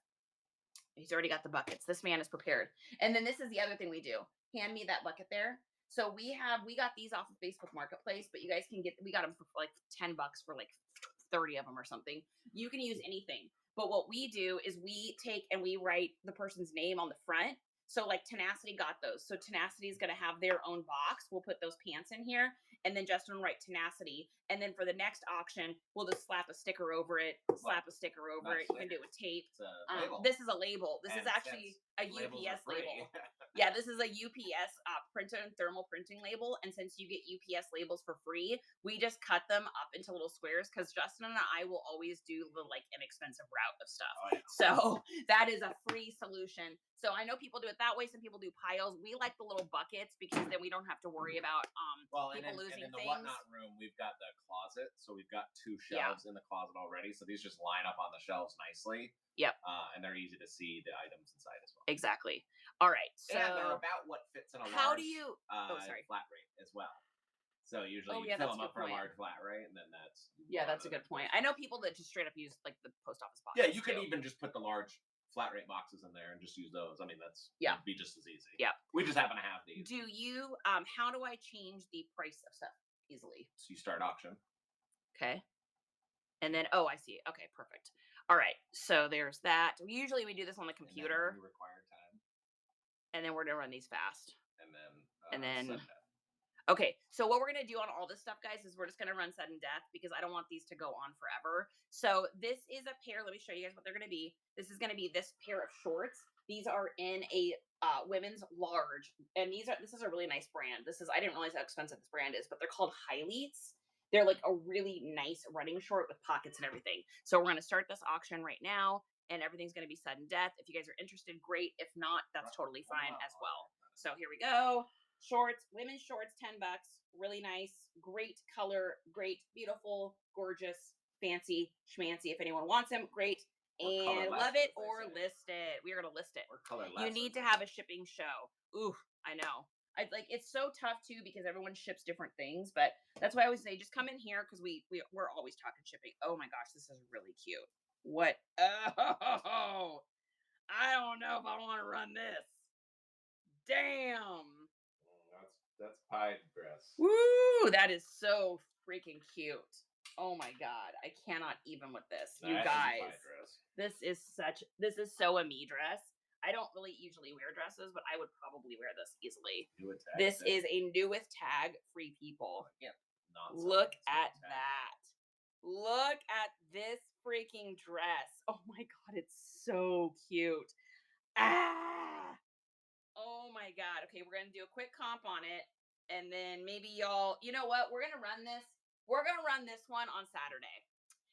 He's already got the buckets. This man is prepared. And then this is the other thing we do. Hand me that bucket there. So we got these off of Facebook Marketplace, but you guys can we got them for like $10 for like 30 of them or something. You can use anything. But what we do is we take and we write the person's name on the front. So like Tenacity got those. So Tenacity is going to have their own box. We'll put those pants in here, and then Justin will write Tenacity. And then for the next auction, we'll just slap a sticker over it, slap a sticker over it. You can do it with tape. This is a label. This is actually a UPS label. Yeah, this is a UPS printer and thermal printing label. And since you get UPS labels for free, we just cut them up into little squares, because Justin and I will always do the like inexpensive route of stuff. Oh, yeah. So that is a free solution. So I know people do it that way. Some people do piles. We like the little buckets, because then we don't have to worry about people losing and in the things. whatnot room, we've got the closet. So we've got 2 shelves in the closet already. So these just line up on the shelves nicely. Yep. And they're easy to see the items inside as well. Exactly. All right. So and they're about what fits in a large flat rate as well. So usually you fill them up for a large flat rate, and then that's that's a good point. I know people that just straight up use like the post office boxes. Yeah, you could even just put the large flat rate boxes in there and just use those. I mean, it'd be just as easy. Yeah. We just happen to have these. Do you how do I change the price of stuff easily? So you start auction. Okay. And then I see. Okay, perfect. All right. So there's that. Usually we do this on the computer. And require time. And then we're gonna run these fast. And then okay, so what we're going to do on all this stuff, guys, is we're just going to run sudden death, because I don't want these to go on forever. So this is a pair. Let me show you guys what they're going to be. This is going to be this pair of shorts. These are in a women's large. And this is a really nice brand. I didn't realize how expensive this brand is, but they're called Highlights. They're like a really nice running short with pockets and everything. So we're going to start this auction right now, and everything's going to be sudden death. If you guys are interested, great. If not, that's totally fine as well. So here we go. Shorts, women's shorts, $10. Really nice, great color, great, beautiful, gorgeous, fancy, schmancy. If anyone wants them, great. And love it or list it. We are going to list it. Or colorless. You need to have a shipping show. Ooh, I know. It's so tough too, because everyone ships different things, but that's why I always say just come in here, because we're always talking shipping. Oh my gosh, this is really cute. What? Oh, I don't know if I want to run this. Damn. That's pied dress. Woo! That is so freaking cute. Oh my God. I cannot even with this. That You is a guys. pie dress. This is so a me dress. I don't really usually wear dresses, but I would probably wear this easily. Do a tag This thing. is a new with tag free people. Yeah. Look at that. Look at this freaking dress. Oh my God, it's so cute. Ah! Oh my God. Okay, we're going to do a quick comp on it. And then maybe y'all, you know what? We're going to run this. We're going to run this one on Saturday.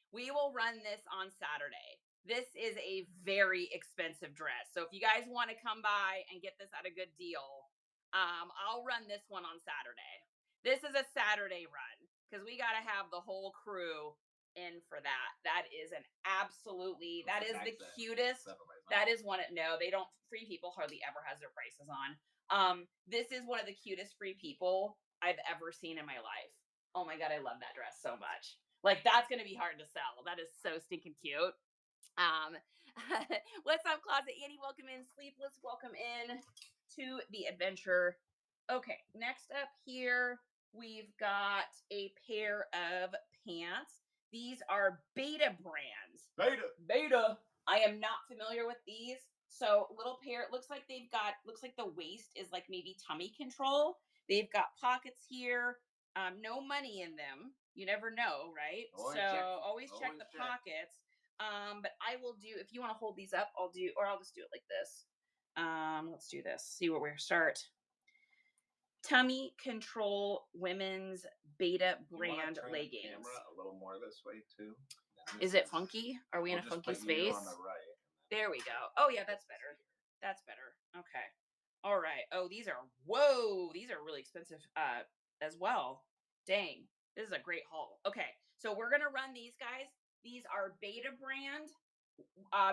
We will run this on Saturday. This is a very expensive dress. So if you guys want to come by and get this at a good deal, I'll run this one on Saturday. This is a Saturday run because we got to have the whole crew in for that. That is an absolutely, that is the cutest. That is one. No, they don't, Free People hardly ever has their prices on. This is one of the cutest Free People I've ever seen in my life. Oh my God, I love that dress so much. Like, that's going to be hard to sell. That is so stinking cute. What's up, Closet Annie? Welcome in. Sleepless, welcome in to the adventure. Okay, next up here, we've got a pair of pants. These are Beta brands. Beta. I am not familiar with these. So little pair, it looks like looks like the waist is like maybe tummy control. They've got pockets here. No money in them. You never know, right? Always check the pockets. But I will do, if you want to hold these up, I'll just do it like this. Let's do this. See where we start. Tummy control women's Beta brand leggings. Camera a little more this way too. Is it funky? Are we in a funky space? On the right. There we go. Oh yeah, that's better. That's better. Okay. All right. Oh, these are really expensive as well. Dang. This is a great haul. Okay. So we're going to run these guys. These are Beta brand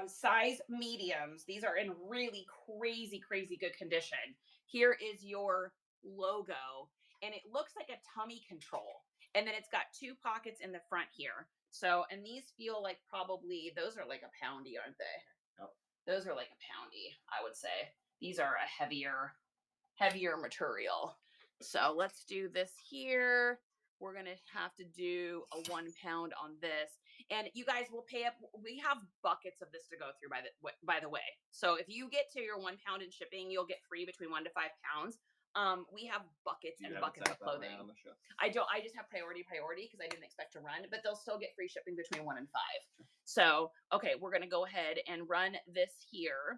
size mediums. These are in really crazy good condition. Here is your logo, and it looks like a tummy control. And then it's got two pockets in the front here. So, and these feel like probably, those are like a poundy, aren't they? Yep. Those are like a poundy, I would say. These are a heavier material. So let's do this here. We're going to have to do a 1 pound on this. And you guys will pay up. We have buckets of this to go through, by the way. So if you get to your 1 pound in shipping, you'll get free between 1 to 5 pounds. We have buckets and buckets of clothing. I don't. I just have priority because I didn't expect to run, but they'll still get free shipping between 1 and 5. So, okay, we're going to go ahead and run this here.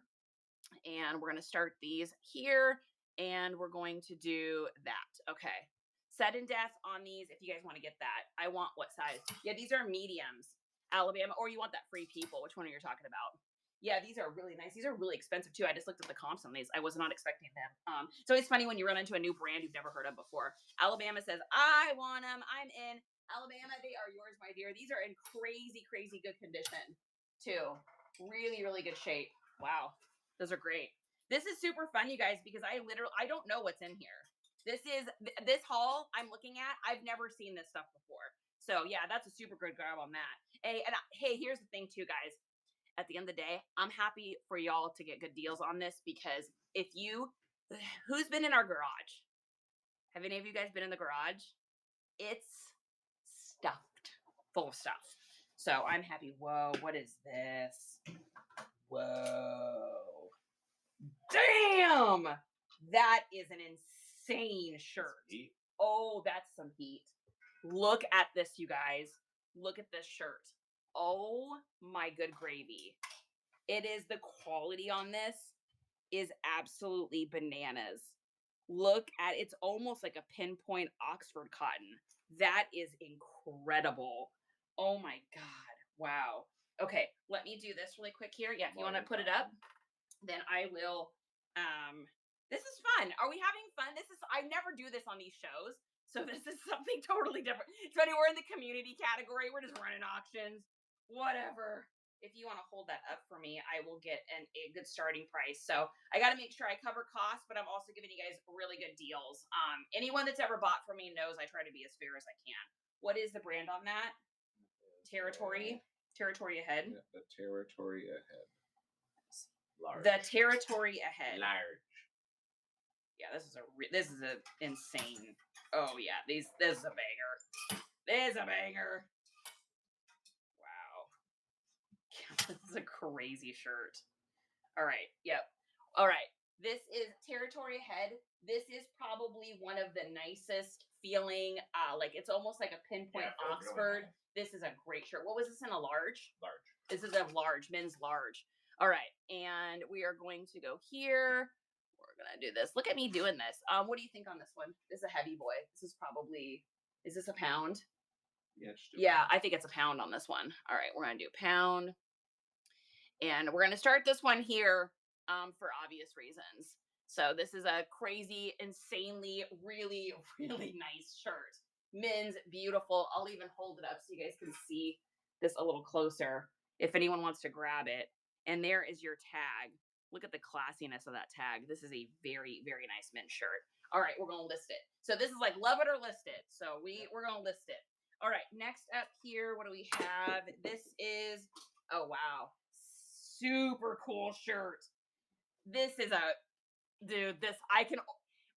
And we're going to start these here. And we're going to do that. Okay. Sudden death on these, if you guys want to get that. I want what size? Yeah, these are mediums. Alabama, or you want that Free People? Which one are you talking about? Yeah, these are really nice. These are really expensive too. I just looked at the comps on these. I was not expecting them. So it's funny when you run into a new brand you've never heard of before. Alabama says, I want them. I'm in. Alabama, they are yours, my dear. These are in crazy good condition too. Really good shape. Wow. Those are great. This is super fun, you guys, because I don't know what's in here. This haul I'm looking at, I've never seen this stuff before. So yeah, that's a super good grab on that. Hey, here's the thing too, guys. At the end of the day, I'm happy for y'all to get good deals on this because who's been in our garage? Have any of you guys been in the garage? It's stuffed, full of stuff. So I'm happy. Whoa, what is this? Whoa. Damn! That is an insane shirt. Oh, that's some heat. Look at this, you guys. Look at this shirt. Oh my good gravy. It is, the quality on this is absolutely bananas. Look at, it's almost like a pinpoint Oxford cotton. That is incredible. Oh my God. Wow. Okay, let me do this really quick here. Yeah, if you want to put it up, then I will. This is fun. Are we having fun? I never do this on these shows. So this is something totally different. It's funny, we're in the community category. We're just running auctions. Whatever. If you want to hold that up for me, I will get a good starting price. So I got to make sure I cover costs, but I'm also giving you guys really good deals. Anyone that's ever bought from me knows I try to be as fair as I can. What is the brand on that? Territory Ahead. Yeah, the Territory Ahead. Large. The Territory Ahead. Large. Yeah, this is a insane. Oh yeah, this is a banger. This is a banger. This is a crazy shirt. All right. Yep. All right. This is Territory Ahead. This is probably one of the nicest feeling. Like it's almost like a pinpoint Oxford. Really nice. This is a great shirt. What was this in a large? Large. This is a large, men's large. All right. And we are going to go here. We're going to do this. Look at me doing this. What do you think on this one? This is a heavy boy. This is probably, is this a pound? Yeah, I think it's a pound on this one. All right. We're going to do pound. And we're going to start this one here for obvious reasons. So this is a crazy, insanely, really, really nice shirt. Men's, beautiful. I'll even hold it up so you guys can see this a little closer if anyone wants to grab it. And there is your tag. Look at the classiness of that tag. This is a very, very nice men's shirt. All right, we're going to list it. So this is like love it or list it. So we're going to list it. All right, next up here, what do we have? This is, oh, wow. Super cool shirt. This is a, dude, this, I can,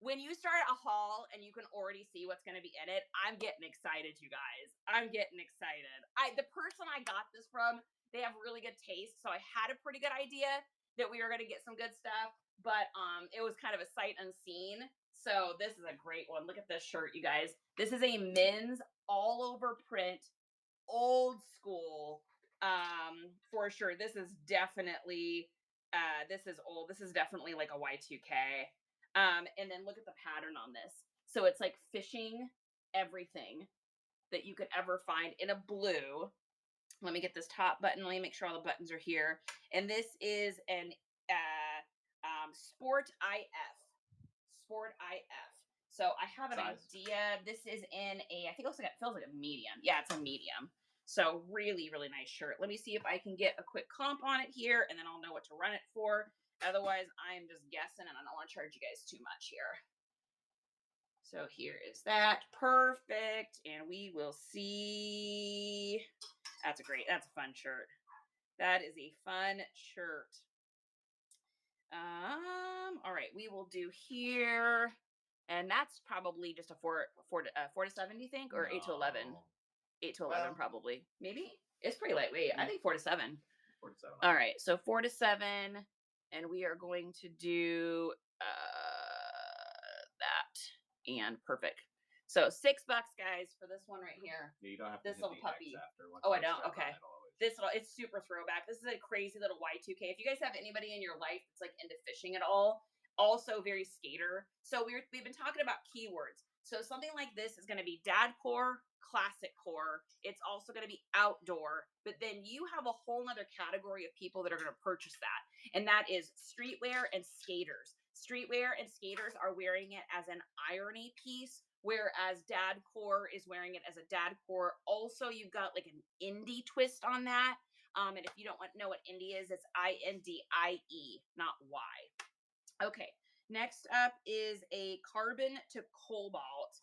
when you start a haul and you can already see what's going to be in it, I'm getting excited, you guys. I'm getting excited. The person I got this from, they have really good taste. So I had a pretty good idea that we were going to get some good stuff, but it was kind of a sight unseen. So this is a great one. Look at this shirt, you guys. This is a men's all over print, old school, for sure. This is definitely this is old. This is definitely like a Y2K. And then look at the pattern on this. So it's like fishing everything that you could ever find in a blue. Let me get this top button. Let me make sure all the buttons are here. And this is an Sport IF. Sport IF. So I have an idea. This is in a, I think it feels like a medium. Yeah, it's a medium. So really, really nice shirt. Let me see if I can get a quick comp on it here, and then I'll know what to run it for. Otherwise, I'm just guessing, and I don't want to charge you guys too much here. So here is that. Perfect. And we will see. That's a fun shirt. That is a fun shirt. All right, we will do here. And that's probably just a 4 to 7, do you think? Or 8 to 11? 8 to 11, probably. Maybe? It's pretty lightweight. I think 4 to 7. 4 to 7. All right, so 4 to 7. And we are going to do that. And perfect. So $6, guys, for this one right here. Yeah, you don't have to this hit little the puppy. X after. Oh, I don't? Okay. It's super throwback. This is a crazy little Y2K. If you guys have anybody in your life that's like into fishing at all, also very skater. So we've been talking about keywords. So something like this is going to be dad core, classic core. It's also going to be outdoor. But then you have a whole other category of people that are going to purchase that. And that is streetwear and skaters. Streetwear and skaters are wearing it as an irony piece, whereas dad core is wearing it as a dad core. Also, you've got like an indie twist on that. And if you don't know what indie is, it's INDIE, not Y. Okay, next up is a carbon to cobalt.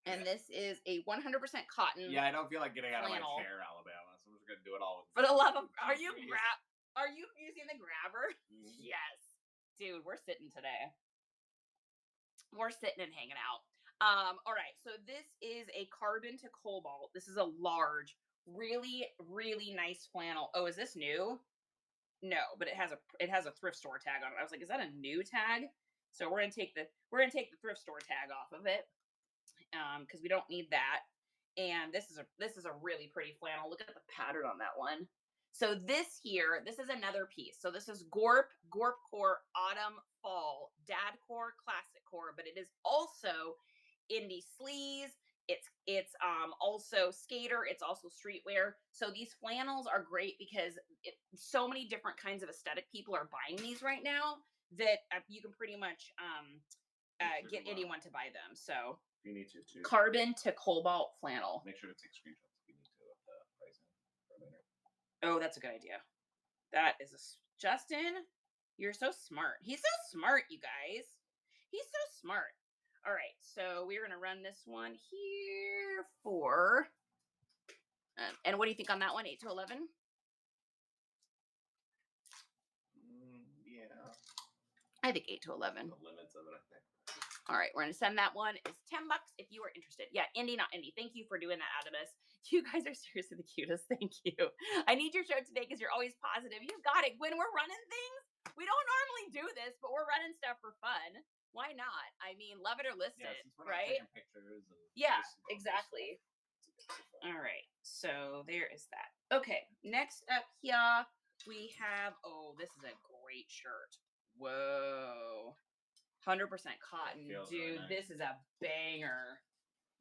And this is a 100% cotton. Yeah, I don't feel like getting out flannel. of my chair, Alabama. So we're just gonna do it all. For the love of, are you using the grabber? Mm-hmm. Yes, dude, we're sitting today. We're sitting and hanging out. All right, so this is a carbon to cobalt. This is a large, really, really nice flannel. Oh, is this new? No, but it has a thrift store tag on it. I was like, is that a new tag? So we're gonna take the thrift store tag off of it, because we don't need that. And this is a really pretty flannel. Look at the pattern on that one. So this is another piece. So this is Gorp Core, Autumn, Fall, Dad Core, Classic Core, but it is also indie sleeves. It's also skater. It's also streetwear. So these flannels are great because so many different kinds of aesthetic people are buying these right now that you can pretty much get anyone to buy them. So you need to too. Carbon to cobalt flannel. Make sure to take screenshots if you need to of the pricing for later. Oh, that's a good idea. That is Justin. You're so smart. He's so smart, you guys. He's so smart. All right, so we're going to run this one here for, and what do you think on that one, 8 to 11? Yeah. I think 8 to 11. The limits of it, I think. All right, we're gonna send that one. It's $10 if you are interested. Yeah, Indy, not Indy. Thank you for doing that, Adamus. You guys are seriously the cutest. Thank you. I need your show today because you're always positive. You got it. When we're running things, we don't normally do this, but we're running stuff for fun. Why not? I mean, love it or list it, right? Pictures and yeah, exactly. All right, so there is that. Okay, next up here we have. Oh, this is a great shirt. Whoa. 100% cotton, dude. Really nice. This is a banger.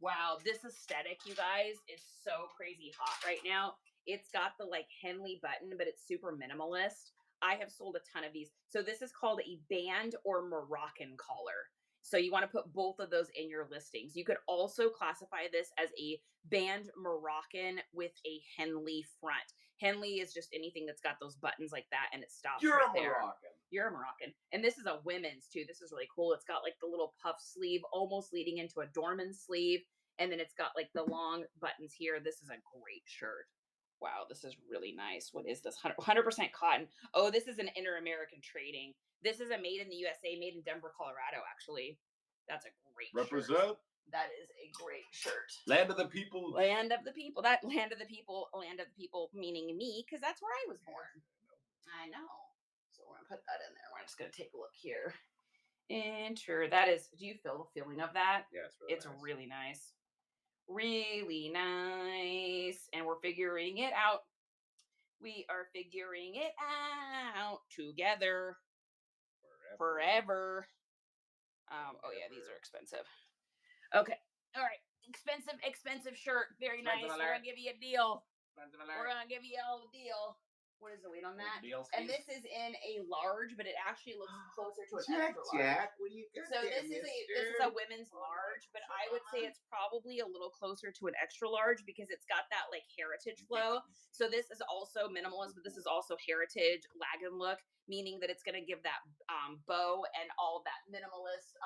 Wow, this aesthetic, you guys, is so crazy hot right now. It's got the like Henley button, but it's super minimalist. I have sold a ton of these. So this is called a band or Moroccan collar. So you want to put both of those in your listings. You could also classify this as a band Moroccan with a Henley front. Henley is just anything that's got those buttons like that and it stops right there. Moroccan. You're a Moroccan. And this is a women's too. This is really cool. It's got like the little puff sleeve almost leading into a Dorman sleeve. And then it's got like the long buttons here. This is a great shirt. Wow, this is really nice. What is this? 100% cotton. Oh, this is an Inter-American trading. This is a made in the USA, made in Denver, Colorado, actually. That's a great Represent. shirt. That is a great shirt. Land of the people. Land of the people. That land of the people, meaning me, because that's where I was born. I know. So we're going to put that in there. We're just going to take a look here. Enter. That is, do you feel the feeling of that? Yeah, it's really nice. Really nice. And we're figuring it out. We are figuring it out together. Forever. Oh yeah, these are expensive. Okay. All right. Expensive shirt. Very nice. We're gonna give you a deal. We're gonna give you all a deal. What is the weight on that? And this is in a large, but it actually looks closer to an extra large. Jack, what do you got? So this is a women's large, but I would say it's probably a little closer to an extra large because it's got that like heritage flow. So this is also minimalist, but this is also heritage lagan look, meaning that it's going to give that bow and all that minimalist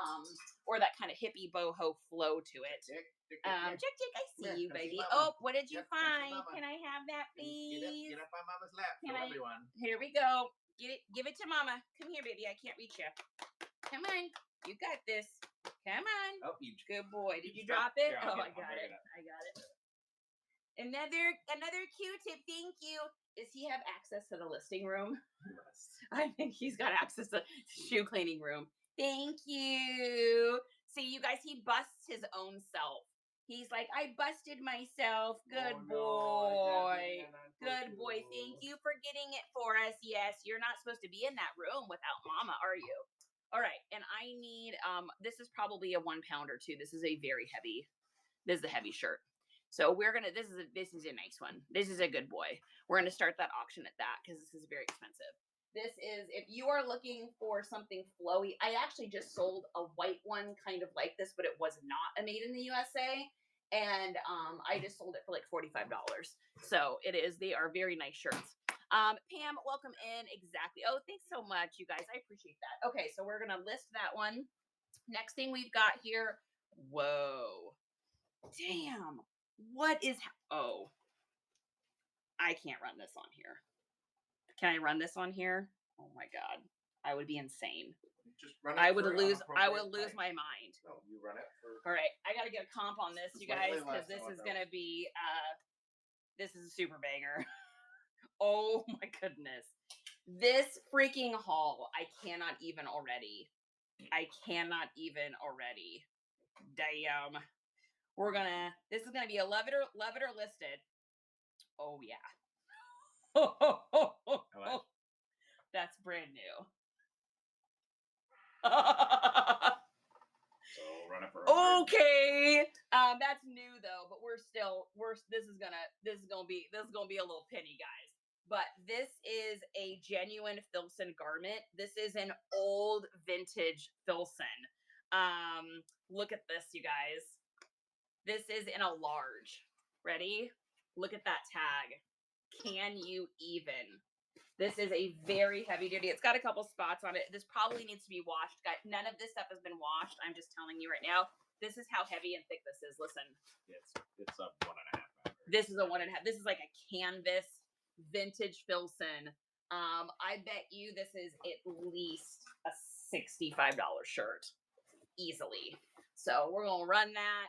or that kind of hippie boho flow to it. Chick, I see you, baby. Oh, what did you find? Can I have that, please? Get up on Mama's lap. Everyone. Here we go. Give it to Mama. Come here, baby. I can't reach you. Come on. You got this. Come on. Oh, good boy. Did you drop it? Here, I got it. I got it. Another Q-tip. Thank you. Does he have access to the listing room? Yes. I think he's got access to the shoe cleaning room. Thank you. See, you guys, he busts his own self. He's like, I busted myself. Good boy. Good boy. Thank you for getting it for us. Yes, you're not supposed to be in that room without Mama, are you? All right. And I need, this is probably a 1 pounder too. This is a heavy shirt. So we're going to, this is a nice one. This is a good boy. We're going to start that auction at that because this is very expensive. This is, if you are looking for something flowy, I actually just sold a white one kind of like this, but it was not a made in the USA. And I just sold it for like $45. So they are very nice shirts. Pam, welcome in. Exactly. Oh, thanks so much, you guys. I appreciate that. Okay, so we're going to list that one. Next thing we've got here. Whoa. Damn. What is, oh, I can't run this on here. Can I run this on here? Oh my God. I would be insane. Just run it. I would lose my mind. No, you run it for. All right. I got to get a comp on this, you guys, because this is going to be, this is a super banger. Oh my goodness. This freaking haul, I cannot even already. Damn. This is going to be a love it or listed. Oh yeah. That's brand new. So run it for. Okay. That's new though, but this is gonna be a little penny, guys. But this is a genuine Filson garment. This is an old vintage Filson. Look at this, you guys. This is in a large. Ready? Look at that tag. Can you even? This is a very heavy duty. It's got a couple spots on it. This probably needs to be washed. Guys, none of this stuff has been washed. I'm just telling you right now. This is how heavy and thick this is. Listen. It's a 1.5 pounder. This is a 1.5. This is like a canvas vintage Filson. I bet you this is at least a $65 shirt. easily. So we're gonna run that.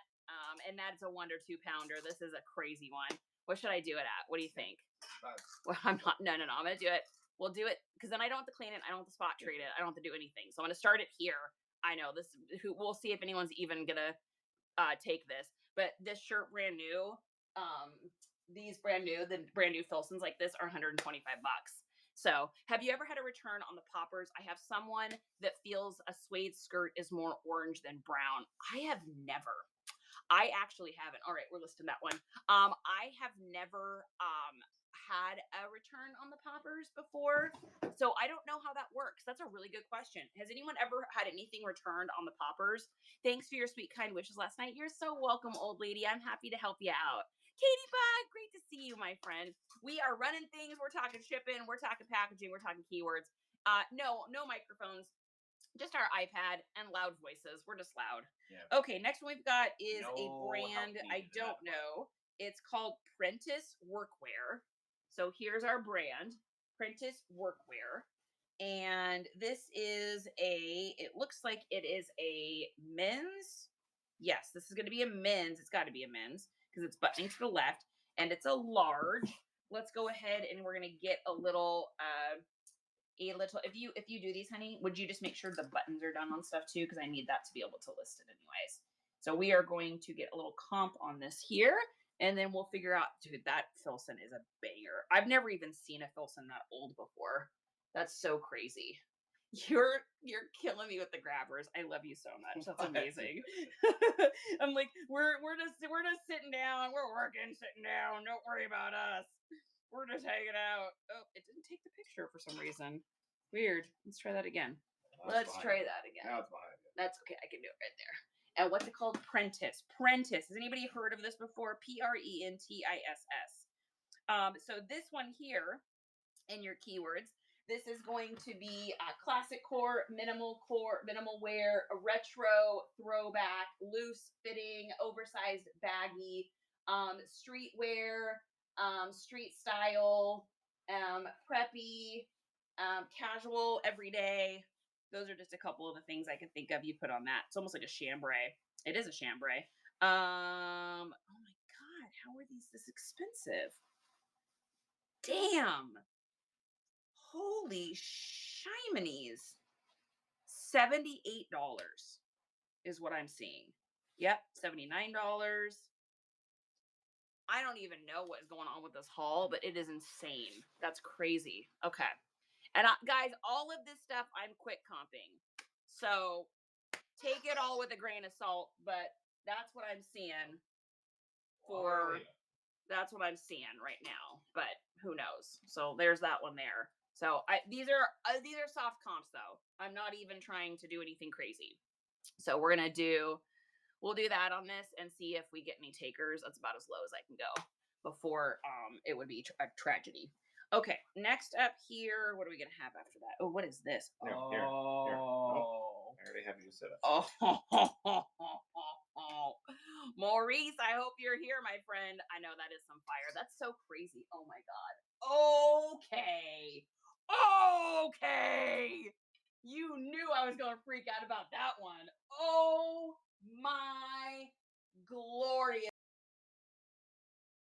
And that's a 1 or 2 pounder. This is a crazy one. What should I do it at? What do you think? Well, I'm not. No. I'm gonna do it. We'll do it because then I don't have to clean it. I don't have to spot treat it. I don't have to do anything. So I'm gonna start it here. I know this. We'll see if anyone's even gonna take this. But this shirt brand new. These brand new, the brand new Filsons like this are 125 bucks. So, have you ever had a return on the poppers? I have someone that feels a suede skirt is more orange than brown. I have never. I actually haven't. All right, we're listing that one. I have never had a return on the poppers before, so I don't know how that works. That's a really good question. Has anyone ever had anything returned on the poppers? Thanks for your sweet, kind wishes last night. You're so welcome, old lady. I'm happy to help you out. Katie Bug, great to see you, my friend. We are running things. We're talking shipping. We're talking packaging. We're talking keywords. No microphones, just our iPad and loud voices. We're just loud. Yeah. Okay, next one we've got is a brand I don't know. It's called Prentice Workwear. So here's our brand, Prentice Workwear. And this is it looks like it is a men's. Yes, this is going to be a men's. It's got to be a men's because it's buttoning to the left and it's a large. Let's go ahead and we're going to get a little if you do these, honey, would you just make sure the buttons are done on stuff too, because I need that to be able to list it anyways. So we are going to get a little comp on this here, and then we'll figure out. Dude, that Filson is a banger. I've never even seen a Filson that old before. That's so crazy. You're killing me with the grabbers. I love you so much. That's amazing. I'm like, we're just sitting down. We're working, sitting down. Don't worry about us. We're just hanging out. Oh, it didn't take the picture for some reason. Weird. Let's try that again. Let's try that again. Now it's behind you. That's okay. I can do it right there. And what's it called? Prentice. Prentice. Has anybody heard of this before? Prentiss. So this one here in your keywords, this is going to be a classic core, minimal wear, a retro, throwback, loose fitting, oversized baggy, street wear, street style, preppy, casual, everyday. Those are just a couple of the things I can think of you put on that. It's almost like a chambray. It is a chambray. Oh my God, how are these this expensive? Damn. Holy shiminies. $78 is what I'm seeing. Yep, $79. I don't even know what is going on with this haul, but it is insane. That's crazy. Okay. And guys, all of this stuff I'm quick comping. So take it all with a grain of salt, but that's what I'm seeing for that's what I'm seeing right now, but who knows? So there's that one there. So these are soft comps though. I'm not even trying to do anything crazy. So we'll do that on this and see if we get any takers. That's about as low as I can go before it would be a tragedy. Okay, next up here, what are we gonna have after that? Oh, what is this? Here. Oh, I already have you set up. Oh, Maurice, I hope you're here, my friend. I know that is some fire. That's so crazy. Oh my God. Okay. You knew I was gonna freak out about that one. Oh my glorious.